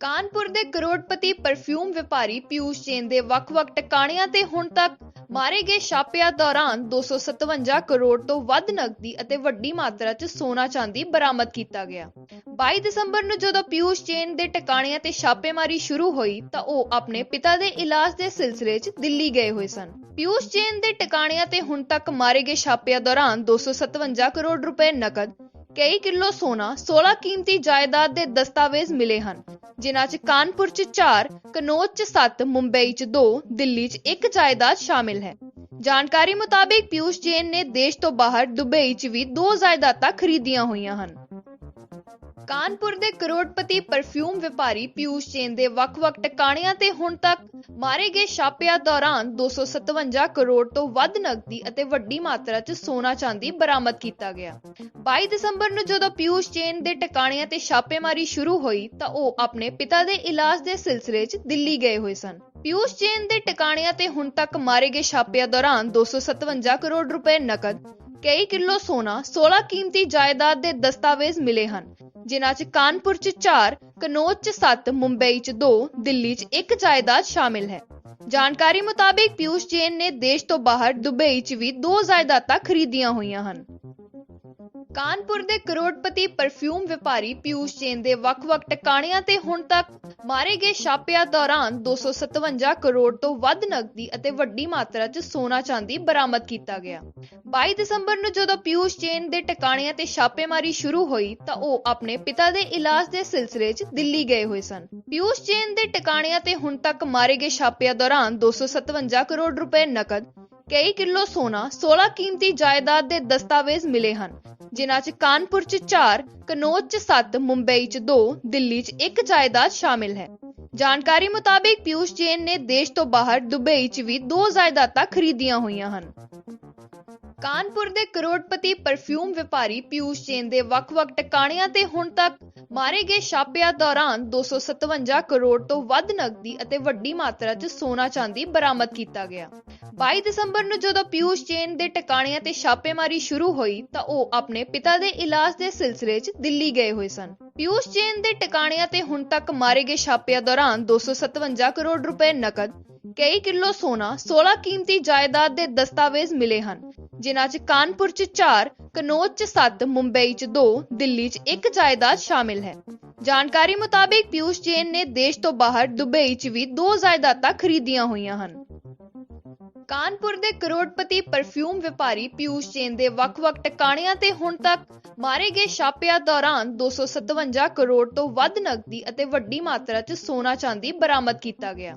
ਕਾਨਪੁਰ ਦੇ ਕਰੋੜਪਤੀ ਪਰਫਿਊਮ ਵਪਾਰੀ ਪਿਊਸ਼ ਜੈਨ ਦੇ ਵੱਖ-ਵੱਖ ਟਿਕਾਣਿਆਂ ਤੇ ਹੁਣ ਤੱਕ ਮਾਰੇ ਗਏ ਛਾਪਿਆਂ ਦੌਰਾਨ 257 ਕਰੋੜ ਤੋਂ ਵੱਧ ਨਕਦੀ ਅਤੇ ਵੱਡੀ ਮਾਤਰਾ 'ਚ ਸੋਨਾ ਚਾਂਦੀ ਬਰਾਮਦ ਕੀਤਾ ਗਿਆ। 22 ਦਸੰਬਰ ਨੂੰ ਜਦੋਂ ਪਿਊਸ਼ ਜੈਨ ਦੇ ਟਿਕਾਣਿਆਂ ਤੇ ਛਾਪੇਮਾਰੀ ਸ਼ੁਰੂ ਹੋਈ ਤਾਂ ਉਹ ਆਪਣੇ ਪਿਤਾ ਦੇ ਇਲਾਜ ਦੇ ਸਿਲਸਿਲੇ 'ਚ ਦਿੱਲੀ ਗਏ ਹੋਏ ਸਨ। ਪਿਊਸ਼ ਜੈਨ ਦੇ ਟਿਕਾਣਿਆਂ ਤੇ ਹੁਣ ਤੱਕ ਮਾਰੇ ਗਏ ਛਾਪਿਆਂ ਦੌਰਾਨ 257 ਕਰੋੜ ਰੁਪਏ ਨਕਦ, ਕਈ ਕਿਲੋ ਸੋਨਾ, 16 ਕੀਮਤੀ ਜਾਇਦਾਦ ਦੇ ਦਸਤਾਵੇਜ਼ ਮਿਲੇ ਹਨ, ਜਿਨ੍ਹਾਂ 'ਚ ਕਾਨਪੁਰ 'ਚ 4, ਕਨੌਜ 'ਚ 7, ਮੁੰਬਈ 'ਚ 2, ਦਿੱਲੀ 'ਚ 1 ਜਾਇਦਾਦ ਸ਼ਾਮਿਲ ਹੈ। ਜਾਣਕਾਰੀ ਮੁਤਾਬਿਕ ਪਿਊਸ਼ ਜੈਨ ਨੇ ਦੇਸ਼ ਤੋਂ ਬਾਹਰ ਦੁਬਈ 'ਚ ਵੀ 2 ਜਾਇਦਾਦਾਂ ਖਰੀਦੀਆਂ ਹੋਈਆਂ ਹਨ। ਕਾਨਪੁਰ ਦੇ ਕਰੋੜਪਤੀ ਪਰਫਿਊਮ ਵਪਾਰੀ ਪਿਊਸ਼ ਜੈਨ ਦੇ ਵੱਖ-ਵੱਖ ਟਿਕਾਣਿਆਂ ਤੇ ਹੁਣ ਤੱਕ ਮਾਰੇ ਗਏ ਛਾਪਿਆਂ ਦੌਰਾਨ 257 ਕਰੋੜ ਤੋਂ ਵੱਧ ਨਕਦੀ ਅਤੇ ਵੱਡੀ ਮਾਤਰਾ 'ਚ ਸੋਨਾ ਚਾਂਦੀ ਬਰਾਮਦ ਕੀਤਾ ਗਿਆ। 22 ਦਸੰਬਰ ਨੂੰ ਜਦੋਂ ਪਿਊਸ਼ ਜੈਨ ਦੇ ਟਿਕਾਣਿਆਂ ਤੇ ਛਾਪੇਮਾਰੀ ਸ਼ੁਰੂ ਹੋਈ ਤਾਂ ਉਹ ਆਪਣੇ ਪਿਤਾ ਦੇ ਇਲਾਜ ਦੇ ਸਿਲਸਿਲੇ 'ਚ ਦਿੱਲੀ ਗਏ ਹੋਏ ਸਨ। ਪਿਊਸ਼ ਜੈਨ ਦੇ ਟਿਕਾਣਿਆਂ ਤੇ ਹੁਣ ਤੱਕ ਮਾਰੇ ਗਏ ਛਾਪਿਆਂ ਦੌਰਾਨ 257 ਕਰੋੜ ਰੁਪਏ ਨਕਦ, ਕਈ ਕਿਲੋ ਸੋਨਾ, 16 ਕੀਮਤੀ ਜਾਇਦਾਦ ਦੇ ਦਸਤਾਵੇਜ਼ ਮਿਲੇ ਹਨ, ਜਿਨ੍ਹਾਂ 'ਚ ਕਾਨਪੁਰ 'ਚ 4, ਕਨੌਜ 'ਚ 7, ਮੁੰਬਈ 'ਚ 2, ਦਿੱਲੀ 'ਚ 1 ਜਾਇਦਾਦ ਸ਼ਾਮਿਲ ਹੈ। ਜਾਣਕਾਰੀ ਮੁਤਾਬਿਕ ਪਿਊਸ਼ ਜੈਨ ਨੇ ਦੇਸ਼ ਤੋਂ ਬਾਹਰ ਦੁਬਈ 'ਚ ਵੀ 2 ਜਾਇਦਾਦਾਂ ਖਰੀਦੀਆਂ ਹੋਈਆਂ ਹਨ। ਕਾਨਪੁਰ ਦੇ ਕਰੋੜਪਤੀ ਪਰਫਿਊਮ ਵਪਾਰੀ ਪਿਊਸ਼ ਜੈਨ ਦੇ ਵੱਖ-ਵੱਖ ਟਿਕਾਣਿਆਂ ਤੇ ਹੁਣ ਤੱਕ ਮਾਰੇ ਗਏ ਛਾਪਿਆਂ ਦੌਰਾਨ 257 ਕਰੋੜ ਤੋਂ ਵੱਧ ਨਕਦੀ ਅਤੇ ਵੱਡੀ ਮਾਤਰਾ 'ਚ ਸੋਨਾ ਚਾਂਦੀ ਬਰਾਮਦ ਕੀਤਾ ਗਿਆ। 22 ਦਸੰਬਰ ਨੂੰ ਜਦੋਂ ਪਿਊਸ਼ ਜੈਨ ਦੇ ਟਿਕਾਣਿਆਂ ਤੇ ਛਾਪੇਮਾਰੀ ਸ਼ੁਰੂ ਹੋਈ ਤਾਂ ਉਹ ਆਪਣੇ ਪਿਤਾ ਦੇ ਇਲਾਜ ਦੇ ਸਿਲਸਿਲੇ 'ਚ ਦਿੱਲੀ ਗਏ ਹੋਏ ਸਨ। ਪਿਊਸ਼ ਜੈਨ ਦੇ ਟਿਕਾਣਿਆਂ ਤੇ ਹੁਣ ਤੱਕ ਮਾਰੇ ਗਏ ਛਾਪਿਆਂ ਦੌਰਾਨ 257 ਕਰੋੜ ਰੁਪਏ ਨਕਦ, ਕਈ ਕਿਲੋ ਸੋਨਾ, 16 ਕੀਮਤੀ ਜਾਇਦਾਦ ਦੇ ਦਸਤਾਵੇਜ਼ ਮਿਲੇ ਹਨ, ਜਿਨ੍ਹਾਂ 'ਚ ਕਾਨਪੁਰ 'ਚ 4, ਕਨੌਜ 'ਚ 7, ਮੁੰਬਈ 'ਚ 2, ਦਿੱਲੀ 'ਚ 1 ਜਾਇਦਾਦ ਸ਼ਾਮਿਲ ਹੈ। ਜਾਣਕਾਰੀ ਮੁਤਾਬਿਕ ਪਿਊਸ਼ ਜੈਨ ਨੇ ਦੇਸ਼ ਤੋਂ ਬਾਹਰ ਦੁਬਈ 'ਚ ਵੀ 2 ਜਾਇਦਾਦਾਂ ਖਰੀਦੀਆਂ ਹੋਈਆਂ ਹਨ। ਕਾਨਪੁਰ ਦੇ ਕਰੋੜਪਤੀ ਪਰਫਿਊਮ ਵਪਾਰੀ ਪਿਊਸ਼ ਜੈਨ ਦੇ ਵੱਖ-ਵੱਖ ਟਿਕਾਣਿਆਂ ਤੇ ਹੁਣ ਤੱਕ ਮਾਰੇ ਗਏ ਛਾਪਿਆਂ ਦੌਰਾਨ 257 ਕਰੋੜ ਤੋਂ ਵੱਧ ਨਕਦੀ ਅਤੇ ਵੱਡੀ ਮਾਤਰਾ 'ਚ ਸੋਨਾ ਚਾਂਦੀ ਬਰਾਮਦ ਕੀਤਾ ਗਿਆ। 22 ਦਸੰਬਰ ਨੂੰ ਜਦੋਂ ਪਿਊਸ਼ ਜੈਨ ਦੇ ਟਿਕਾਣਿਆਂ ਤੇ ਛਾਪੇਮਾਰੀ ਸ਼ੁਰੂ ਹੋਈ ਤਾਂ ਉਹ ਆਪਣੇ ਪਿਤਾ ਦੇ ਇਲਾਜ ਦੇ ਸਿਲਸਿਲੇ 'ਚ ਦਿੱਲੀ ਗਏ ਹੋਏ ਸਨ। ਪਿਊਸ਼ ਜੈਨ ਦੇ ਟਿਕਾਣਿਆਂ ਤੇ ਹੁਣ ਤੱਕ ਮਾਰੇ ਗਏ ਛਾਪਿਆਂ ਦੌਰਾਨ 257 ਕਰੋੜ ਰੁਪਏ ਨਕਦ, ਕਈ ਕਿਲੋ ਸੋਨਾ, 16 ਕੀਮਤੀ ਜਾਇਦਾਦ ਦੇ ਦਸਤਾਵੇਜ਼ ਮਿਲੇ ਹਨ, ਜਿਨ੍ਹਾਂ 'ਚ ਕਾਨਪੁਰ 'ਚ 4, ਕਨੌਜ 'ਚ 7, ਮੁੰਬਈ 'ਚ 2, ਦਿੱਲੀ 'ਚ 1 ਜਾਇਦਾਦ ਸ਼ਾਮਿਲ ਹੈ। ਜਾਣਕਾਰੀ ਮੁਤਾਬਿਕ ਪਿਊਸ਼ ਜੈਨ ਨੇ ਦੇਸ਼ ਤੋਂ ਬਾਹਰ ਦੁਬਈ 'ਚ ਵੀ 2 ਜਾਇਦਾਦਾਂ ਖਰੀਦੀਆਂ ਹੋਈਆਂ ਹਨ। ਕਾਨਪੁਰ ਦੇ ਕਰੋੜਪਤੀ ਪਰਫਿਊਮ ਵਪਾਰੀ ਪਿਊਸ਼ ਜੈਨ ਦੇ ਵੱਖ-ਵੱਖ ਟਿਕਾਣਿਆਂ ਤੇ ਹੁਣ ਤੱਕ ਮਾਰੇ ਗਏ ਛਾਪਿਆਂ ਦੌਰਾਨ 257 ਕਰੋੜ ਤੋਂ ਵੱਧ ਨਕਦੀ ਅਤੇ ਵੱਡੀ ਮਾਤਰਾ 'ਚ ਸੋਨਾ ਚਾਂਦੀ ਬਰਾਮਦ ਕੀਤਾ ਗਿਆ।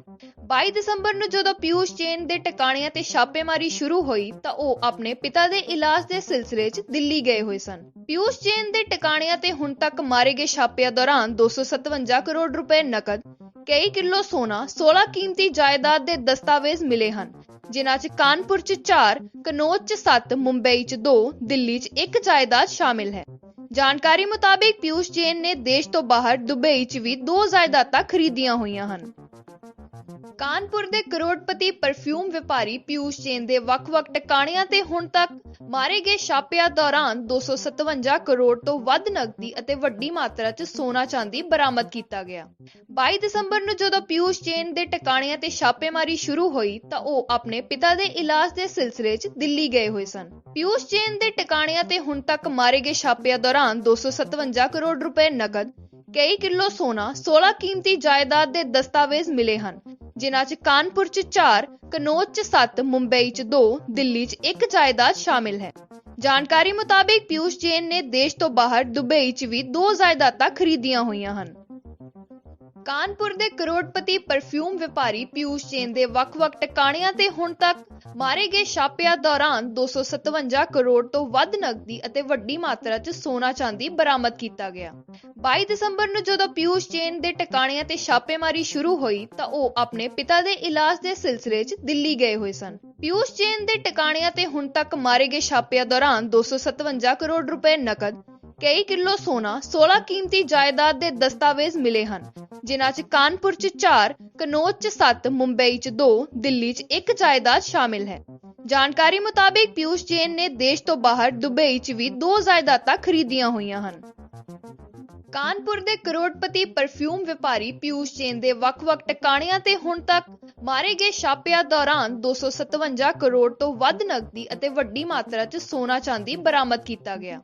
22 ਦਸੰਬਰ ਨੂੰ ਜਦੋਂ ਪਿਊਸ਼ ਜੈਨ ਦੇ ਟਿਕਾਣਿਆਂ ਤੇ ਛਾਪੇਮਾਰੀ ਸ਼ੁਰੂ ਹੋਈ ਤਾਂ ਉਹ ਆਪਣੇ ਪਿਤਾ ਦੇ ਇਲਾਜ ਦੇ ਸਿਲਸਿਲੇ 'ਚ ਦਿੱਲੀ ਗਏ ਹੋਏ ਸਨ। ਪਿਊਸ਼ ਜੈਨ ਦੇ ਟਿਕਾਣਿਆਂ ਤੇ ਹੁਣ ਤੱਕ ਮਾਰੇ ਗਏ ਛਾਪਿਆਂ ਦੌਰਾਨ 257 ਕਰੋੜ ਰੁਪਏ ਨਕਦ, ਕਈ ਕਿਲੋ ਸੋਨਾ, 16 ਕੀਮਤੀ ਜਾਇਦਾਦ ਦੇ ਦਸਤਾਵੇਜ਼ ਮਿਲੇ ਹਨ, ਜਿਨ੍ਹਾਂ 'ਚ ਕਾਨਪੁਰ 'ਚ 4, ਕਨੌਜ 'ਚ 7, ਮੁੰਬਈ 'ਚ 2, ਦਿੱਲੀ 'ਚ 1 ਜਾਇਦਾਦ ਸ਼ਾਮਿਲ ਹੈ। ਜਾਣਕਾਰੀ ਮੁਤਾਬਿਕ ਪਿਊਸ਼ ਜੈਨ ਨੇ ਦੇਸ਼ ਤੋਂ ਬਾਹਰ ਦੁਬਈ 'ਚ ਵੀ 2 ਜਾਇਦਾਦਾਂ ਖਰੀਦੀਆਂ ਹੋਈਆਂ ਹਨ। ਕਾਨਪੁਰ ਦੇ ਕਰੋੜਪਤੀ ਪਰਫਿਊਮ ਵਪਾਰੀ ਪਿਊਸ਼ ਜੈਨ ਦੇ ਵੱਖ-ਵੱਖ ਟਿਕਾਣਿਆਂ ਤੇ ਹੁਣ ਤੱਕ ਮਾਰੇ ਗਏ ਛਾਪਿਆਂ ਦੌਰਾਨ 257 ਕਰੋੜ ਤੋਂ ਵੱਧ ਨਕਦੀ ਅਤੇ ਵੱਡੀ ਮਾਤਰਾ 'ਚ ਸੋਨਾ ਚਾਂਦੀ ਬਰਾਮਦ ਕੀਤਾ ਗਿਆ। 22 ਦਸੰਬਰ ਨੂੰ ਜਦੋਂ ਪਿਊਸ਼ ਜੈਨ ਦੇ ਟਿਕਾਣਿਆਂ ਤੇ ਛਾਪੇਮਾਰੀ ਸ਼ੁਰੂ ਹੋਈ ਤਾਂ ਉਹ ਆਪਣੇ ਪਿਤਾ ਦੇ ਇਲਾਜ ਦੇ ਸਿਲਸਿਲੇ 'ਚ ਦਿੱਲੀ ਗਏ ਹੋਏ ਸਨ। ਪਿਊਸ਼ ਜੈਨ ਦੇ ਟਿਕਾਣਿਆਂ ਤੇ ਹੁਣ ਤੱਕ ਮਾਰੇ ਗਏ ਛਾਪਿਆਂ ਦੌਰਾਨ 257 ਕਰੋੜ ਰੁਪਏ ਨਕਦ, ਕਈ ਕਿਲੋ ਸੋਨਾ, 16 ਕੀਮਤੀ ਜਾਇਦਾਦ ਦੇ ਦਸਤਾਵੇਜ਼ ਮਿਲੇ ਹਨ, ਜਿਨ੍ਹਾਂ 'ਚ ਕਾਨਪੁਰ 'ਚ 4, ਕਨੌਜ 'ਚ 7, ਮੁੰਬਈ 'ਚ 2, ਦਿੱਲੀ 'ਚ 1 ਜਾਇਦਾਦ ਸ਼ਾਮਿਲ ਹੈ। ਜਾਣਕਾਰੀ ਮੁਤਾਬਿਕ ਪਿਊਸ਼ ਜੈਨ ਨੇ ਦੇਸ਼ ਤੋਂ ਬਾਹਰ ਦੁਬਈ 'ਚ ਵੀ 2 ਜਾਇਦਾਦਾਂ ਖਰੀਦੀਆਂ ਹੋਈਆਂ ਹਨ। ਕਾਨਪੁਰ ਦੇ ਕਰੋੜਪਤੀ ਪਰਫਿਊਮ ਵਪਾਰੀ ਪਿਊਸ਼ ਜੈਨ ਦੇ ਵੱਖ-ਵੱਖ ਟਿਕਾਣਿਆਂ ਤੇ ਹੁਣ ਤੱਕ ਮਾਰੇ ਗਏ ਛਾਪਿਆਂ ਦੌਰਾਨ 257 ਕਰੋੜ ਤੋਂ ਵੱਧ ਨਕਦੀ ਅਤੇ ਵੱਡੀ ਮਾਤਰਾ 'ਚ ਸੋਨਾ ਚਾਂਦੀ ਬਰਾਮਦ ਕੀਤਾ ਗਿਆ। 22 ਦਸੰਬਰ ਨੂੰ ਜਦੋਂ ਪਿਊਸ਼ ਜੈਨ ਦੇ ਟਿਕਾਣਿਆਂ ਤੇ ਛਾਪੇਮਾਰੀ ਸ਼ੁਰੂ ਹੋਈ ਤਾਂ ਉਹ ਆਪਣੇ ਪਿਤਾ ਦੇ ਇਲਾਜ ਦੇ ਸਿਲਸਿਲੇ 'ਚ ਦਿੱਲੀ ਗਏ ਹੋਏ ਸਨ। ਪਿਊਸ਼ ਜੈਨ ਦੇ ਟਿਕਾਣਿਆਂ ਤੇ ਹੁਣ ਤੱਕ ਮਾਰੇ ਗਏ ਛਾਪਿਆਂ ਦੌਰਾਨ 257 ਕਰੋੜ ਰੁਪਏ ਨਕਦ, ਕਈ ਕਿਲੋ ਸੋਨਾ, 16 ਕੀਮਤੀ ਜਾਇਦਾਦ ਦੇ ਦਸਤਾਵੇਜ਼ ਮਿਲੇ ਹਨ, ਜਿਨ੍ਹਾਂ 'ਚ ਕਾਨਪੁਰ 'ਚ 4, ਕਨੌਜ 'ਚ 7, ਮੁੰਬਈ 'ਚ 2, ਦਿੱਲੀ 'ਚ 1 ਜਾਇਦਾਦ ਸ਼ਾਮਿਲ ਹੈ। ਜਾਣਕਾਰੀ ਮੁਤਾਬਿਕ ਪਿਊਸ਼ ਜੈਨ ਨੇ ਦੇਸ਼ ਤੋਂ ਬਾਹਰ ਦੁਬਈ 'ਚ ਵੀ 2 ਜਾਇਦਾਦਾਂ ਖਰੀਦੀਆਂ ਹੋਈਆਂ ਹਨ। ਕਾਨਪੁਰ ਦੇ ਕਰੋੜਪਤੀ ਪਰਫਿਊਮ ਵਪਾਰੀ ਪਿਊਸ਼ ਜੈਨ ਦੇ ਵੱਖ-ਵੱਖ ਟਿਕਾਣਿਆਂ ਤੇ ਹੁਣ ਤੱਕ ਮਾਰੇ ਗਏ ਛਾਪਿਆਂ ਦੌਰਾਨ 257 ਕਰੋੜ ਤੋਂ ਵੱਧ ਨਕਦੀ ਅਤੇ ਵੱਡੀ ਮਾਤਰਾ 'ਚ ਸੋਨਾ ਚਾਂਦੀ ਬਰਾਮਦ ਕੀਤਾ ਗਿਆ।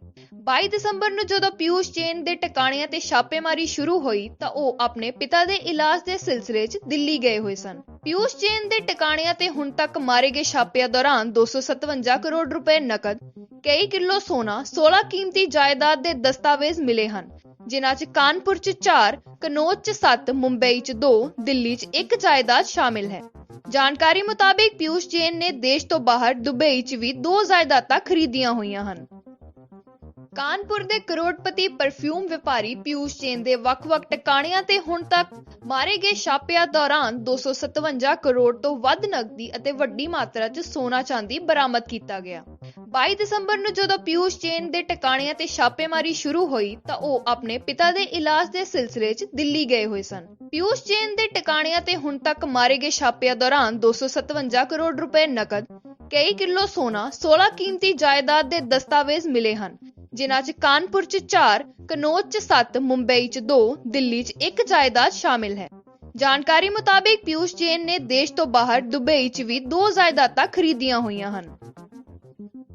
22 ਦਸੰਬਰ ਨੂੰ ਜਦੋਂ ਪਿਊਸ਼ ਜੈਨ ਦੇ ਟਿਕਾਣਿਆਂ ਤੇ ਛਾਪੇਮਾਰੀ ਸ਼ੁਰੂ ਹੋਈ ਤਾਂ ਉਹ ਆਪਣੇ ਪਿਤਾ ਦੇ ਇਲਾਜ ਦੇ ਸਿਲਸਿਲੇ 'ਚ ਦਿੱਲੀ ਗਏ ਹੋਏ ਸਨ। ਪਿਊਸ਼ ਜੈਨ ਦੇ ਟਿਕਾਣਿਆਂ ਤੇ ਹੁਣ ਤੱਕ ਮਾਰੇ ਗਏ ਛਾਪਿਆਂ ਦੌਰਾਨ 257 ਕਰੋੜ ਰੁਪਏ ਨਕਦ, ਕਈ ਕਿਲੋ ਸੋਨਾ, 16 ਕੀਮਤੀ ਜਾਇਦਾਦ ਦੇ ਦਸਤਾਵੇਜ਼ ਮਿਲੇ ਹਨ, ਜਿਨ੍ਹਾਂ 'ਚ ਕਾਨਪੁਰ 'ਚ 4, ਕਨੌਜ 'ਚ 7, ਮੁੰਬਈ 'ਚ 2, ਦਿੱਲੀ 'ਚ 1 ਜਾਇਦਾਦ ਸ਼ਾਮਿਲ ਹੈ। ਜਾਣਕਾਰੀ ਮੁਤਾਬਿਕ ਪਿਊਸ਼ ਜੈਨ ਨੇ ਦੇਸ਼ ਤੋਂ ਬਾਹਰ ਦੁਬਈ 'ਚ ਵੀ 2 ਜਾਇਦਾਦਾਂ ਖਰੀਦੀਆਂ ਹੋਈਆਂ ਹਨ। ਕਾਨਪੁਰ ਦੇ ਕਰੋੜਪਤੀ ਪਰਫਿਊਮ ਵਪਾਰੀ ਪਿਊਸ਼ ਜੈਨ ਦੇ ਵੱਖ-ਵੱਖ ਟਿਕਾਣਿਆਂ ਤੇ ਹੁਣ ਤੱਕ ਮਾਰੇ ਗਏ ਛਾਪਿਆਂ ਦੌਰਾਨ 257 ਕਰੋੜ ਤੋਂ ਵੱਧ ਨਕਦੀ ਅਤੇ ਵੱਡੀ ਮਾਤਰਾ 'ਚ ਸੋਨਾ ਚਾਂਦੀ ਬਰਾਮਦ ਕੀਤਾ ਗਿਆ। 22 ਦਸੰਬਰ ਨੂੰ ਜਦੋਂ ਪਿਊਸ਼ ਜੈਨ ਦੇ ਟਿਕਾਣਿਆਂ ਤੇ ਛਾਪੇਮਾਰੀ ਸ਼ੁਰੂ ਹੋਈ ਤਾਂ ਉਹ ਆਪਣੇ ਪਿਤਾ ਦੇ ਇਲਾਜ ਦੇ ਸਿਲਸਿਲੇ 'ਚ ਦਿੱਲੀ ਗਏ ਹੋਏ ਸਨ। ਪਿਊਸ਼ ਜੈਨ ਦੇ ਟਿਕਾਣਿਆਂ ਤੇ ਹੁਣ ਤੱਕ ਮਾਰੇ ਗਏ ਛਾਪਿਆਂ ਦੌਰਾਨ 257 ਕਰੋੜ ਰੁਪਏ ਨਕਦ, ਕਈ ਕਿਲੋ ਸੋਨਾ, 16 ਕੀਮਤੀ ਜਾਇਦਾਦ ਦੇ ਦਸਤਾਵੇਜ਼ ਮਿਲੇ ਹਨ, ਜਿਨ੍ਹਾਂ 'ਚ ਕਾਨਪੁਰ 'ਚ 4, ਕਨੌਜ 'ਚ 7, ਮੁੰਬਈ 'ਚ 2, ਦਿੱਲੀ 'ਚ 1 ਜਾਇਦਾਦ ਸ਼ਾਮਿਲ ਹੈ। ਜਾਣਕਾਰੀ ਮੁਤਾਬਿਕ ਪਿਊਸ਼ ਜੈਨ ਨੇ ਦੇਸ਼ ਤੋਂ ਬਾਹਰ ਦੁਬਈ 'ਚ ਵੀ 2 ਜਾਇਦਾਦਾਂ ਖਰੀਦੀਆਂ ਹੋਈਆਂ ਹਨ।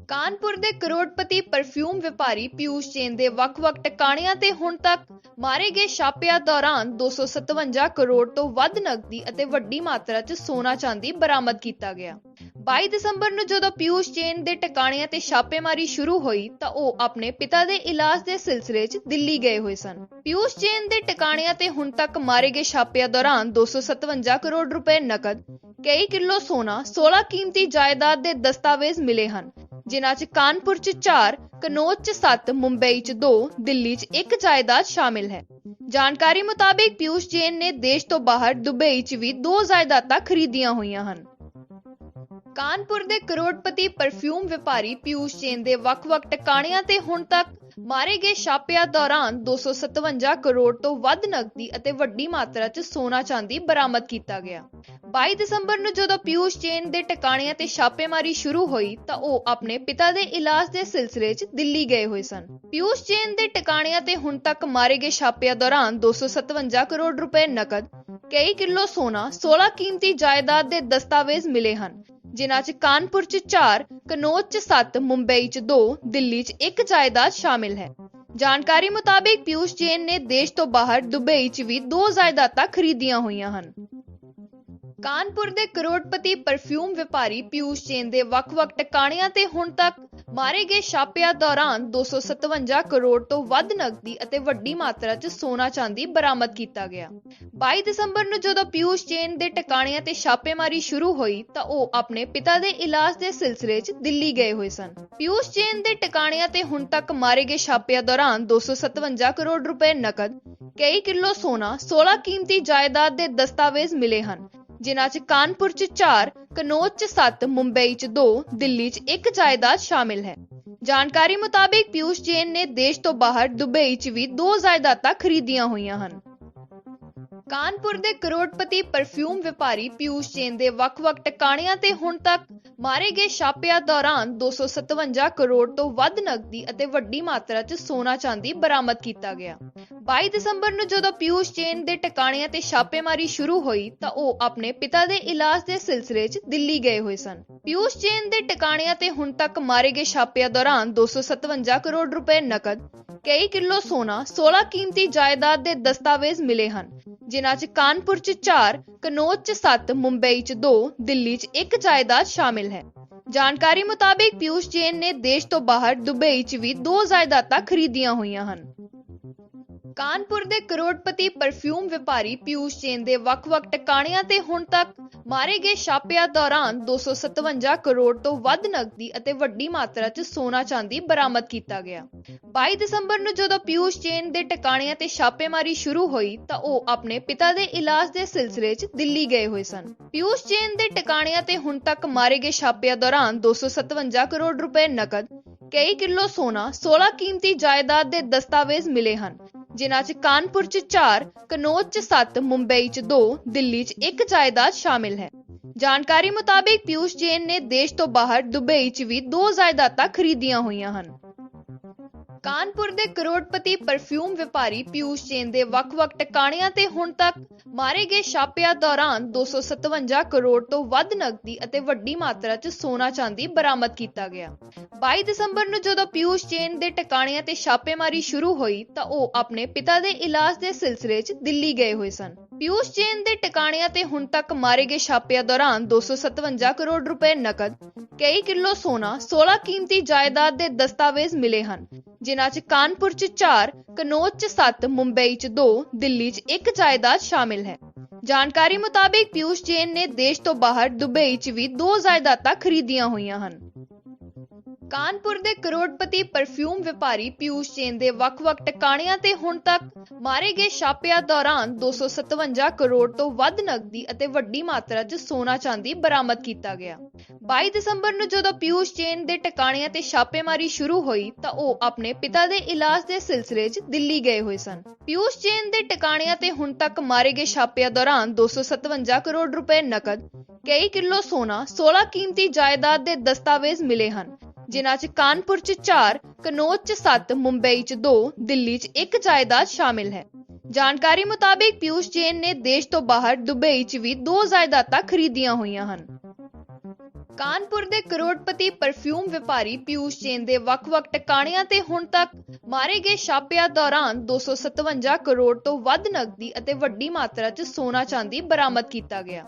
ਕਾਨਪੁਰ ਦੇ ਕਰੋੜਪਤੀ ਪਰਫਿਊਮ ਵਪਾਰੀ ਪਿਊਸ਼ ਜੈਨ ਦੇ ਵੱਖ-ਵੱਖ ਟਿਕਾਣਿਆਂ ਤੇ ਹੁਣ ਤੱਕ ਮਾਰੇ ਗਏ ਛਾਪਿਆਂ ਦੌਰਾਨ 257 ਕਰੋੜ ਤੋਂ ਵੱਧ ਨਕਦੀ ਅਤੇ ਵੱਡੀ ਮਾਤਰਾ 'ਚ ਸੋਨਾ ਚਾਂਦੀ ਬਰਾਮਦ ਕੀਤਾ ਗਿਆ। 22 ਦਸੰਬਰ ਨੂੰ ਜਦੋਂ ਪਿਊਸ਼ ਜੈਨ ਦੇ ਟਿਕਾਣਿਆਂ ਤੇ ਛਾਪੇਮਾਰੀ ਸ਼ੁਰੂ ਹੋਈ ਤਾਂ ਉਹ ਆਪਣੇ ਪਿਤਾ ਦੇ ਇਲਾਜ ਦੇ ਸਿਲਸਿਲੇ 'ਚ ਦਿੱਲੀ ਗਏ ਹੋਏ ਸਨ। ਪਿਊਸ਼ ਜੈਨ ਦੇ ਟਿਕਾਣਿਆਂ ਤੇ ਹੁਣ ਤੱਕ ਮਾਰੇ ਗਏ ਛਾਪਿਆਂ ਦੌਰਾਨ 257 ਕਰੋੜ ਰੁਪਏ ਨਕਦ, ਕਈ ਕਿਲੋ ਸੋਨਾ, 16 ਕੀਮਤੀ ਜਾਇਦਾਦ ਦੇ ਦਸਤਾਵੇਜ਼ ਮਿਲੇ ਹਨ, ਜਿਨ੍ਹਾਂ 'ਚ ਕਾਨਪੁਰ 'ਚ 4, ਕਨੌਜ 'ਚ 7, ਮੁੰਬਈ 'ਚ 2, ਦਿੱਲੀ 'ਚ 1 ਜਾਇਦਾਦ ਸ਼ਾਮਿਲ ਹੈ। ਜਾਣਕਾਰੀ ਮੁਤਾਬਿਕ ਪਿਊਸ਼ ਜੈਨ ਨੇ ਦੇਸ਼ ਤੋਂ ਬਾਹਰ ਦੁਬਈ 'ਚ ਵੀ 2 ਜਾਇਦਾਦਾਂ ਖਰੀਦੀਆਂ ਹੋਈਆਂ ਹਨ। ਕਾਨਪੁਰ ਦੇ ਕਰੋੜਪਤੀ ਪਰਫਿਊਮ ਵਪਾਰੀ ਪਿਊਸ਼ ਜੈਨ ਦੇ ਵੱਖ-ਵੱਖ ਟਿਕਾਣਿਆਂ ਤੇ ਹੁਣ ਤੱਕ ਮਾਰੇ ਗਏ ਛਾਪਿਆਂ ਦੌਰਾਨ 257 ਕਰੋੜ ਤੋਂ ਵੱਧ ਨਕਦੀ ਅਤੇ ਵੱਡੀ ਮਾਤਰਾ 'ਚ ਸੋਨਾ ਚਾਂਦੀ ਬਰਾਮਦ ਕੀਤਾ ਗਿਆ। 22 ਦਸੰਬਰ ਨੂੰ ਜਦੋਂ ਪਿਊਸ਼ ਜੈਨ ਦੇ ਟਿਕਾਣਿਆਂ ਤੇ ਛਾਪੇਮਾਰੀ ਸ਼ੁਰੂ ਹੋਈ ਤਾਂ ਉਹ ਆਪਣੇ ਪਿਤਾ ਦੇ ਇਲਾਜ ਦੇ ਸਿਲਸਿਲੇ 'ਚ ਦਿੱਲੀ ਗਏ ਹੋਏ ਸਨ। ਪਿਊਸ਼ ਜੈਨ ਦੇ ਟਿਕਾਣਿਆਂ ਤੇ ਹੁਣ ਤੱਕ ਮਾਰੇ ਗਏ ਛਾਪਿਆਂ ਦੌਰਾਨ 257 ਕਰੋੜ ਰੁਪਏ ਨਕਦ, ਕਈ ਕਿਲੋ ਸੋਨਾ, 16 ਕੀਮਤੀ ਜਾਇਦਾਦ ਦੇ ਦਸਤਾਵੇਜ਼ ਮਿਲੇ ਹਨ, ਜਿਨ੍ਹਾਂ 'ਚ ਕਾਨਪੁਰ 'ਚ 4, ਕਨੌਜ 'ਚ 7, ਮੁੰਬਈ 'ਚ 2, ਦਿੱਲੀ 'ਚ 1 ਜਾਇਦਾਦ ਸ਼ਾਮਿਲ ਹੈ। ਜਾਣਕਾਰੀ ਮੁਤਾਬਿਕ ਪਿਊਸ਼ ਜੈਨ ਨੇ ਦੇਸ਼ ਤੋਂ ਬਾਹਰ ਦੁਬਈ 'ਚ ਵੀ 2 ਜਾਇਦਾਦਾਂ ਖਰੀਦੀਆਂ ਹੋਈਆਂ ਹਨ। ਕਾਨਪੁਰ ਦੇ ਕਰੋੜਪਤੀ ਪਰਫਿਊਮ ਵਪਾਰੀ ਪਿਊਸ਼ ਜੈਨ ਦੇ ਵੱਖ-ਵੱਖ ਟਿਕਾਣਿਆਂ ਤੇ ਹੁਣ ਤੱਕ ਮਾਰੇ ਗਏ ਛਾਪਿਆਂ ਦੌਰਾਨ 257 ਕਰੋੜ ਤੋਂ ਵੱਧ ਨਕਦੀ ਅਤੇ ਵੱਡੀ ਮਾਤਰਾ 'ਚ ਸੋਨਾ ਚਾਂਦੀ ਬਰਾਮਦ ਕੀਤਾ ਗਿਆ। 22 ਦਸੰਬਰ ਨੂੰ ਜਦੋਂ ਪਿਊਸ਼ ਜੈਨ ਦੇ ਟਿਕਾਣਿਆਂ ਤੇ ਛਾਪੇਮਾਰੀ ਸ਼ੁਰੂ ਹੋਈ ਤਾਂ ਉਹ ਆਪਣੇ ਪਿਤਾ ਦੇ ਇਲਾਜ ਦੇ ਸਿਲਸਿਲੇ 'ਚ ਦਿੱਲੀ ਗਏ ਹੋਏ ਸਨ। ਪਿਊਸ਼ ਜੈਨ ਦੇ ਟਿਕਾਣਿਆਂ ਤੇ ਹੁਣ ਤੱਕ ਮਾਰੇ ਗਏ ਛਾਪਿਆਂ ਦੌਰਾਨ 257 ਕਰੋੜ ਰੁਪਏ ਨਕਦ, ਕਈ ਕਿਲੋ ਸੋਨਾ, 16 ਕੀਮਤੀ ਜਾਇਦਾਦ ਦੇ ਦਸਤਾਵੇਜ਼ ਮਿਲੇ ਹਨ, ਜਿਨ੍ਹਾਂ 'ਚ ਕਾਨਪੁਰ 'ਚ 4, ਕਨੌਜ 'ਚ 7, ਮੁੰਬਈ 'ਚ 2, ਦਿੱਲੀ 'ਚ 1 ਜਾਇਦਾਦ ਸ਼ਾਮਿਲ ਹੈ। ਜਾਣਕਾਰੀ ਮੁਤਾਬਿਕ ਪਿਊਸ਼ ਜੈਨ ਨੇ ਦੇਸ਼ ਤੋਂ ਬਾਹਰ ਦੁਬਈ 'ਚ ਵੀ 2 ਜਾਇਦਾਦਾਂ ਖਰੀਦੀਆਂ ਹੋਈਆਂ ਹਨ। ਕਾਨਪੁਰ ਦੇ ਕਰੋੜਪਤੀ ਪਰਫਿਊਮ ਵਪਾਰੀ ਪਿਊਸ਼ ਜੈਨ ਦੇ ਵੱਖ-ਵੱਖ ਟਿਕਾਣਿਆਂ ਤੇ ਹੁਣ ਤੱਕ ਮਾਰੇ ਗਏ ਛਾਪਿਆਂ ਦੌਰਾਨ 257 ਕਰੋੜ ਤੋਂ ਵੱਧ ਨਕਦੀ ਅਤੇ ਵੱਡੀ ਮਾਤਰਾ 'ਚ ਸੋਨਾ ਚਾਂਦੀ ਬਰਾਮਦ ਕੀਤਾ ਗਿਆ। 22 ਦਸੰਬਰ ਨੂੰ ਜਦੋਂ ਪਿਊਸ਼ ਜੈਨ ਦੇ ਟਿਕਾਣਿਆਂ ਤੇ ਛਾਪੇਮਾਰੀ ਸ਼ੁਰੂ ਹੋਈ ਤਾਂ ਉਹ ਆਪਣੇ ਪਿਤਾ ਦੇ ਇਲਾਜ ਦੇ ਸਿਲਸਿਲੇ 'ਚ ਦਿੱਲੀ ਗਏ ਹੋਏ ਸਨ। ਪਿਊਸ਼ ਜੈਨ ਦੇ ਟਿਕਾਣਿਆਂ ਤੇ ਹੁਣ ਤੱਕ ਮਾਰੇ ਗਏ ਛਾਪਿਆਂ ਦੌਰਾਨ 257 ਕਰੋੜ ਰੁਪਏ ਨਕਦ, ਕਈ ਕਿਲੋ ਸੋਨਾ, 16 ਕੀਮਤੀ ਜਾਇਦਾਦ ਦੇ ਦਸਤਾਵੇਜ਼ ਮਿਲੇ ਹਨ, ਜਿਨ੍ਹਾਂ 'ਚ ਕਾਨਪੁਰ 'ਚ 4, ਕਨੌਜ 'ਚ 7, ਮੁੰਬਈ 'ਚ 2, ਦਿੱਲੀ 'ਚ 1 ਜਾਇਦਾਦ ਸ਼ਾਮਿਲ ਹੈ। ਜਾਣਕਾਰੀ ਮੁਤਾਬਿਕ ਪਿਊਸ਼ ਜੈਨ ਨੇ ਦੇਸ਼ ਤੋਂ ਬਾਹਰ ਦੁਬਈ 'ਚ ਵੀ 2 ਜਾਇਦਾਦਾਂ ਖਰੀਦੀਆਂ ਹੋਈਆਂ ਹਨ। ਕਾਨਪੁਰ ਦੇ ਕਰੋੜਪਤੀ ਪਰਫਿਊਮ ਵਪਾਰੀ ਪਿਊਸ਼ ਜੈਨ ਦੇ ਵੱਖ-ਵੱਖ ਟਿਕਾਣਿਆਂ ਤੇ ਹੁਣ ਤੱਕ ਮਾਰੇ ਗਏ ਛਾਪਿਆਂ ਦੌਰਾਨ 257 ਕਰੋੜ ਤੋਂ ਵੱਧ ਨਕਦੀ ਅਤੇ ਵੱਡੀ ਮਾਤਰਾ 'ਚ ਸੋਨਾ ਚਾਂਦੀ ਬਰਾਮਦ ਕੀਤਾ ਗਿਆ। 22 ਦਸੰਬਰ ਨੂੰ ਜਦੋਂ ਪਿਊਸ਼ ਜੈਨ ਦੇ ਟਿਕਾਣਿਆਂ ਤੇ ਛਾਪੇਮਾਰੀ ਸ਼ੁਰੂ ਹੋਈ ਤਾਂ ਉਹ ਆਪਣੇ ਪਿਤਾ ਦੇ ਇਲਾਜ ਦੇ ਸਿਲਸਿਲੇ 'ਚ ਦਿੱਲੀ ਗਏ ਹੋਏ ਸਨ। ਪਿਊਸ਼ ਜੈਨ ਦੇ ਟਿਕਾਣਿਆਂ ਤੇ ਹੁਣ ਤੱਕ ਮਾਰੇ ਗਏ ਛਾਪਿਆਂ ਦੌਰਾਨ 257 ਕਰੋੜ ਰੁਪਏ ਨਕਦ, ਕਈ ਕਿਲੋ ਸੋਨਾ, 16 ਕੀਮਤੀ ਜਾਇਦਾਦ ਦੇ ਦਸਤਾਵੇਜ਼ ਮਿਲੇ ਹਨ, ਜਿਨ੍ਹਾਂ 'ਚ ਕਾਨਪੁਰ 'ਚ 4, ਕਨੌਜ 'ਚ 7, ਮੁੰਬਈ 'ਚ 2, ਦਿੱਲੀ 'ਚ 1 ਜਾਇਦਾਦ ਸ਼ਾਮਿਲ ਹੈ। ਜਾਣਕਾਰੀ ਮੁਤਾਬਿਕ ਪਿਊਸ਼ ਜੈਨ ਨੇ ਦੇਸ਼ ਤੋਂ ਬਾਹਰ ਦੁਬਈ 'ਚ ਵੀ 2 ਜਾਇਦਾਦਾਂ ਖਰੀਦੀਆਂ ਹੋਈਆਂ ਹਨ। ਕਾਨਪੁਰ ਦੇ ਕਰੋੜਪਤੀ ਪਰਫਿਊਮ ਵਪਾਰੀ ਪਿਊਸ਼ ਜੈਨ ਦੇ ਵੱਖ-ਵੱਖ ਟਿਕਾਣਿਆਂ ਤੇ ਹੁਣ ਤੱਕ ਮਾਰੇ ਗਏ ਛਾਪਿਆਂ ਦੌਰਾਨ 257 ਕਰੋੜ ਤੋਂ ਵੱਧ ਨਕਦੀ ਅਤੇ ਵੱਡੀ ਮਾਤਰਾ 'ਚ ਸੋਨਾ ਚਾਂਦੀ ਬਰਾਮਦ ਕੀਤਾ ਗਿਆ। 22 ਦਸੰਬਰ ਨੂੰ ਜਦੋਂ ਪਿਊਸ਼ ਜੈਨ ਦੇ ਟਿਕਾਣਿਆਂ ਤੇ ਛਾਪੇਮਾਰੀ ਸ਼ੁਰੂ ਹੋਈ ਤਾਂ ਉਹ ਆਪਣੇ ਪਿਤਾ ਦੇ ਇਲਾਜ ਦੇ ਸਿਲਸਿਲੇ 'ਚ ਦਿੱਲੀ ਗਏ ਹੋਏ ਸਨ। ਪਿਊਸ਼ ਜੈਨ ਦੇ ਟਿਕਾਣਿਆਂ ਤੇ ਹੁਣ ਤੱਕ ਮਾਰੇ ਗਏ ਛਾਪਿਆਂ ਦੌਰਾਨ 257 ਕਰੋੜ ਰੁਪਏ ਨਕਦ, ਕਈ ਕਿਲੋ ਸੋਨਾ, 16 ਕੀਮਤੀ ਜਾਇਦਾਦ ਦੇ ਦਸਤਾਵੇਜ਼ ਮਿਲੇ ਹਨ, ਜਿਨ੍ਹਾਂ 'ਚ ਕਾਨਪੁਰ 'ਚ 4, ਕਨੌਜ 'ਚ 7, ਮੁੰਬਈ 'ਚ 2, ਦਿੱਲੀ 'ਚ 1 ਜਾਇਦਾਦ ਸ਼ਾਮਿਲ ਹੈ। ਜਾਣਕਾਰੀ ਮੁਤਾਬਿਕ ਪਿਊਸ਼ ਜੈਨ ਨੇ ਦੇਸ਼ ਤੋਂ ਬਾਹਰ ਦੁਬਈ 'ਚ ਵੀ 2 ਜਾਇਦਾਦਾਂ ਖਰੀਦੀਆਂ ਹੋਈਆਂ ਹਨ। ਕਾਨਪੁਰ ਦੇ ਕਰੋੜਪਤੀ ਪਰਫਿਊਮ ਵਪਾਰੀ ਪਿਊਸ਼ ਜੈਨ ਦੇ ਵੱਖ-ਵੱਖ ਟਿਕਾਣਿਆਂ ਤੇ ਹੁਣ ਤੱਕ ਮਾਰੇ ਗਏ ਛਾਪਿਆਂ ਦੌਰਾਨ 257 ਕਰੋੜ ਤੋਂ ਵੱਧ ਨਕਦੀ ਅਤੇ ਵੱਡੀ ਮਾਤਰਾ 'ਚ ਸੋਨਾ ਚਾਂਦੀ ਬਰਾਮਦ ਕੀਤਾ ਗਿਆ। 22 ਦਸੰਬਰ ਨੂੰ ਜਦੋਂ ਪਿਊਸ਼ ਜੈਨ ਦੇ ਟਿਕਾਣਿਆਂ ਤੇ ਛਾਪੇਮਾਰੀ ਸ਼ੁਰੂ ਹੋਈ ਤਾਂ ਉਹ ਆਪਣੇ ਪਿਤਾ ਦੇ ਇਲਾਜ ਦੇ ਸਿਲਸਿਲੇ 'ਚ ਦਿੱਲੀ ਗਏ ਹੋਏ ਸਨ। ਪਿਊਸ਼ ਜੈਨ ਦੇ ਟਿਕਾਣਿਆਂ ਤੇ ਹੁਣ ਤੱਕ ਮਾਰੇ ਗਏ ਛਾਪਿਆਂ ਦੌਰਾਨ 257 ਕਰੋੜ ਰੁਪਏ ਨਕਦ, ਕਈ ਕਿਲੋ ਸੋਨਾ, 16 ਕੀਮਤੀ ਜਾਇਦਾਦ ਦੇ ਦਸਤਾਵੇਜ਼ ਮਿਲੇ ਹਨ, ਜਿਨ੍ਹਾਂ 'ਚ ਕਾਨਪੁਰ 'ਚ 4, ਕਨੌਜ 'ਚ 7, ਮੁੰਬਈ 'ਚ 2, ਦਿੱਲੀ 'ਚ 1 ਜਾਇਦਾਦ ਸ਼ਾਮਿਲ ਹੈ। ਜਾਣਕਾਰੀ ਮੁਤਾਬਿਕ ਪਿਊਸ਼ ਜੈਨ ਨੇ ਦੇਸ਼ ਤੋਂ ਬਾਹਰ ਦੁਬਈ 'ਚ ਵੀ 2 ਜਾਇਦਾਦਾਂ ਖਰੀਦੀਆਂ ਹੋਈਆਂ ਹਨ। ਕਾਨਪੁਰ ਦੇ ਕਰੋੜਪਤੀ ਪਰਫਿਊਮ ਵਪਾਰੀ ਪਿਊਸ਼ ਜੈਨ ਦੇ ਵੱਖ-ਵੱਖ ਟਿਕਾਣਿਆਂ ਤੇ ਹੁਣ ਤੱਕ ਮਾਰੇ ਗਏ ਛਾਪਿਆਂ ਦੌਰਾਨ 257 ਕਰੋੜ ਤੋਂ ਵੱਧ ਨਕਦੀ ਅਤੇ ਵੱਡੀ ਮਾਤਰਾ 'ਚ ਸੋਨਾ ਚਾਂਦੀ ਬਰਾਮਦ ਕੀਤਾ ਗਿਆ।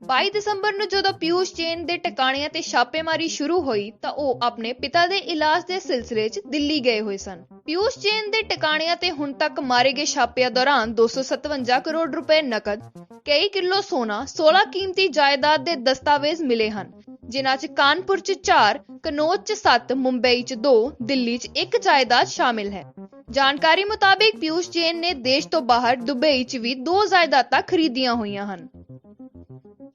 22 ਦਸੰਬਰ ਨੂੰ ਜਦੋਂ ਪਿਊਸ਼ ਜੈਨ ਦੇ ਟਿਕਾਣਿਆਂ ਤੇ ਛਾਪੇਮਾਰੀ ਸ਼ੁਰੂ ਹੋਈ ਤਾਂ ਉਹ ਆਪਣੇ ਪਿਤਾ ਦੇ ਇਲਾਜ ਦੇ ਸਿਲਸਿਲੇ 'ਚ ਦਿੱਲੀ ਗਏ ਹੋਏ ਸਨ। ਪਿਊਸ਼ ਜੈਨ ਦੇ ਟਿਕਾਣਿਆਂ ਤੇ ਹੁਣ ਤੱਕ ਮਾਰੇ ਗਏ ਛਾਪਿਆਂ ਦੌਰਾਨ 257 ਕਰੋੜ ਰੁਪਏ ਨਕਦ, ਕਈ ਕਿਲੋ ਸੋਨਾ, 16 ਕੀਮਤੀ ਜਾਇਦਾਦ ਦੇ ਦਸਤਾਵੇਜ਼ ਮਿਲੇ ਹਨ, ਜਿਨ੍ਹਾਂ 'ਚ ਕਾਨਪੁਰ 'ਚ 4, ਕਨੌਜ 'ਚ 7, ਮੁੰਬਈ 'ਚ 2, ਦਿੱਲੀ 'ਚ 1 ਜਾਇਦਾਦ ਸ਼ਾਮਿਲ ਹੈ। ਜਾਣਕਾਰੀ ਮੁਤਾਬਿਕ ਪਿਊਸ਼ ਜੈਨ ਨੇ ਦੇਸ਼ ਤੋਂ ਬਾਹਰ ਦੁਬਈ 'ਚ ਵੀ 2 ਜਾਇਦਾਦਾਂ ਖਰੀਦੀਆਂ ਹੋਈਆਂ ਹਨ।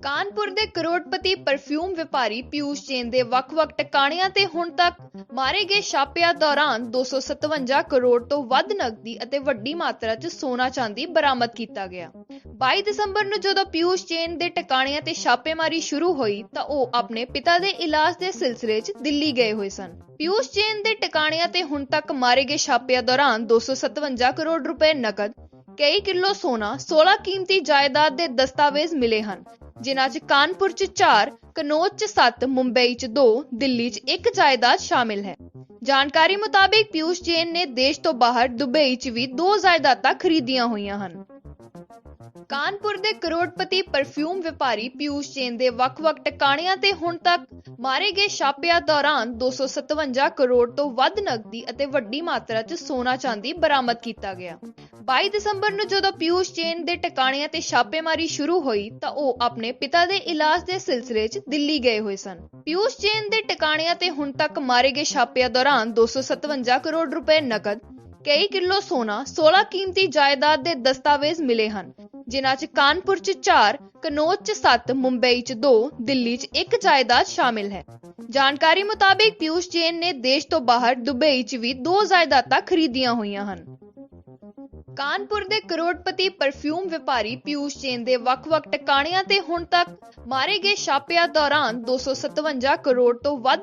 ਕਾਨਪੁਰ ਦੇ ਕਰੋੜਪਤੀ ਪਰਫਿਊਮ ਵਪਾਰੀ ਪਿਊਸ਼ ਜੈਨ ਦੇ ਵੱਖ-ਵੱਖ ਟਿਕਾਣਿਆਂ ਤੇ ਹੁਣ ਤੱਕ ਮਾਰੇ ਗਏ ਛਾਪਿਆਂ ਦੌਰਾਨ 257 ਕਰੋੜ ਤੋਂ ਵੱਧ ਨਕਦੀ ਅਤੇ ਵੱਡੀ ਮਾਤਰਾ 'ਚ ਸੋਨਾ ਚਾਂਦੀ ਬਰਾਮਦ ਕੀਤਾ ਗਿਆ। 22 ਦਸੰਬਰ ਨੂੰ ਜਦੋਂ ਪਿਊਸ਼ ਜੈਨ ਦੇ ਟਿਕਾਣਿਆਂ ਤੇ ਛਾਪੇਮਾਰੀ ਸ਼ੁਰੂ ਹੋਈ ਤਾਂ ਉਹ ਆਪਣੇ ਪਿਤਾ ਦੇ ਇਲਾਜ ਦੇ ਸਿਲਸਿਲੇ 'ਚ ਦਿੱਲੀ ਗਏ ਹੋਏ ਸਨ। ਪਿਊਸ਼ ਜੈਨ ਦੇ ਟਿਕਾਣਿਆਂ ਤੇ ਹੁਣ ਤੱਕ ਮਾਰੇ ਗਏ ਛਾਪਿਆਂ ਦੌਰਾਨ 257 ਕਰੋੜ ਰੁਪਏ ਨਕਦ, ਕਈ ਕਿਲੋ ਸੋਨਾ, 16 ਕੀਮਤੀ ਜਾਇਦਾਦ ਦੇ ਦਸਤਾਵੇਜ਼ ਮਿਲੇ ਹਨ, ਜਿਨ੍ਹਾਂ 'ਚ ਕਾਨਪੁਰ 'ਚ 4, ਕਨੌਜ 'ਚ 7, ਮੁੰਬਈ 'ਚ 2, ਦਿੱਲੀ 'ਚ 1 ਜਾਇਦਾਦ ਸ਼ਾਮਿਲ ਹੈ। ਜਾਣਕਾਰੀ ਮੁਤਾਬਿਕ ਪਿਊਸ਼ ਜੈਨ ਨੇ ਦੇਸ਼ ਤੋਂ ਬਾਹਰ ਦੁਬਈ 'ਚ ਵੀ 2 ਜਾਇਦਾਦਾਂ ਖਰੀਦੀਆਂ ਹੋਈਆਂ ਹਨ। ਕਾਨਪੁਰ ਦੇ ਕਰੋੜਪਤੀ ਪਰਫਿਊਮ ਵਪਾਰੀ ਪਿਊਸ਼ ਜੈਨ ਦੇ ਵੱਖ-ਵੱਖ ਟਿਕਾਣਿਆਂ ਤੇ ਹੁਣ ਤੱਕ ਮਾਰੇ ਗਏ ਛਾਪਿਆਂ ਦੌਰਾਨ 257 ਕਰੋੜ ਤੋਂ ਵੱਧ ਨਕਦੀ ਅਤੇ ਵੱਡੀ ਮਾਤਰਾ 'ਚ ਸੋਨਾ ਚਾਂਦੀ ਬਰਾਮਦ ਕੀਤਾ ਗਿਆ। 22 ਦਸੰਬਰ ਨੂੰ ਜਦੋਂ ਪਿਊਸ਼ ਜੈਨ ਦੇ ਟਿਕਾਣਿਆਂ ਤੇ ਛਾਪੇਮਾਰੀ ਸ਼ੁਰੂ ਹੋਈ ਤਾਂ ਉਹ ਆਪਣੇ ਪਿਤਾ ਦੇ ਇਲਾਜ ਦੇ ਸਿਲਸਿਲੇ 'ਚ ਦਿੱਲੀ ਗਏ ਹੋਏ ਸਨ। ਪਿਊਸ਼ ਜੈਨ ਦੇ ਟਿਕਾਣਿਆਂ ਤੇ ਹੁਣ ਤੱਕ ਮਾਰੇ ਗਏ ਛਾਪਿਆਂ ਦੌਰਾਨ 257 ਕਰੋੜ ਰੁਪਏ ਨਕਦ, ਕਈ ਕਿਲੋ ਸੋਨਾ, 16 ਕੀਮਤੀ ਜਾਇਦਾਦ ਦੇ ਦਸਤਾਵੇਜ਼ ਮਿਲੇ ਹਨ, ਜਿਨ੍ਹਾਂ 'ਚ ਕਾਨਪੁਰ 'ਚ 4, ਕਨੌਜ 'ਚ 7, ਮੁੰਬਈ 'ਚ 2, ਦਿੱਲੀ 'ਚ 1 ਜਾਇਦਾਦ ਸ਼ਾਮਿਲ ਹੈ। ਜਾਣਕਾਰੀ ਮੁਤਾਬਿਕ ਪਿਊਸ਼ ਜੈਨ ਨੇ ਦੇਸ਼ ਤੋਂ ਬਾਹਰ ਦੁਬਈ 'ਚ ਵੀ 2 ਜਾਇਦਾਦਾਂ ਖਰੀਦੀਆਂ ਹੋਈਆਂ ਹਨ। ਕਾਨਪੁਰ ਦੇ ਕਰੋੜਪਤੀ ਪਰਫਿਊਮ ਵਪਾਰੀ ਪਿਊਸ਼ ਜੈਨ ਦੇ ਵੱਖ-ਵੱਖ ਟਿਕਾਣਿਆਂ ਤੇ ਹੁਣ ਤੱਕ ਮਾਰੇ ਗਏ ਛਾਪਿਆਂ ਦੌਰਾਨ 257 ਕਰੋੜ ਤੋਂ ਵੱਧ